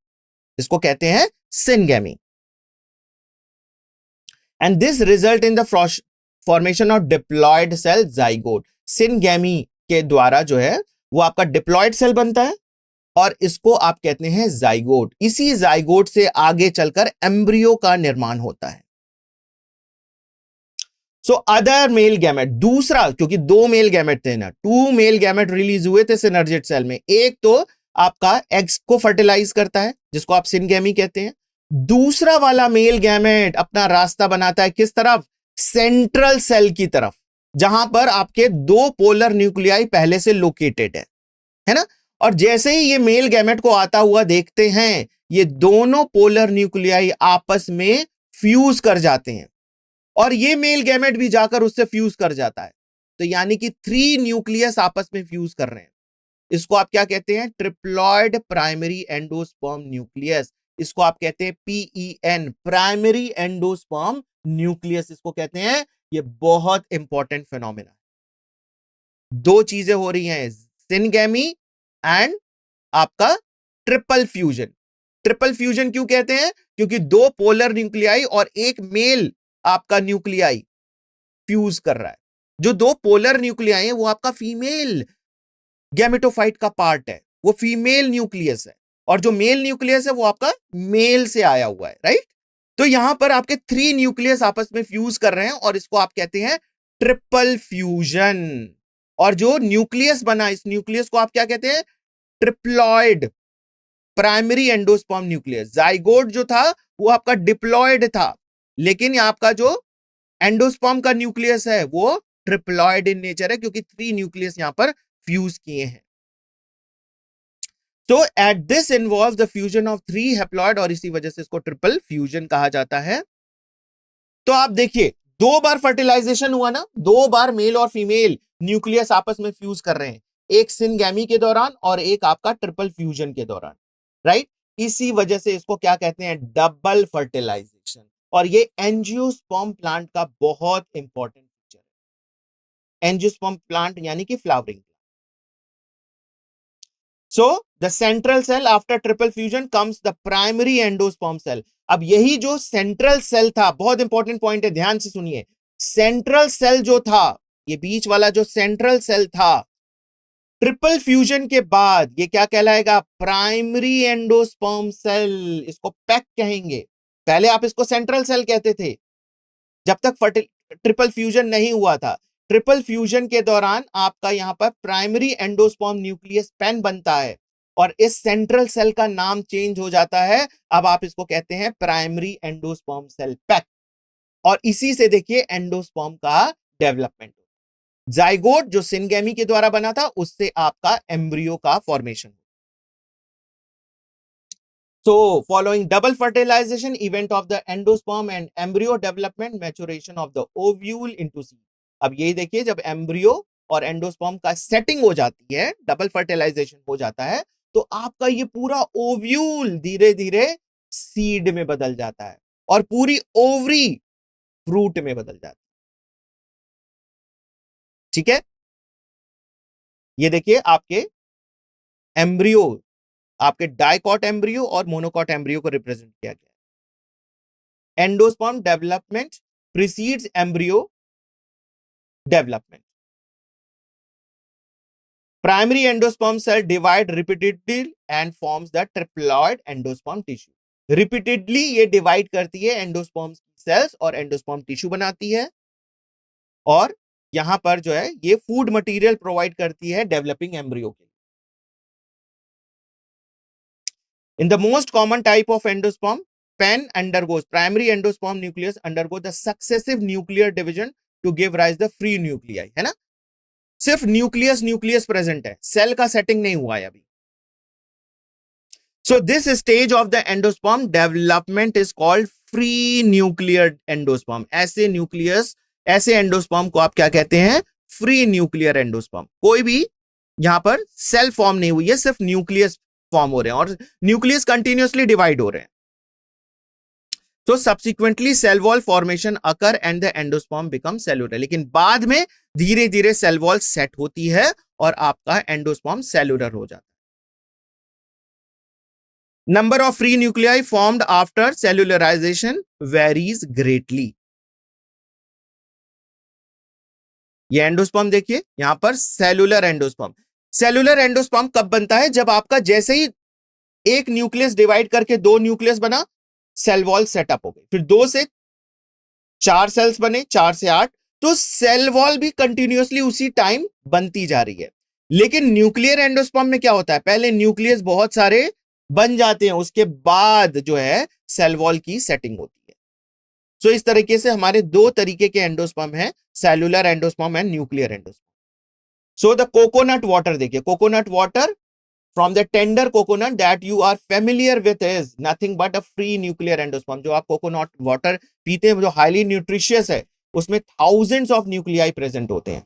इसको कहते हैं syngamy. And this result in the formation of diploid cell zygote. Syngamy के द्वारा जो है वो आपका डिप्लॉयड सेल बनता है और इसको आप कहते हैं जाइगोट। इसी जाइगोट से आगे चलकर एम्ब्रियो का निर्माण होता है। सो अदर मेल गैमेट, दूसरा, क्योंकि दो मेल गैमेट थे ना, टू मेल गैमेट रिलीज हुए थे सिनर्जिड सेल में। एक तो आपका एग्स को फर्टिलाइज करता है जिसको आप सिनगेमी कहते हैं। दूसरा वाला मेल गैमेट अपना रास्ता बनाता है किस तरफ? सेंट्रल सेल की तरफ, जहां पर आपके दो पोलर न्यूक्लियाई पहले से लोकेटेड है ना? और जैसे ही ये मेल गैमेट को आता हुआ देखते हैं, ये दोनों पोलर न्यूक्लियाई आपस में फ्यूज कर जाते हैं और ये मेल गैमेट भी जाकर उससे फ्यूज कर जाता है। तो यानी कि थ्री न्यूक्लियस आपस में फ्यूज कर रहे हैं। इसको आप क्या कहते हैं? Triploid primary endosperm nucleus. इसको आप कहते हैं PEN, प्राइमरी एंडोस्पर्म न्यूक्लियस इसको कहते हैं। ये बहुत इंपॉर्टेंट फिनोमेना है। दो चीजें हो रही हैं, सिनगेमी एंड आपका ट्रिपल फ्यूजन। ट्रिपल फ्यूजन क्यों कहते हैं? क्योंकि दो पोलर न्यूक्लियाई और एक मेल आपका न्यूक्लियाई फ्यूज कर रहा है। जो दो पोलर न्यूक्लियाई है वो आपका फीमेल गैमेटोफाइट का पार्ट है, वो फीमेल न्यूक्लियस है। और जो मेल न्यूक्लियस है वो आपका मेल से आया हुआ है, राइट? तो यहां पर आपके थ्री न्यूक्लियस आपस में फ्यूज कर रहे हैं और इसको आप कहते हैं ट्रिपल फ्यूजन। और जो न्यूक्लियस बना, इस न्यूक्लियस को आप क्या कहते हैं? Triploid primary endosperm nucleus. Zygote जो था वो आपका डिप्लॉयड था, लेकिन आपका जो एंडोस्पर्म का न्यूक्लियस है वो ट्रिप्लॉयड इन नेचर है, क्योंकि थ्री न्यूक्लियस यहां पर फ्यूज किए हैं। तो at this involve the fusion of three haploid, और इसी वजह से इसको ट्रिपल फ्यूजन कहा जाता है। तो आप देखिए, दो बार फर्टिलाइजेशन हुआ ना, दो बार मेल और फीमेल न्यूक्लियस आपस में फ्यूज कर रहे हैं, एक सिनगैमी के दौरान और एक आपका ट्रिपल फ्यूजन के दौरान, राइट? इसी वजह से इसको क्या कहते हैं? Double fertilisation. और ये एंजियोस्पर्म प्लांट का बहुत इंपॉर्टेंट फीचर है। एंजियोस्पर्म प्लांट यानी कि flowering. So the central cell after triple fusion comes the primary endosperm cell. अब यही जो सेंट्रल सेल था, बहुत इंपॉर्टेंट पॉइंट है, ध्यान से सुनिए। सेंट्रल सेल जो था, ये बीच वाला जो सेंट्रल सेल था, ट्रिपल फ्यूजन के बाद ये क्या कहलाएगा? Primary endosperm cell. इसको पैक कहेंगे। पहले आप इसको सेंट्रल सेल कहते थे जब तक ट्रिपल फ्यूजन नहीं हुआ था। ट्रिपल फ्यूजन के दौरान आपका यहां पर प्राइमरी एंडोस्पर्म न्यूक्लियस पेन बनता है और इस सेंट्रल सेल का नाम चेंज हो जाता है। अब आप इसको कहते हैं प्राइमरी एंडोस्पर्म सेल पैक। और इसी से देखिए एंडोस्पर्म का डेवलपमेंट। जाइगोट जो सिनगेमी के द्वारा बना था, उससे आपका एम्ब्रियो का formation. So, following double fertilization event of the endosperm and embryo development, maturation of the ovule into seed. अब यही देखिए, जब एम्ब्रियो और एंडोस्पर्म का सेटिंग हो जाती है, डबल फर्टिलाइजेशन हो जाता है, तो आपका ये पूरा ओव्यूल धीरे धीरे सीड में बदल जाता है और पूरी ओवरी फ्रूट में बदल जाती है। ठीक है, ये देखिए आपके एम्ब्रियो, आपके डाइकॉट एम्ब्रियो और मोनोकॉट एम्ब्रियो को रिप्रेजेंट किया गया। Endosperm development precedes embryo development. Primary endosperm cell divide repeatedly and forms the triploid endosperm tissue. Repeatedly ये डिवाइड करती है एंडोस्पर्म सेल्स और एंडोस्पर्म टिश्यू बनाती है, और यहां पर जो है ये फूड मटेरियल प्रोवाइड करती है डेवलपिंग एम्ब्रियो के। In the most common type of endosperm, pen undergoes primary endosperm nucleus undergo the successive nuclear division to give rise the free nuclei, है ना? सिर्फ न्यूक्लियस प्रेजेंट है, सेल का setting नहीं हुआ है अभी। So this stage of the endosperm development is called free nuclear endosperm. ऐसे एंडोस्पर्म को आप क्या कहते हैं? Free nuclear endosperm. कोई भी यहां पर सेल फॉर्म नहीं हुई है, सिर्फ न्यूक्लियस फॉर्म हो रहे हैं और न्यूक्लियस कंटिन्यूअसली डिवाइड हो रहे हैं। तो subsequently cell wall formation occur and the endosperm become cellular. लेकिन बाद में धीरे धीरे सेल वॉल सेट होती है और आपका एंडोस्पर्म सेलुलर हो जाता है। Number of free nuclei formed after cellularization varies greatly. ये एंडोस्पर्म देखिए यहां पर सेलुलर एंडोस्पर्म। सेलुलर एंडोस्पर्म कब बनता है? जब आपका जैसे ही एक न्यूक्लियस डिवाइड करके दो न्यूक्लियस बना, सेल वॉल सेटअप हो गई, फिर 2 से 4 सेल्स बने, 4 से 8, तो सेल वॉल भी कंटिन्यूअसली उसी टाइम बनती जा रही है। लेकिन न्यूक्लियर एंडोस्पर्म में क्या होता है? पहले न्यूक्लियस बहुत सारे बन जाते हैं, उसके बाद जो है सेल वॉल की सेटिंग होती है। सो इस तरीके से हमारे 2 तरीके के एंडोस्पर्म हैं, cellular endosperm and nuclear endosperm. So the coconut water देखिए, coconut water from the tender coconut that you are familiar with is nothing but a free nuclear endosperm। जो आप कोकोनट वाटर पीते हैं जो हाईली न्यूट्रिशियस है, उसमें thousands of nuclei present होते हैं,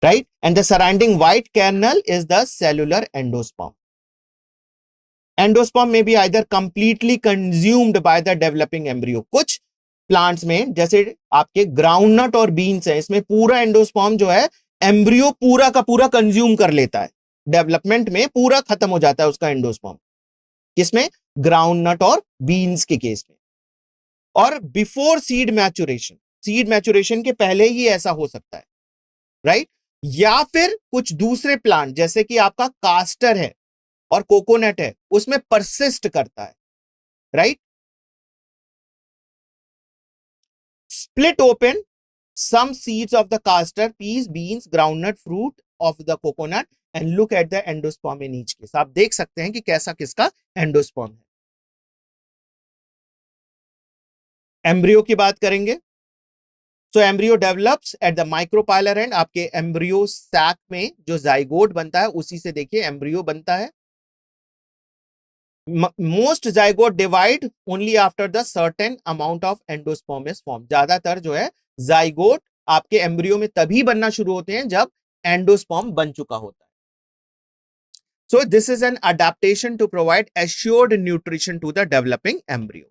right? And the surrounding white kernel is the cellular endosperm। Endosperm में भी either completely consumed by the developing embryo। कुछ प्लांट्स में जैसे आपके ग्राउंडनट और बीन्स है, इसमें पूरा एंडोस्पर्म जो है एम्ब्रियो पूरा का पूरा कंज्यूम कर लेता है, डेवलपमेंट में पूरा खत्म हो जाता है उसका एंडोस्पर्म। किसमें? ग्राउंडनट और बीन्स के केस में। और बिफोर सीड मैच्योरेशन के पहले ही ऐसा हो सकता है, राइट? या फिर कुछ दूसरे प्लांट जैसे कि आपका कास्टर है और कोकोनट है, उसमें परसिस्ट करता है, right? Split open some seeds of the castor, peas, beans, groundnut, fruit of the coconut and look at the endosperm in each case। आप देख सकते हैं कि कैसा किसका एंडोस्पर्म है। एम्ब्रियो की बात करेंगे, so embryo develops at the micropylar end. आपके एम्ब्रियो सैक में जो जाइगोट बनता है उसी से देखिए एम्ब्रियो बनता है। Most zygote divide only after the certain amount of endosperm is form. ज्यादातर जो है जाइगोट आपके एम्ब्रियो में तभी बनना शुरू होते हैं जब एंडोस्पर्म बन चुका होता है। So this is an adaptation to provide assured nutrition to the developing embryo.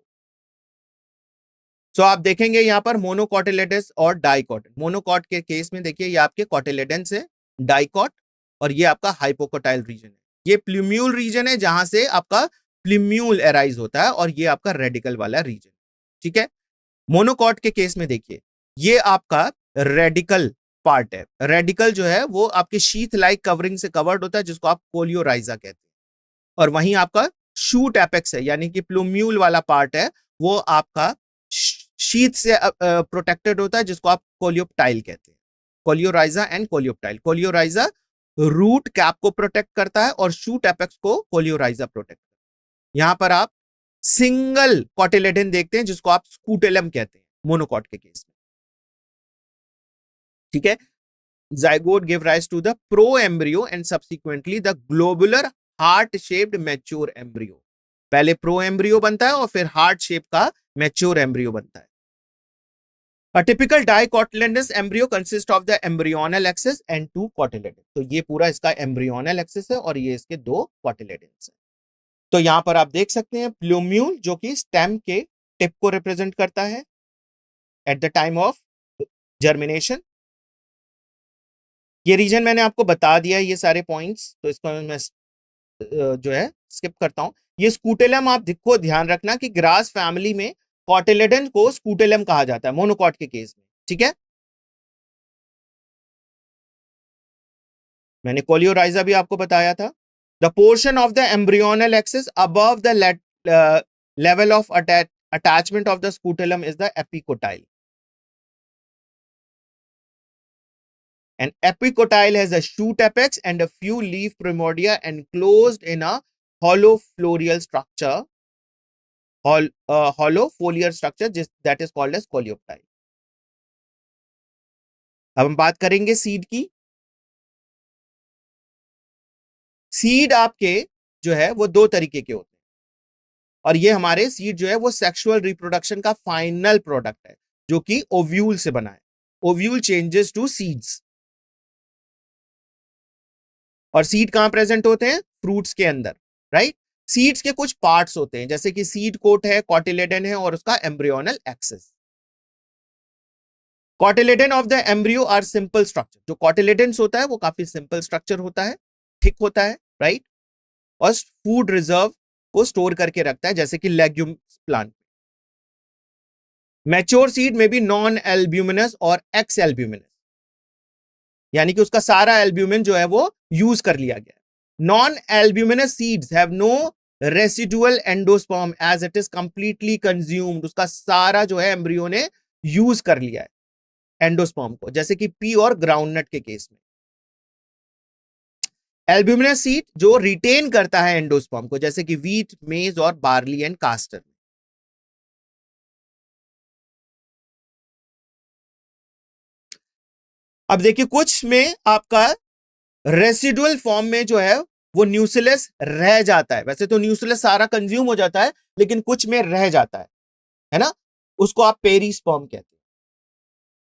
So आप देखेंगे यहां पर मोनोकॉटिलेडन्स और डाइकॉट। मोनोकॉट के केस में देखिए ये आपके कॉटिलेडन्स है, डाइकॉट और ये आपका हाइपोकोटाइल रीजन है। ये प्लूम्यूल रीजन है जहां से आपका प्लूम्यूल एराइज होता है और ये आपका रेडिकल वाला रीजन, ठीक है। मोनोकॉट के केस में देखिए ये आपका रेडिकल पार्ट है। रेडिकल जो है वो आपके शीथ लाइक कवरिंग से कवर्ड होता है जिसको आप कोलियोराइजा कहते हैं, और वहीं आपका शूट एपेक्स है यानी कि प्लूम्यूल वाला पार्ट है वो आपका शीथ से प्रोटेक्टेड होता है जिसको आप कोलियोप्टाइल कहते हैं। Coleorhiza and coleoptile. Coleorhiza root cap को प्रोटेक्ट करता है और शूट एपेक्स को कोलियोराइजा प्रोटेक्ट करता है। यहां पर आप सिंगल कॉटिलेडन देखते हैं जिसको आप स्कूटेलम कहते हैं मोनोकॉट के केस में, ठीक है। zygote give rise to the pro-embryo and subsequently the globular heart-shaped mature embryo। पहले pro-embryo बनता है और फिर heart-shape का mature embryo बनता है। A typical dicotyledonous embryo consists of the embryonal axis and 2 cotyledons। तो ये पूरा इसका embryonal axis है और ये इसके 2 cotyledons हैं। तो यहां पर आप देख सकते हैं प्लूम्यूल जो कि स्टेम के टिप को रिप्रेजेंट करता है at the time of germination. ये रीजन मैंने आपको बता दिया है, ये सारे पॉइंट्स, तो इसको मैं जो है स्किप करता हूं। ये स्कूटेलम आप देखो, ध्यान रखना कि ग्रास फैमिली में कॉटिलेडन को स्कूटेलम कहा जाता है मोनोकॉट के केस में, ठीक है। मैंने कोलियोराइजा भी आपको बताया था। The portion of the embryonal axis above the level of attachment of the scutellum is the epicotyl. An epicotyle has a shoot apex and a few leaf primordia enclosed in a hollow foliar structure, hollow foliar structure that is called as coleoptile. अब हम बात करेंगे seed की। Seed आपके जो है वो दो तरीके के होते हैं, और ये हमारे सीड जो है वो सेक्सुअल रिप्रोडक्शन का फाइनल प्रोडक्ट है, जो कि ओव्यूल से बना है। Ovule changes to seeds. और सीड कहां प्रेजेंट होते हैं? फ्रूट्स के अंदर, राइट। सीड्स के कुछ पार्ट्स होते हैं, जैसे कि सीड कोट है, कॉटिलेडन है, और उसका embryonal axis. Cotyledon of the embryo are simple structure. जो कॉटिलेडन्स होता है वो काफी सिंपल स्ट्रक्चर होता है, थिक होता है, राइट, और फूड रिजर्व को स्टोर करके रखता है, जैसे कि लेग्यूम प्लांट। मैच्योर सीड में भी नॉन एल्ब्यूमिनस और एक्स एल्ब्यूमिनस, यानी कि उसका सारा एल्ब्यूमिन जो है वो यूज कर लिया गया। Non albuminous seeds have no residual endosperm as it is completely consumed. उसका सारा जो है एम्ब्रियो ने यूज कर लिया है एंडोस्पर्म को, जैसे कि पी और ग्राउंडनट के केस में। एल्ब्यूमिनस सीड जो रिटेन करता है एंडोस्पर्म को, जैसे कि व्हीट, मेज और बार्ली एंड कास्टर। अब देखिए, कुछ में आपका रेसिडुअल फॉर्म में जो है वो न्यूक्लियस रह जाता है। वैसे तो न्यूक्लियस सारा कंज्यूम हो जाता है, लेकिन कुछ में रह जाता है ना, उसको आप पेरिस्पर्म कहते हैं।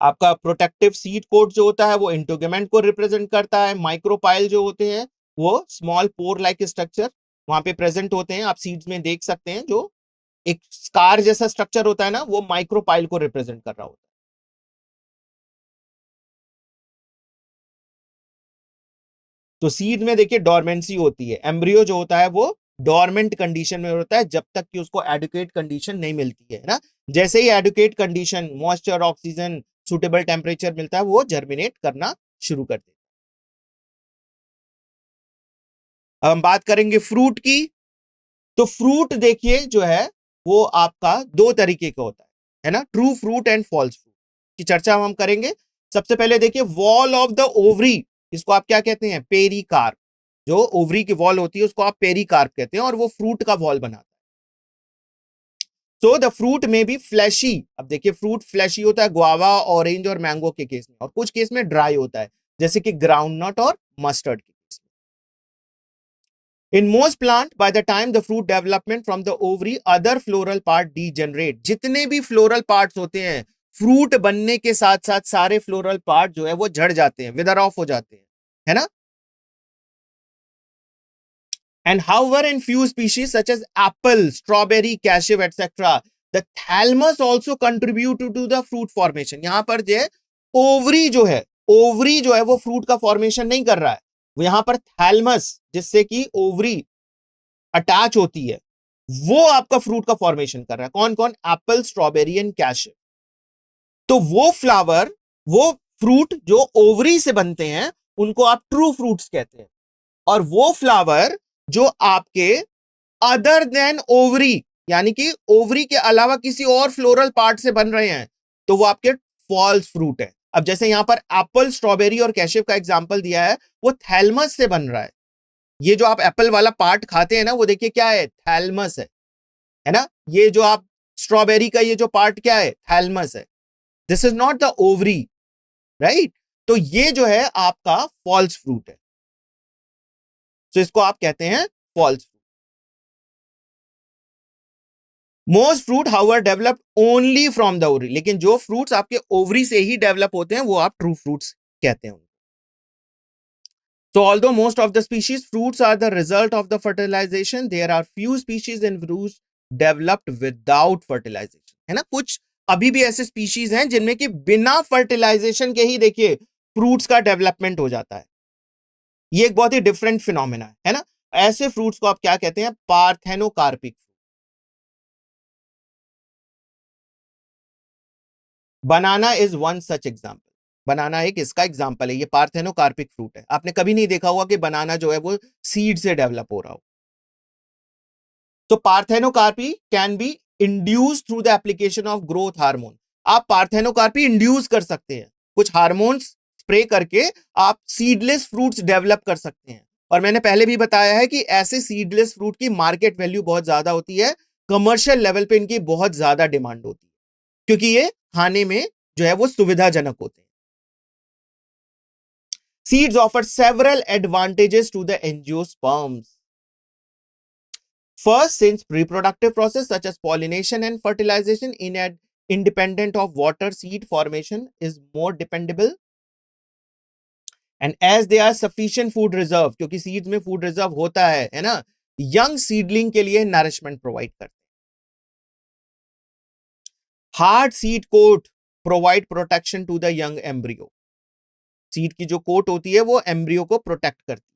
आपका प्रोटेक्टिव सीड कोट जो होता है वो इंटोगेमेंट को रिप्रेजेंट करता है। माइक्रोपाइल जो होते हैं वो स्मॉल पोर लाइक स्ट्रक्चर वहां पे प्रेजेंट होते हैं, आप सीड्स में देख सकते हैं। जो एक स्कार जैसा स्ट्रक्चर होता है ना, वो माइक्रोपाइल को रिप्रेजेंट कर रहा होता है। तो सीड में देखिए डोरमेंसी होती है। एम्ब्रियो जो होता है वो डोरमेंट कंडीशन में होता है जब तक कि उसको एडुकेट कंडीशन नहीं मिलती है ना। जैसे ही adequate condition, moisture, oxygen, suitable temperature मिलता है, वो जर्मिनेट करना शुरू कर देता है। अब हम बात करेंगे फ्रूट की। तो फ्रूट देखिए जो है वो आपका दो तरीके का होता है ना, true fruit and false fruit की चर्चा हम करेंगे। सबसे पहले देखिए वॉल ऑफ द ओवरी, इसको आप क्या कहते हैं? पेरिकार्प। जो ओवरी की वॉल होती है उसको आप पेरिकार्प कहते हैं, और वो फ्रूट का वॉल बनाता है। सो द फ्रूट में भी फ्लैशी। अब देखिए फ्रूट फ्लैशी होता है गुआवा, ऑरेंज और मैंगो के केस में, और कुछ केस में ड्राई होता है, जैसे कि ग्राउंडनट और मस्टर्ड के केस में। In most plant, by the time the fruit development from the ovary, other floral part degenerate। जितने भी फ्लोरल पार्ट्स होते हैं, फ्रूट बनने के साथ साथ सारे फ्लोरल पार्ट जो है वो झड़ जाते हैं, विदर ऑफ हो जाते हैं, है ना। And however, in few species such as apple, strawberry, cashew, etc., the thalamus also contribute to the fruit formation। यहां पर जो है ओवरी जो है, ओवरी जो है वो फ्रूट का फॉर्मेशन नहीं कर रहा है, वो यहां पर थैलमस, जिससे कि ओवरी अटैच होती है, वो आपका फ्रूट का फॉर्मेशन कर रहा है। कौन कौन? Apple, strawberry and cashew. तो वो फ्लावर, वो फ्रूट जो ओवरी से बनते हैं, उनको आप ट्रू फ्रूट्स कहते हैं। और वो फ्लावर जो आपके अदर देन ओवरी, यानी कि ओवरी के अलावा किसी और फ्लोरल पार्ट से बन रहे हैं, तो वो आपके फॉल्स फ्रूट है। अब जैसे यहां पर एप्पल, स्ट्रॉबेरी और कैशेव का एग्जांपल दिया है, वो थैलमस से बन रहा है। ये जो आप एप्पल वाला पार्ट खाते हैं ना, वो देखिए क्या है? थैलमस है ना। ये जो आप स्ट्रॉबेरी का ये जो पार्ट क्या है? थैलमस है। This is not the ovary, right. तो ये जो है आपका फॉल्स फ्रूट है, तो इसको आप कहते हैं false fruit. Most fruit however develop only from the ovary. लेकिन जो फ्रूट्स आपके ओवरी से ही डेवलप होते हैं, वो आप ट्रू फ्रूट्स कहते हैं। So although most of the species fruits are the result of the fertilization, there are few species in fruits developed without fertilization, है ना। कुछ अभी भी ऐसे स्पीशीज हैं जिनमें कि बिना फर्टिलाइजेशन के ही देखिए फ्रूट्स का डेवलपमेंट हो जाता है। ये एक बहुत ही डिफरेंट फिनोमेना है ना। ऐसे फ्रूट्स को आप क्या कहते हैं? Parthenocarpic. Banana is one such example. Banana एक इसका एग्जाम्पल है। ये पार्थेनोकार्पिक फ्रूट है। आपने कभी नहीं देखा होगा कि बनाना जो है वो सीड से डेवलप हो रहा हो। तो parthenocarpy can be induce through the application of growth hormone. आप पार्थेनोकार्पी इंड्यूस कर सकते हैं, कुछ हार्मोन्स स्प्रे करके आप सीडलेस फ्रूट्स डेवलप कर सकते हैं। और मैंने पहले भी बताया है कि ऐसे सीडलेस फ्रूट की मार्केट वैल्यू बहुत ज्यादा होती है, कमर्शियल लेवल पे इनकी बहुत ज्यादा डिमांड होती है, क्योंकि ये खाने में जो है वो सुविधाजनक होते हैं। Seeds offer several advantages to the angiosperms. First, since reproductive process such as pollination and fertilization independent of water, seed formation is more dependable. And as they are sufficient food reserve, क्योंकि seeds में food reserve होता है ना, young seedling के लिए nourishment provide करते हैं. Hard seed coat provide protection to the young embryo. Seed की जो कोट होती है वो एम्ब्रियो को प्रोटेक्ट करती है.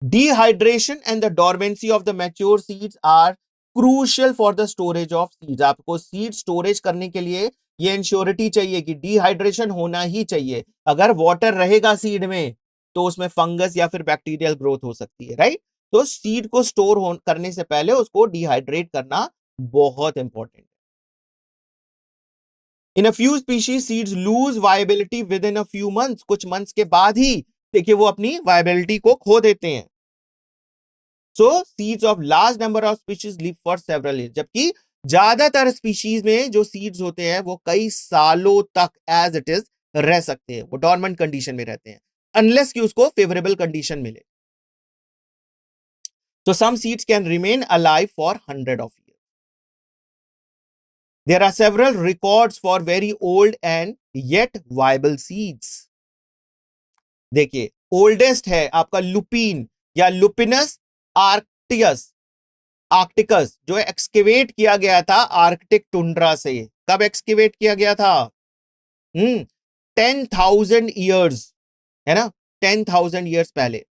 Dehydration and the dormancy of the mature seeds are crucial for the storage of seeds. आपको सीड स्टोरेज करने के लिए ये इंश्योरिटी चाहिए कि डिहाइड्रेशन होना ही चाहिए. अगर वाटर रहेगा सीड में तो उसमें फंगस या फिर बैक्टीरियल ग्रोथ हो सकती है, राइट? तो सीड को स्टोर करने से पहले उसको डिहाइड्रेट करना बहुत इंपॉर्टेंट है. In a few species seeds lose viability within a few months. कुछ मंथ्स के बाद ही देखिए वो अपनी वायबिलिटी को खो देते हैं. So seeds of large number of species live for several years. जबकि ज्यादातर स्पीशीज में जो सीड्स होते हैं वो कई सालों तक एज इट इज रह सकते हैं, वो डॉर्मेंट कंडीशन में रहते हैं, अनलेस कि उसको फेवरेबल कंडीशन मिले. तो some seeds can remain alive for 100 of years. There are several records for very old and yet viable seeds. देखिए ओल्डेस्ट है आपका लुपीन या लुपिनस आर्क्टियस आर्क्टिकस, जो एक्सकेवेट किया गया था आर्कटिक टुंड्रा से. कब एक्सकेवेट किया गया था? 10,000 ईयर्स, है ना, 10,000 ईयर्स पहले.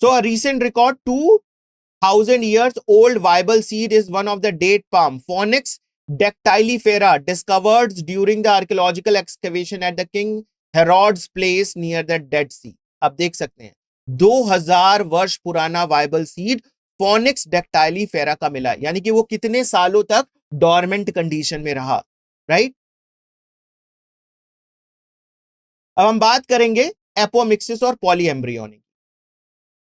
So a recent record 2,000 years old viable seed is one of the date palm Phoenix dactylifera discovered during the archaeological excavation at the King Herod's place near the Dead Sea. अब देख सकते हैं 2000 वर्ष पुराना viable seed phoenix डेक्टाइलीफेरा का मिला, यानी कि वो कितने सालों तक डॉर्मेंट कंडीशन में रहा, राइट? अब हम बात करेंगे एपोमिक्सिस और पॉलीएम्ब्रियोनिक.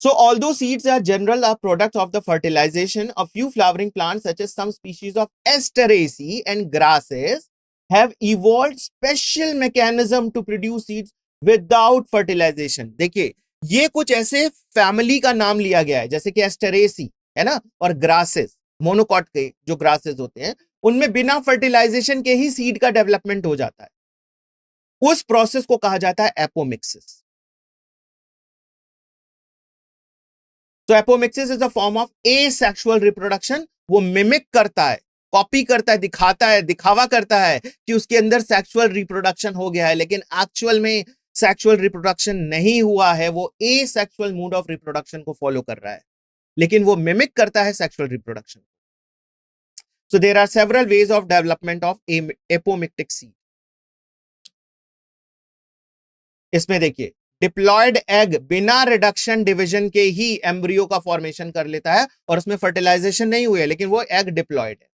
So although seeds are general are products of the fertilization, a few flowering plants such as some species of Asteraceae and grasses have evolved special mechanism to produce seeds without fertilization. देखिए ये कुछ ऐसे family का नाम लिया गया है जैसे कि Asteraceae है ना, और ग्रासेस, मोनोकॉट के जो ग्रासेस होते हैं उनमें बिना फर्टिलाइजेशन के ही सीड का डेवलपमेंट हो जाता है. उस प्रोसेस को कहा जाता है एपोमिक्सिस. तो apomixis is a form of asexual reproduction. वो मिमिक करता है, कॉपी करता है, दिखाता है, दिखावा करता है कि उसके अंदर सेक्सुअल रिप्रोडक्शन हो गया है, लेकिन एक्चुअल में सेक्सुअल रिप्रोडक्शन नहीं हुआ है. वो एसेक्सुअल मोड ऑफ रिप्रोडक्शन को फॉलो कर रहा है, लेकिन वो मिमिक करता है sexual reproduction. So there are several ways of development of apomictic seed. इसमें देखिए डिप्लॉयड एग बिना रिडक्शन डिवीजन के ही एम्ब्रियो का फॉर्मेशन कर लेता है और उसमें फर्टिलाइजेशन नहीं हुई है, लेकिन वो एग डिप्लॉयड है.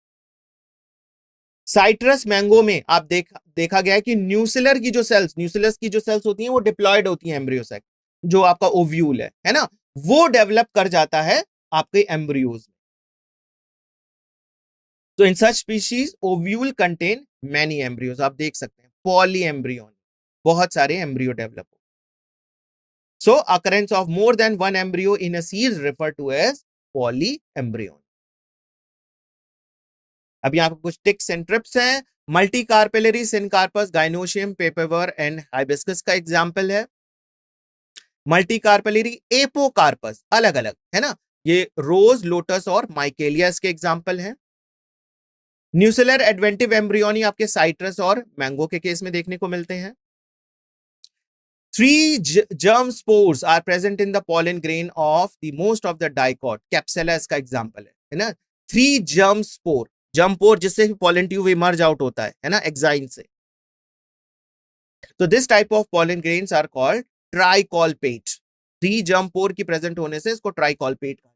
साइट्रस मैंगो में आप देखा गया है कि न्यूसिलर की जो सेल्स, न्यूसिलस की जो सेल्स होती हैं वो डिप्लॉयड होती हैं एम्ब्रियो से. जो आपका ओव्यूल है ना, वो डेवलप कर जाता है आपके एम्ब्रियोज में. तो in such species ovule contain many embryos. आप देख सकते हैं पॉली एम्ब्रियोन, बहुत सारे embryo develop. So occurrence of more than one embryo in a seed is referred to as polyembryon. अब यहां पर कुछ टिक्स एंड ट्रिप्स हैं. Multi carpellary syncarpous, gynoecium, पेपेवर and hibiscus का एग्जाम्पल है. मल्टी कार्पेलरी एपोकार्पस अलग अलग है ना, ये रोज, लोटस और माइकेलियस के एग्जाम्पल हैं. न्यूसेलर एडवेंटिव एम्ब्रियोनी आपके साइट्रस और मैंगो के केस में देखने को मिलते हैं। 3 germ spores are present in the pollen grain of the most of the dicot. Capsella इसका एग्जाम्पल है ना। 3 germ spore, germ pore जिससे pollen tube इमर्ज आउट होता है ना, एक्साइन से। तो this type of pollen grains are called tricolpate. 3 germ pore की प्रेजेंट होने से इसको tricolpate कहा।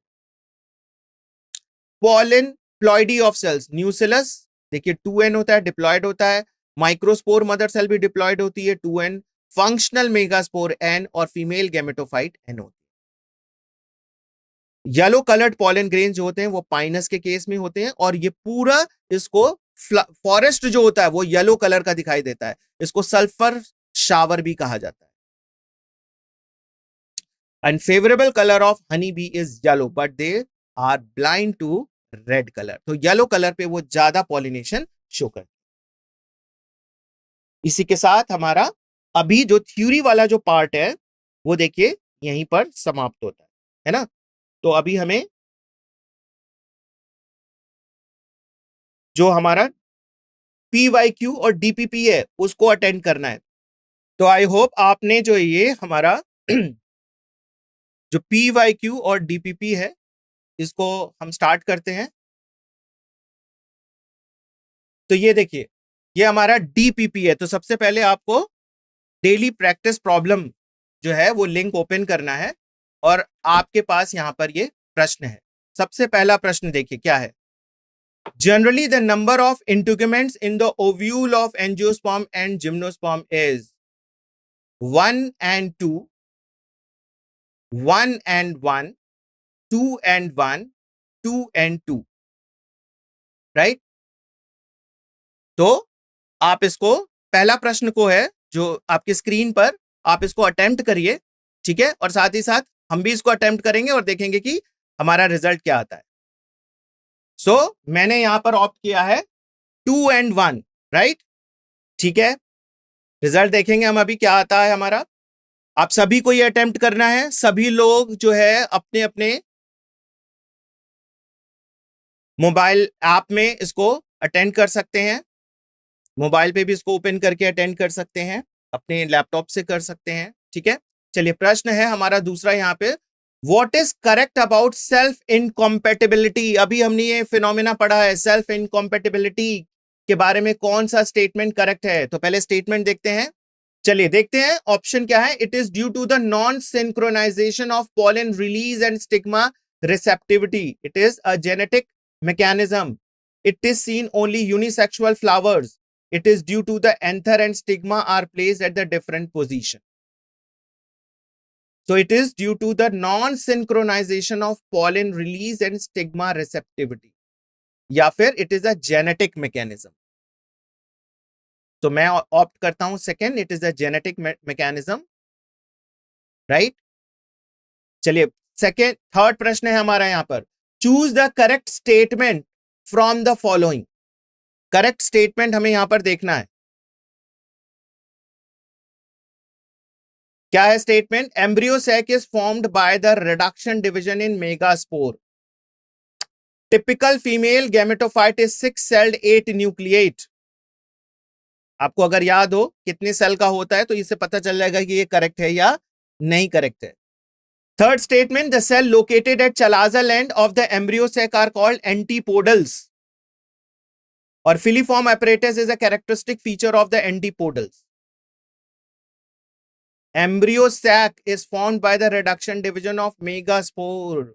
pollen ploidy of cells, nucellus देखिए 2n होता है, डिप्लॉयड होता है। माइक्रोस्पोर मदर सेल भी डिप्लॉयड होती है 2n। फंक्शनल मेगास्पोर n और फीमेल गैमेटोफाइट n होती है। येलो कलर्ड पॉलन ग्रेन जो होते हैं वो पाइनस के केस में होते हैं, और ये पूरा इसको फॉरेस्ट जो होता है वो येलो कलर का दिखाई देता है, इसको सल्फर शावर भी कहा जाता है। Unfavourable colour of honey bee is yellow but they are blind to red colour. तो येलो कलर पे वो ज्यादा पॉलिनेशन शो करते हैं। इसी के साथ हमारा अभी जो थ्योरी वाला जो पार्ट है वो देखिए यहीं पर समाप्त होता है ना। तो अभी हमें जो हमारा PYQ और DPP है उसको अटेंड करना है। तो आई होप आपने जो ये हमारा जो PYQ और DPP है इसको हम स्टार्ट करते हैं। तो ये देखिए ये हमारा DPP है। तो सबसे पहले आपको डेली प्रैक्टिस प्रॉब्लम जो है वो लिंक ओपन करना है, और आपके पास यहां पर ये प्रश्न है। सबसे पहला प्रश्न देखिए क्या है। Generally, the number of integuments in the ovule of angiosperm and gymnosperm is 1 and 2, 1 and 1, 2 and 1, 2 and 2, right? तो आप इसको पहला प्रश्न को है जो आपकी स्क्रीन पर, आप इसको अटेम्प्ट करिए, ठीक है, और साथ ही साथ हम भी इसको अटेम्प्ट करेंगे और देखेंगे कि हमारा रिजल्ट क्या आता है। सो मैंने यहां पर ऑप्ट किया है 2 and 1, राइट, ठीक है। रिजल्ट देखेंगे हम अभी क्या आता है हमारा। आप सभी को ये अटेम्प्ट करना है। सभी लोग जो है अपने अपने मोबाइल ऐप में इसको अटेंड कर सकते हैं। मोबाइल पे भी इसको ओपन करके अटेंड कर सकते हैं, अपने लैपटॉप से कर सकते हैं, ठीक है। चलिए प्रश्न है हमारा दूसरा यहाँ पे, what is correct about self incompatibility. अभी हमने ये फिनोमेना पढ़ा है, सेल्फ इनकॉम्पेटिबिलिटी के बारे में कौन सा स्टेटमेंट करेक्ट है। तो पहले स्टेटमेंट देखते हैं। चलिए देखते हैं ऑप्शन क्या है। It is due to the non synchronization of pollen release and stigma receptivity. It is a genetic mechanism. It is seen only unisexual flowers. It is due to the anther and stigma are placed at the different position. So it is due to the non-synchronization of pollen release and stigma receptivity. या फिर it is a genetic mechanism. तो मैं opt करता हूं second, it is a genetic mechanism, right. चलिए second, third प्रश्न है हमारा यहां पर, choose the correct statement from the following. Correct statement हमें यहां पर देखना है। क्या है statement? Embryo sac is formed by the reduction division in megaspore. Typical female gametophyte is 6 celled 8 nucleate. आपको अगर याद हो कितने सेल का होता है तो इससे पता चल जाएगा कि ये करेक्ट है या नहीं करेक्ट है। Third statement, the cell located at chalazal end of the embryo sac are called antipodals. Or filiform apparatus is a characteristic feature of the antipodals. Embryo sac is formed by the reduction division of megaspore.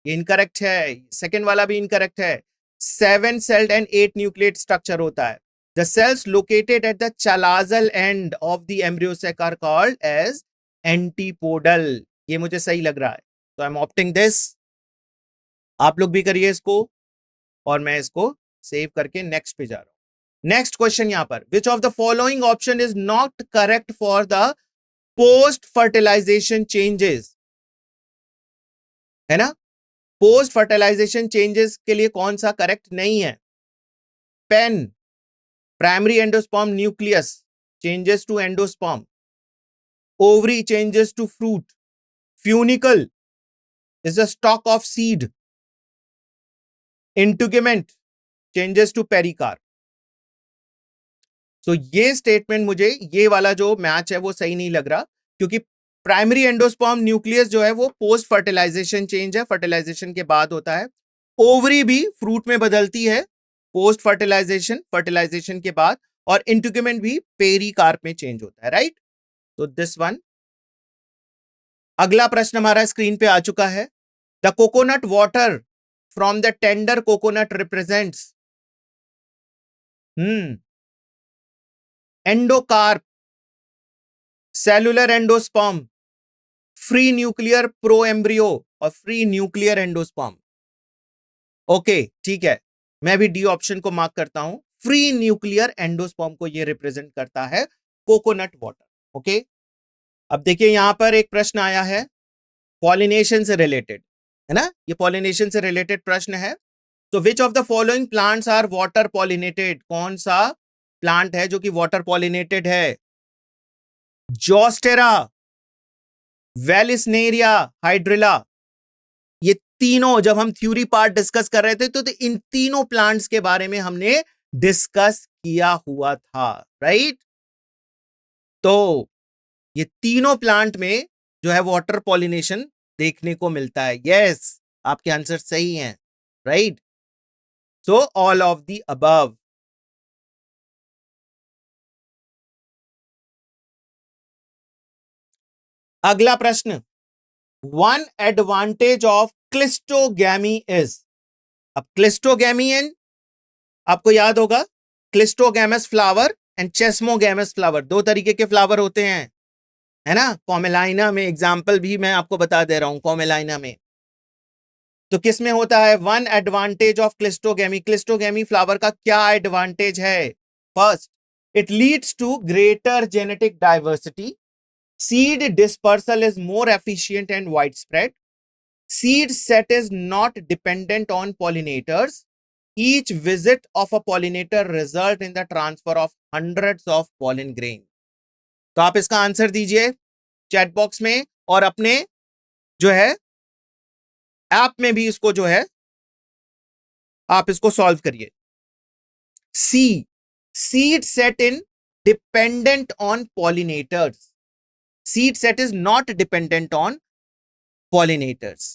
Incorrect है। Second वाला भी incorrect है। 7 celled and 8 nucleate structure होता है। The cells located at the chalazal end of the embryo sac are called as antipodal. ये मुझे सही लग रहा है, तो आई एम ऑप्टिंग दिस। आप लोग भी करिए इसको, और मैं इसको सेव करके नेक्स्ट पे जा रहा हूं। नेक्स्ट क्वेश्चन यहां पर, which of the following option is not correct for the post fertilization changes, है ना। पोस्ट फर्टिलाइजेशन चेंजेस के लिए कौन सा करेक्ट नहीं है? PEN, primary endosperm nucleus changes to endosperm, ovary changes to fruit, funicle is a stalk of seed, integument changes to pericarp. So ये statement मुझे, ये वाला जो मैच है वो सही नहीं लग रहा, क्योंकि प्राइमरी एंडोस्पर्म न्यूक्लियस जो है वो पोस्ट फर्टिलाइजेशन चेंज है, फर्टिलाइजेशन के बाद होता है। ओवरी भी फ्रूट में बदलती है पोस्ट फर्टिलाइजेशन, फर्टिलाइजेशन के बाद, और इंटीग्यूमेंट भी पेरिकार्प में चेंज होता है, राइट। तो दिस वन। अगला प्रश्न हमारा स्क्रीन पे आ चुका है। The coconut water from the tender coconut represents endocarp, cellular endosperm, free nuclear proembryo और फ्री न्यूक्लियर एंडोस्पर्म। ओके, ठीक है, मैं भी डी ऑप्शन को मार्क करता हूं। फ्री न्यूक्लियर एंडोस्पर्म को ये रिप्रेजेंट करता है कोकोनट वाटर। ओके, अब देखिए यहां पर एक प्रश्न आया है पॉलिनेशन से रिलेटेड, है ना, ये पॉलिनेशन से रिलेटेड प्रश्न है। तो which of the following plants are water pollinated, कौन सा प्लांट है जो कि वाटर पॉलिनेटेड है? Zostera, Vallisneria, Hydrilla. ये तीनों जब हम थ्योरी पार्ट डिस्कस कर रहे थे तो इन तीनों प्लांट्स के बारे में हमने डिस्कस किया हुआ था, राइट। तो ये तीनों प्लांट में जो है वाटर पॉलिनेशन देखने को मिलता है। यस, आपके आंसर सही हैं, right. So all of the above. अगला प्रश्न, one advantage of cleistogamy is. अब क्लिस्टोगैमियन आपको याद होगा, क्लिस्टोगैमस फ्लावर एंड चेस्मोगैमस फ्लावर, दो तरीके के फ्लावर होते हैं, है ना। कॉमेलाइना में एग्जाम्पल भी मैं आपको बता दे रहा हूं, कॉमेलाइना में। तो किस में होता है one advantage of cleistogamy? Cleistogamy flower का क्या एडवांटेज है? First, it leads to greater genetic diversity, seed dispersal is more efficient and widespread, seed set is not dependent on pollinators, each visit of a pollinator result in the transfer of hundreds of pollen grain। तो आप इसका answer दीजिए chat box में, और अपने जो है app में भी इसको जो है आप इसको सॉल्व करिए। C, seed set in dependent on pollinators, seed set is not dependent on pollinators.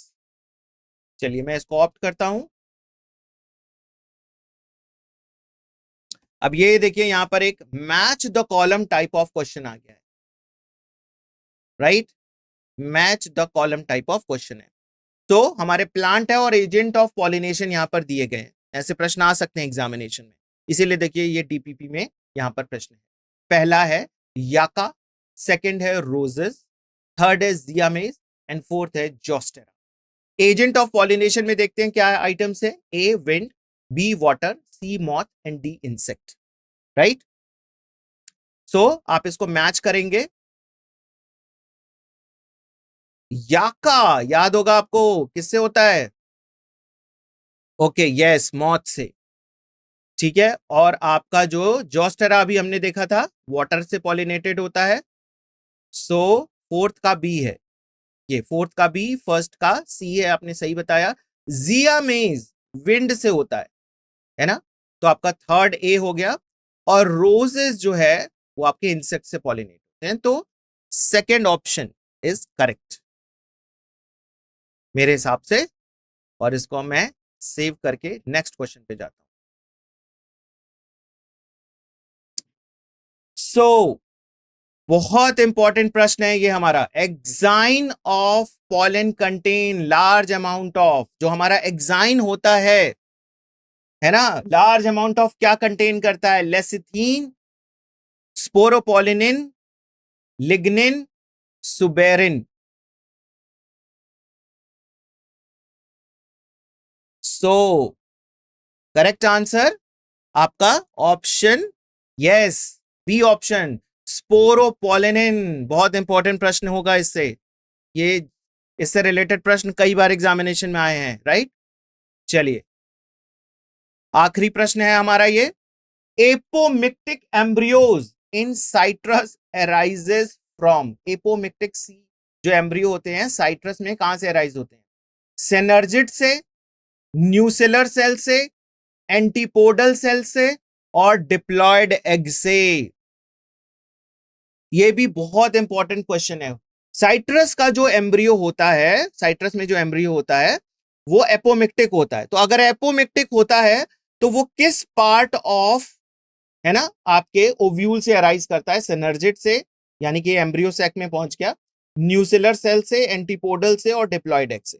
चलिए मैं इसको ऑप्ट करता हूं। अब ये देखिए यहां पर एक match the column type of question आ गया है, right. Match the column type of question है। तो हमारे प्लांट है और एजेंट ऑफ पॉलिनेशन यहां पर दिए गए हैं, ऐसे प्रश्न आ सकते हैं एग्जामिनेशन में, इसीलिए देखिए ये डीपीपी में यहां पर प्रश्न है। पहला है याका, सेकंड है रोजेस, थर्ड है जियामेज एंड फोर्थ है जोस्टेरा। एजेंट ऑफ पॉलिनेशन में देखते हैं क्या आइटम्स है। A wind, B water, C moth and D insect, right. So आप इसको मैच करेंगे। याका याद होगा आपको किससे होता है? ओके, यस, मॉथ से, ठीक है। और आपका जो जोस्टेरा अभी हमने देखा था वाटर से पॉलिनेटेड होता है। सो फोर्थ का बी है, ये फोर्थ का बी, फर्स्ट का सी है, आपने सही बताया। जियामेज विंड से होता है ना। तो आपका थर्ड ए हो गया, और रोजेस जो है वो आपके इंसेक्ट से पॉलिनेट होते हैं। तो सेकेंड ऑप्शन इज करेक्ट मेरे हिसाब से, और इसको मैं सेव करके नेक्स्ट क्वेश्चन पे जाता हूं। सो बहुत इंपॉर्टेंट प्रश्न है ये हमारा। Exine of pollen contain large amount of, जो हमारा एक्साइन होता है ना, लार्ज अमाउंट ऑफ क्या कंटेन करता है? Lecithin, sporopollenin, lignin, suberin. So correct answer आपका option, yes, B option, sporopollenin. बहुत इंपॉर्टेंट प्रश्न होगा इससे, ये इससे रिलेटेड प्रश्न कई बार एग्जामिनेशन में आए हैं, राइट। चलिए आखिरी प्रश्न है हमारा ये। Apomictic embryos in citrus arises from, apomictic सी जो एम्ब्रियो होते हैं साइट्रस में कहां से अराइज होते हैं? सेनर्जिड से, न्यूसेलर सेल से, एंटीपोडल सेल से और डिप्लॉयड एग से। ये भी बहुत इंपॉर्टेंट क्वेश्चन है। साइट्रस का जो एम्ब्रियो होता है, साइट्रस में जो एम्ब्रियो होता है वो एपोमिक्टिक होता है। तो अगर एपोमिक्टिक होता है तो वो किस पार्ट ऑफ, है ना, आपके ओव्यूल से अराइज करता है? सिनर्जिड से, यानी कि एम्ब्रियो सैक में पहुंच गया, न्यूसिलर सेल से, एंटीपोडल से और डिप्लॉयड एग से।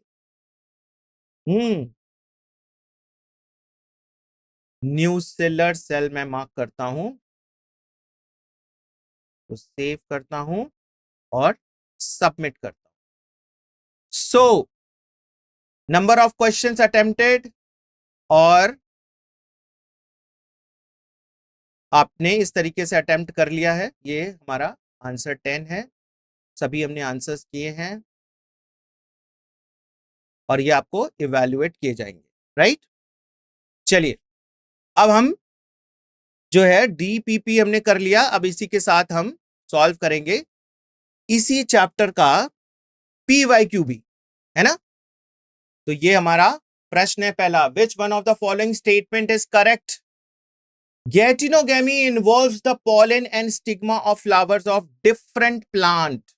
न्यूसिलर सेल में मार्क करता हूं, तो सेव करता हूं और सबमिट करता हूं। So number of questions attempted, और आपने इस तरीके से अटेम्प्ट कर लिया है। ये हमारा आंसर 10 है, सभी हमने आंसर्स किए हैं और ये आपको इवैल्यूएट किए जाएंगे, राइट। चलिए अब हम जो है डीपीपी हमने कर लिया, अब इसी के साथ हम सॉल्व करेंगे इसी चैप्टर का पीवाईक्यूबी, है ना। तो ये हमारा प्रश्न है पहला, which one of the following statement is correct? Geitonogamy involves the pollen and stigma of flowers of different plant.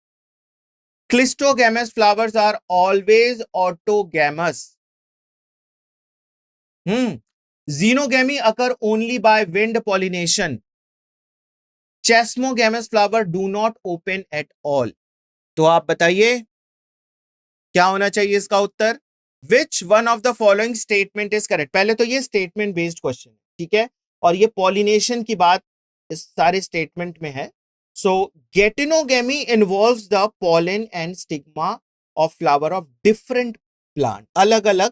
Clistogamous flowers are always autogamous. Xenogamy occur only by wind pollination. Chesmogamous flowers do not open at all. तो आप बताइए क्या होना चाहिए इसका उत्तर? Which one of the following statement is correct? पहले तो ये स्टेटमेंट बेस्ड क्वेश्चन, ठीक है, और ये पॉलिनेशन की बात इस सारे स्टेटमेंट में है। So geitonogamy involves the pollen and stigma of flower of different plant, अलग अलग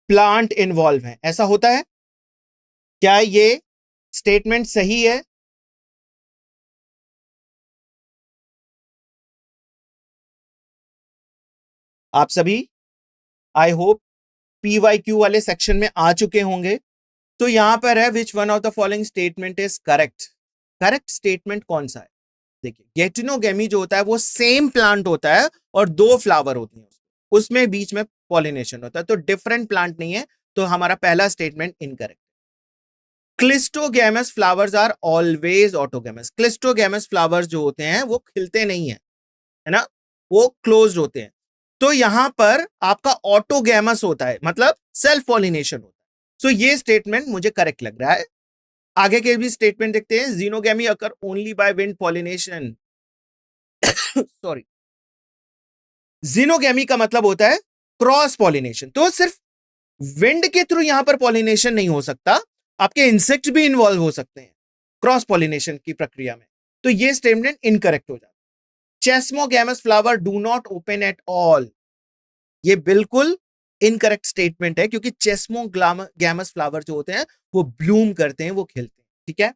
प्लांट इन्वॉल्व हैं, ऐसा होता है। क्या ये स्टेटमेंट सही है? आप सभी आई होप पीवाईक्यू वाले सेक्शन में आ चुके होंगे। तो यहां पर है which one of the following statement is correct. Correct statement कौन सा है? देखिए, गेटिनोगेमी जो होता है वो सेम प्लांट होता है और दो फ्लावर होते हैं, उसमें बीच में पॉलिनेशन होता है, तो डिफरेंट प्लांट नहीं है। तो हमारा पहला statement incorrect. Cleistogamous flowers are always autogamous. Cleistogamous flowers जो होते हैं वो खिलते नहीं है ना, वो क्लोज्ड होते हैं। तो यहां पर आपका ऑटोगैमस होता है, मतलब सेल्फ पॉलिनेशन होता है। सो ये स्टेटमेंट मुझे करेक्ट लग रहा है। आगे के भी स्टेटमेंट देखते हैं। Xenogamy occur only by wind pollination. Sorry, xenogamy का मतलब होता है क्रॉस पॉलिनेशन, तो सिर्फ विंड के थ्रू यहां पर पॉलिनेशन नहीं हो सकता, आपके इंसेक्ट भी इन्वॉल्व हो सकते हैं क्रॉस पॉलिनेशन की प्रक्रिया में। तो ये स्टेटमेंट इनकरेक्ट हो जाता है। Chasmogamous flower do not open at all, ये बिल्कुल इनकरेक्ट स्टेटमेंट है, क्योंकि चेस्मोगैमस फ्लावर जो होते हैं वो ब्लूम करते हैं, वो खिलते हैं, ठीक है।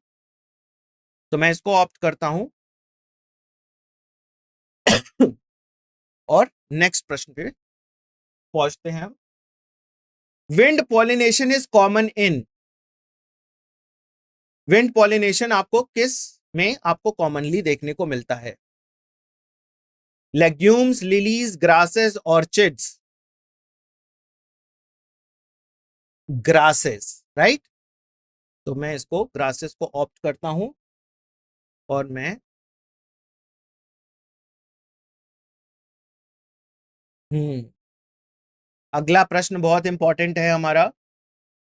तो मैं इसको ऑप्ट करता हूं और नेक्स्ट प्रश्न पे पहुंचते हैं हम। Wind pollination is common in, wind pollination आपको किस में आपको कॉमनली देखने को मिलता है? Legumes, lilies, grasses, orchids. Grasses, right. तो मैं इसको ग्रासेस को ऑप्ट करता हूं और मैं अगला प्रश्न बहुत इंपॉर्टेंट है हमारा।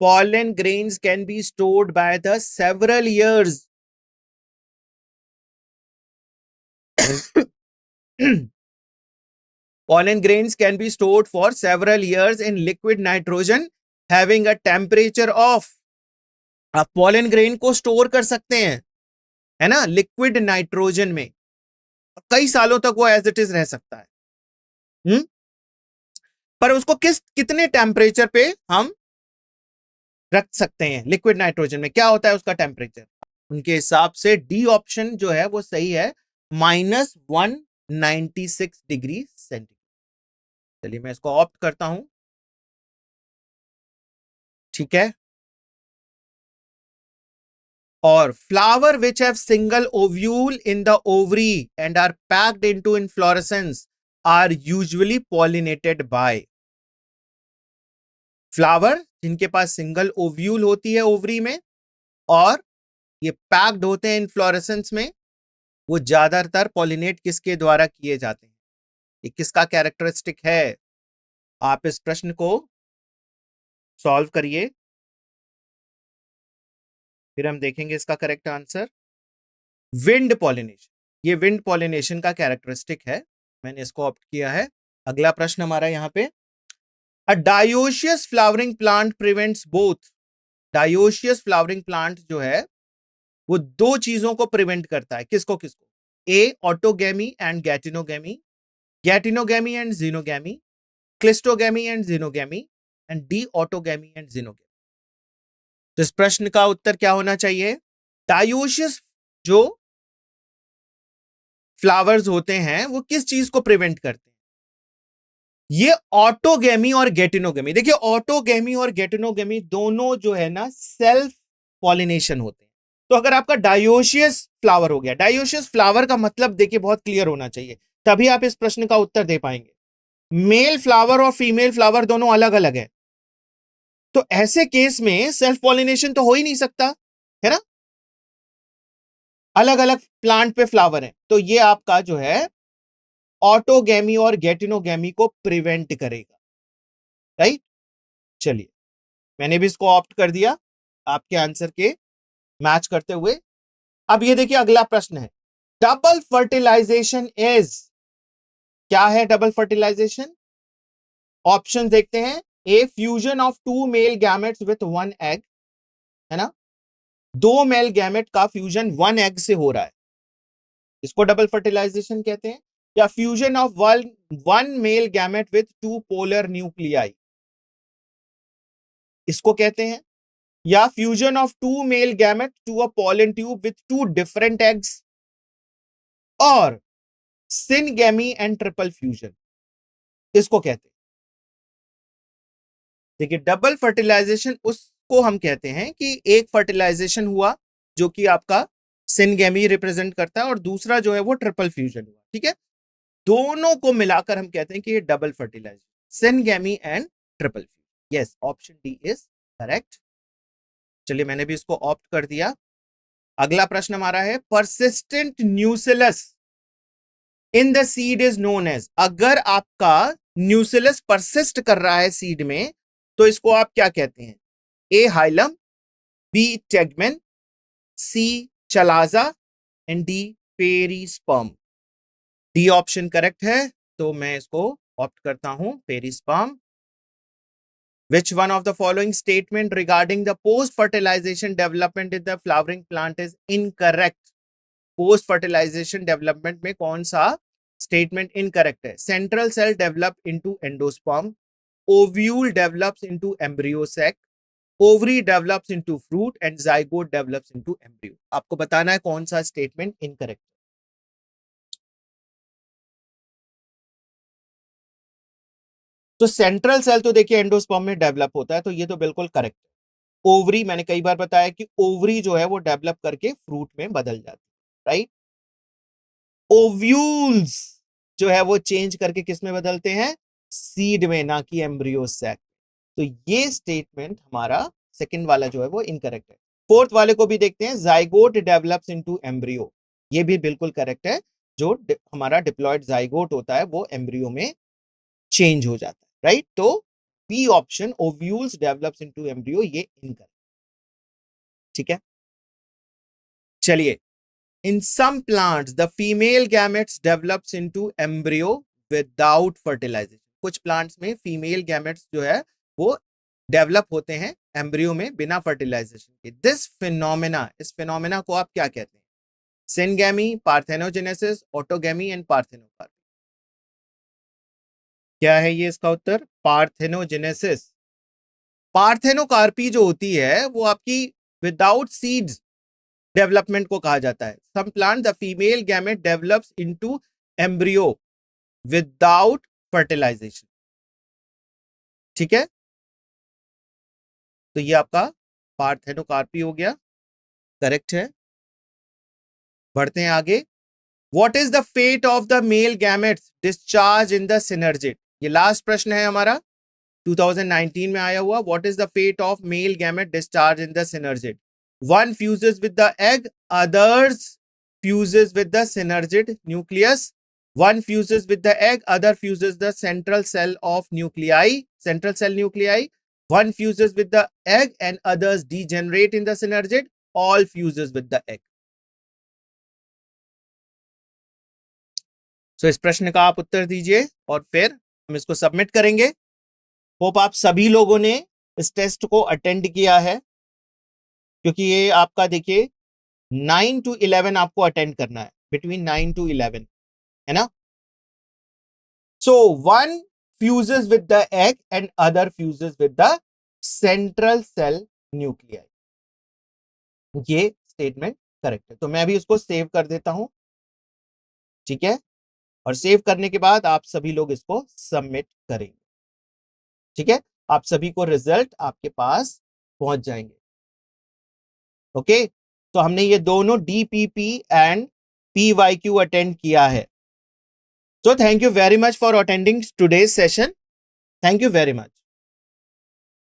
pollen grains can be stored by the several years. Pollen grains can be stored for several years in liquid nitrogen having a temperature of, आप pollen grain को स्टोर कर सकते हैं, है ना, लिक्विड नाइट्रोजन में, कई सालों तक वो एज इट इज रह सकता है। पर उसको कितने टेम्परेचर पे हम रख सकते हैं? लिक्विड नाइट्रोजन में क्या होता है उसका टेम्परेचर? उनके हिसाब से डी ऑप्शन जो है वो सही है, -196 डिग्री सेंटीग्रेड। चलिए मैं इसको ऑप्ट करता हूं, ठीक है। और flower which have single ovule in the ovary and are packed into inflorescence are usually pollinated by. Flower जिनके पास सिंगल ओव्यूल होती है ओवरी में और ये पैक्ड होते हैं इनफ्लोरेसेंस में, वो ज्यादातर पॉलिनेट किसके द्वारा किए जाते हैं? ये किसका कैरेक्टरिस्टिक है? आप इस प्रश्न को सॉल्व करिए, फिर हम देखेंगे इसका करेक्ट आंसर। विंड पॉलिनेशन, ये विंड पॉलिनेशन का कैरेक्टरिस्टिक है, मैंने इसको ऑप्ट किया है। अगला प्रश्न हमारा यहां पे, a dioecious flowering plant prevents both. Dioecious flowering plant जो है वो दो चीजों को प्रिवेंट करता है, किसको किसको? A autogamy and geitonogamy, geitonogamy and xenogamy, cleistogamy and xenogamy, and D autogamy and xenogamy. तो इस प्रश्न का उत्तर क्या होना चाहिए? डायोशियस जो फ्लावर्स होते हैं वो किस चीज को प्रिवेंट करते हैं? ये ऑटोगेमी और गेटिनोगेमी। देखिए ऑटोगेमी और गेटिनोगेमी दोनों जो है ना सेल्फ पॉलिनेशन होते हैं। तो अगर आपका डायोशियस फ्लावर हो गया, डायोशियस फ्लावर का मतलब देखिए बहुत क्लियर होना चाहिए, तभी आप इस प्रश्न का उत्तर दे पाएंगे। मेल फ्लावर और फीमेल फ्लावर दोनों अलग अलग है, तो ऐसे केस में सेल्फ पॉलिनेशन तो हो ही नहीं सकता, है ना? अलग अलग प्लांट पे फ्लावर है, तो ये आपका जो है ऑटोगेमी और गेटिनोगेमी को प्रिवेंट करेगा, राइट? चलिए, मैंने भी इसको ऑप्ट कर दिया आपके आंसर के मैच करते हुए। अब ये देखिए अगला प्रश्न है, डबल फर्टिलाइजेशन इज, क्या है डबल फर्टिलाइजेशन? ऑप्शन देखते हैं। A fusion of two male gametes with one egg, है ना, दो मेल गैमेट का फ्यूजन वन एग से हो रहा है, इसको डबल फर्टिलाइजेशन कहते हैं। या fusion of one male gamete with two polar nuclei, इसको कहते हैं। या fusion of two male gamete to a pollen tube with two different eggs, और सिनगेमी एंड ट्रिपल फ्यूजन, इसको कहते हैं। देखिए डबल फर्टिलाइजेशन उसको हम कहते हैं कि एक फर्टिलाइजेशन हुआ जो कि आपका सिनगेमी रिप्रेजेंट करता है, और दूसरा जो है वो ट्रिपल फ्यूजन हुआ, ठीक है? दोनों को मिलाकर हम कहते हैं कि ये double fertilization, syngamy and triple fusion. Yes, option D is correct. चलिए, मैंने भी इसको ऑप्ट कर दिया। अगला प्रश्न हमारा है, persistent nucellus in the seed is known as. अगर आपका न्यूसिलस परसिस्ट कर रहा है सीड में, तो इसको आप क्या कहते हैं? A hilum, B tegmen, C chalaza, and D perisperm. D option correct है, तो मैं इसको ऑप्ट करता हूं perisperm. Which one of the following statement regarding the post-fertilization development in the flowering plant is incorrect? Post fertilization development में कौन सा statement incorrect है? Central cell develop into endosperm, ovule develops into embryo sac, ovary develops into fruit, and zygote develops into embryo. आपको बताना है कौन सा statement incorrect. तो सेंट्रल सेल तो देखिए एंडोस्पर्म में डेवलप होता है, तो ये तो बिल्कुल करेक्ट है। ओवरी, मैंने कई बार बताया कि ओवरी जो है वो डेवलप करके फ्रूट में बदल जाती है, राइट? ओव्यूल्स जो है वो चेंज करके किस में बदलते हैं? सीड में, ना कि एम्ब्रियो सैक। तो ये स्टेटमेंट हमारा सेकंड वाला जो है वो इनकरेक्ट है। फोर्थ वाले को भी देखते हैं, जाइगोट डेवलप्स इनटू एम्ब्रियो, ये भी बिल्कुल करेक्ट है। जो हमारा डिप्लॉयड जाइगोट होता है वो एम्ब्रियो में चेंज हो जाता है, राइट? तो B option, ovules develops into embryo, ये इनकरेक्ट, ठीक है? चलिए, in some plants the female gametes develops into embryo without fertilization। कुछ प्लांट्स में फीमेल गैमेट्स जो है वो डेवलप होते हैं एम्ब्रियो में बिना फर्टिलाइजेशन के। दिस फिनोमेना, इस फिनोमेना को आप क्या कहते हैं? Syngamy, parthenogenesis, autogamy, and parthenocarpy. क्या है ये इसका उत्तर? पार्थेनोजेनेसिस। पार्थेनोकार्पी जो होती है वो आपकी विदाउट सीड्स डेवलपमेंट को कहा जाता है। Some plant the female gamete develops into embryo without fertilization, ठीक है? तो ये आपका पार्थेनोकार्पी हो गया, करेक्ट है। बढ़ते हैं आगे। What is the fate of the male gametes discharge in the synergid? ये लास्ट प्रश्न है हमारा। 2019 में आया हुआ. What is the fate of male gamete discharge in the synergid? One fuses with the egg, others fuses with the synergid nucleus. One fuses with the egg, other fuses the central cell of nuclei, central cell nuclei. One fuses with the egg and others degenerate in the synergid. All fuses with the egg. So इस प्रश्न का आप उत्तर दीजिए और फिर हम इसको submit करेंगे. होप आप सभी लोगों ने इस टेस्ट को अटेंड किया है, क्योंकि ये आपका देखिए 9 to 11 आपको अटेंड करना है, बिटवीन 9 to 11, है ना. So one fuses with the egg and other fuses with the central cell nuclei. ये स्टेटमेंट करेक्ट है. तो मैं भी उसको सेव कर देता हूं, ठीक है, और सेव करने के बाद आप सभी लोग इसको सबमिट करेंगे. ठीक है, आप सभी को रिजल्ट आपके पास पहुंच जाएंगे. ओके, तो हमने ये दोनों DPP एंड PYQ अटेंड किया है. So thank you very much for attending today's session. Thank you very much.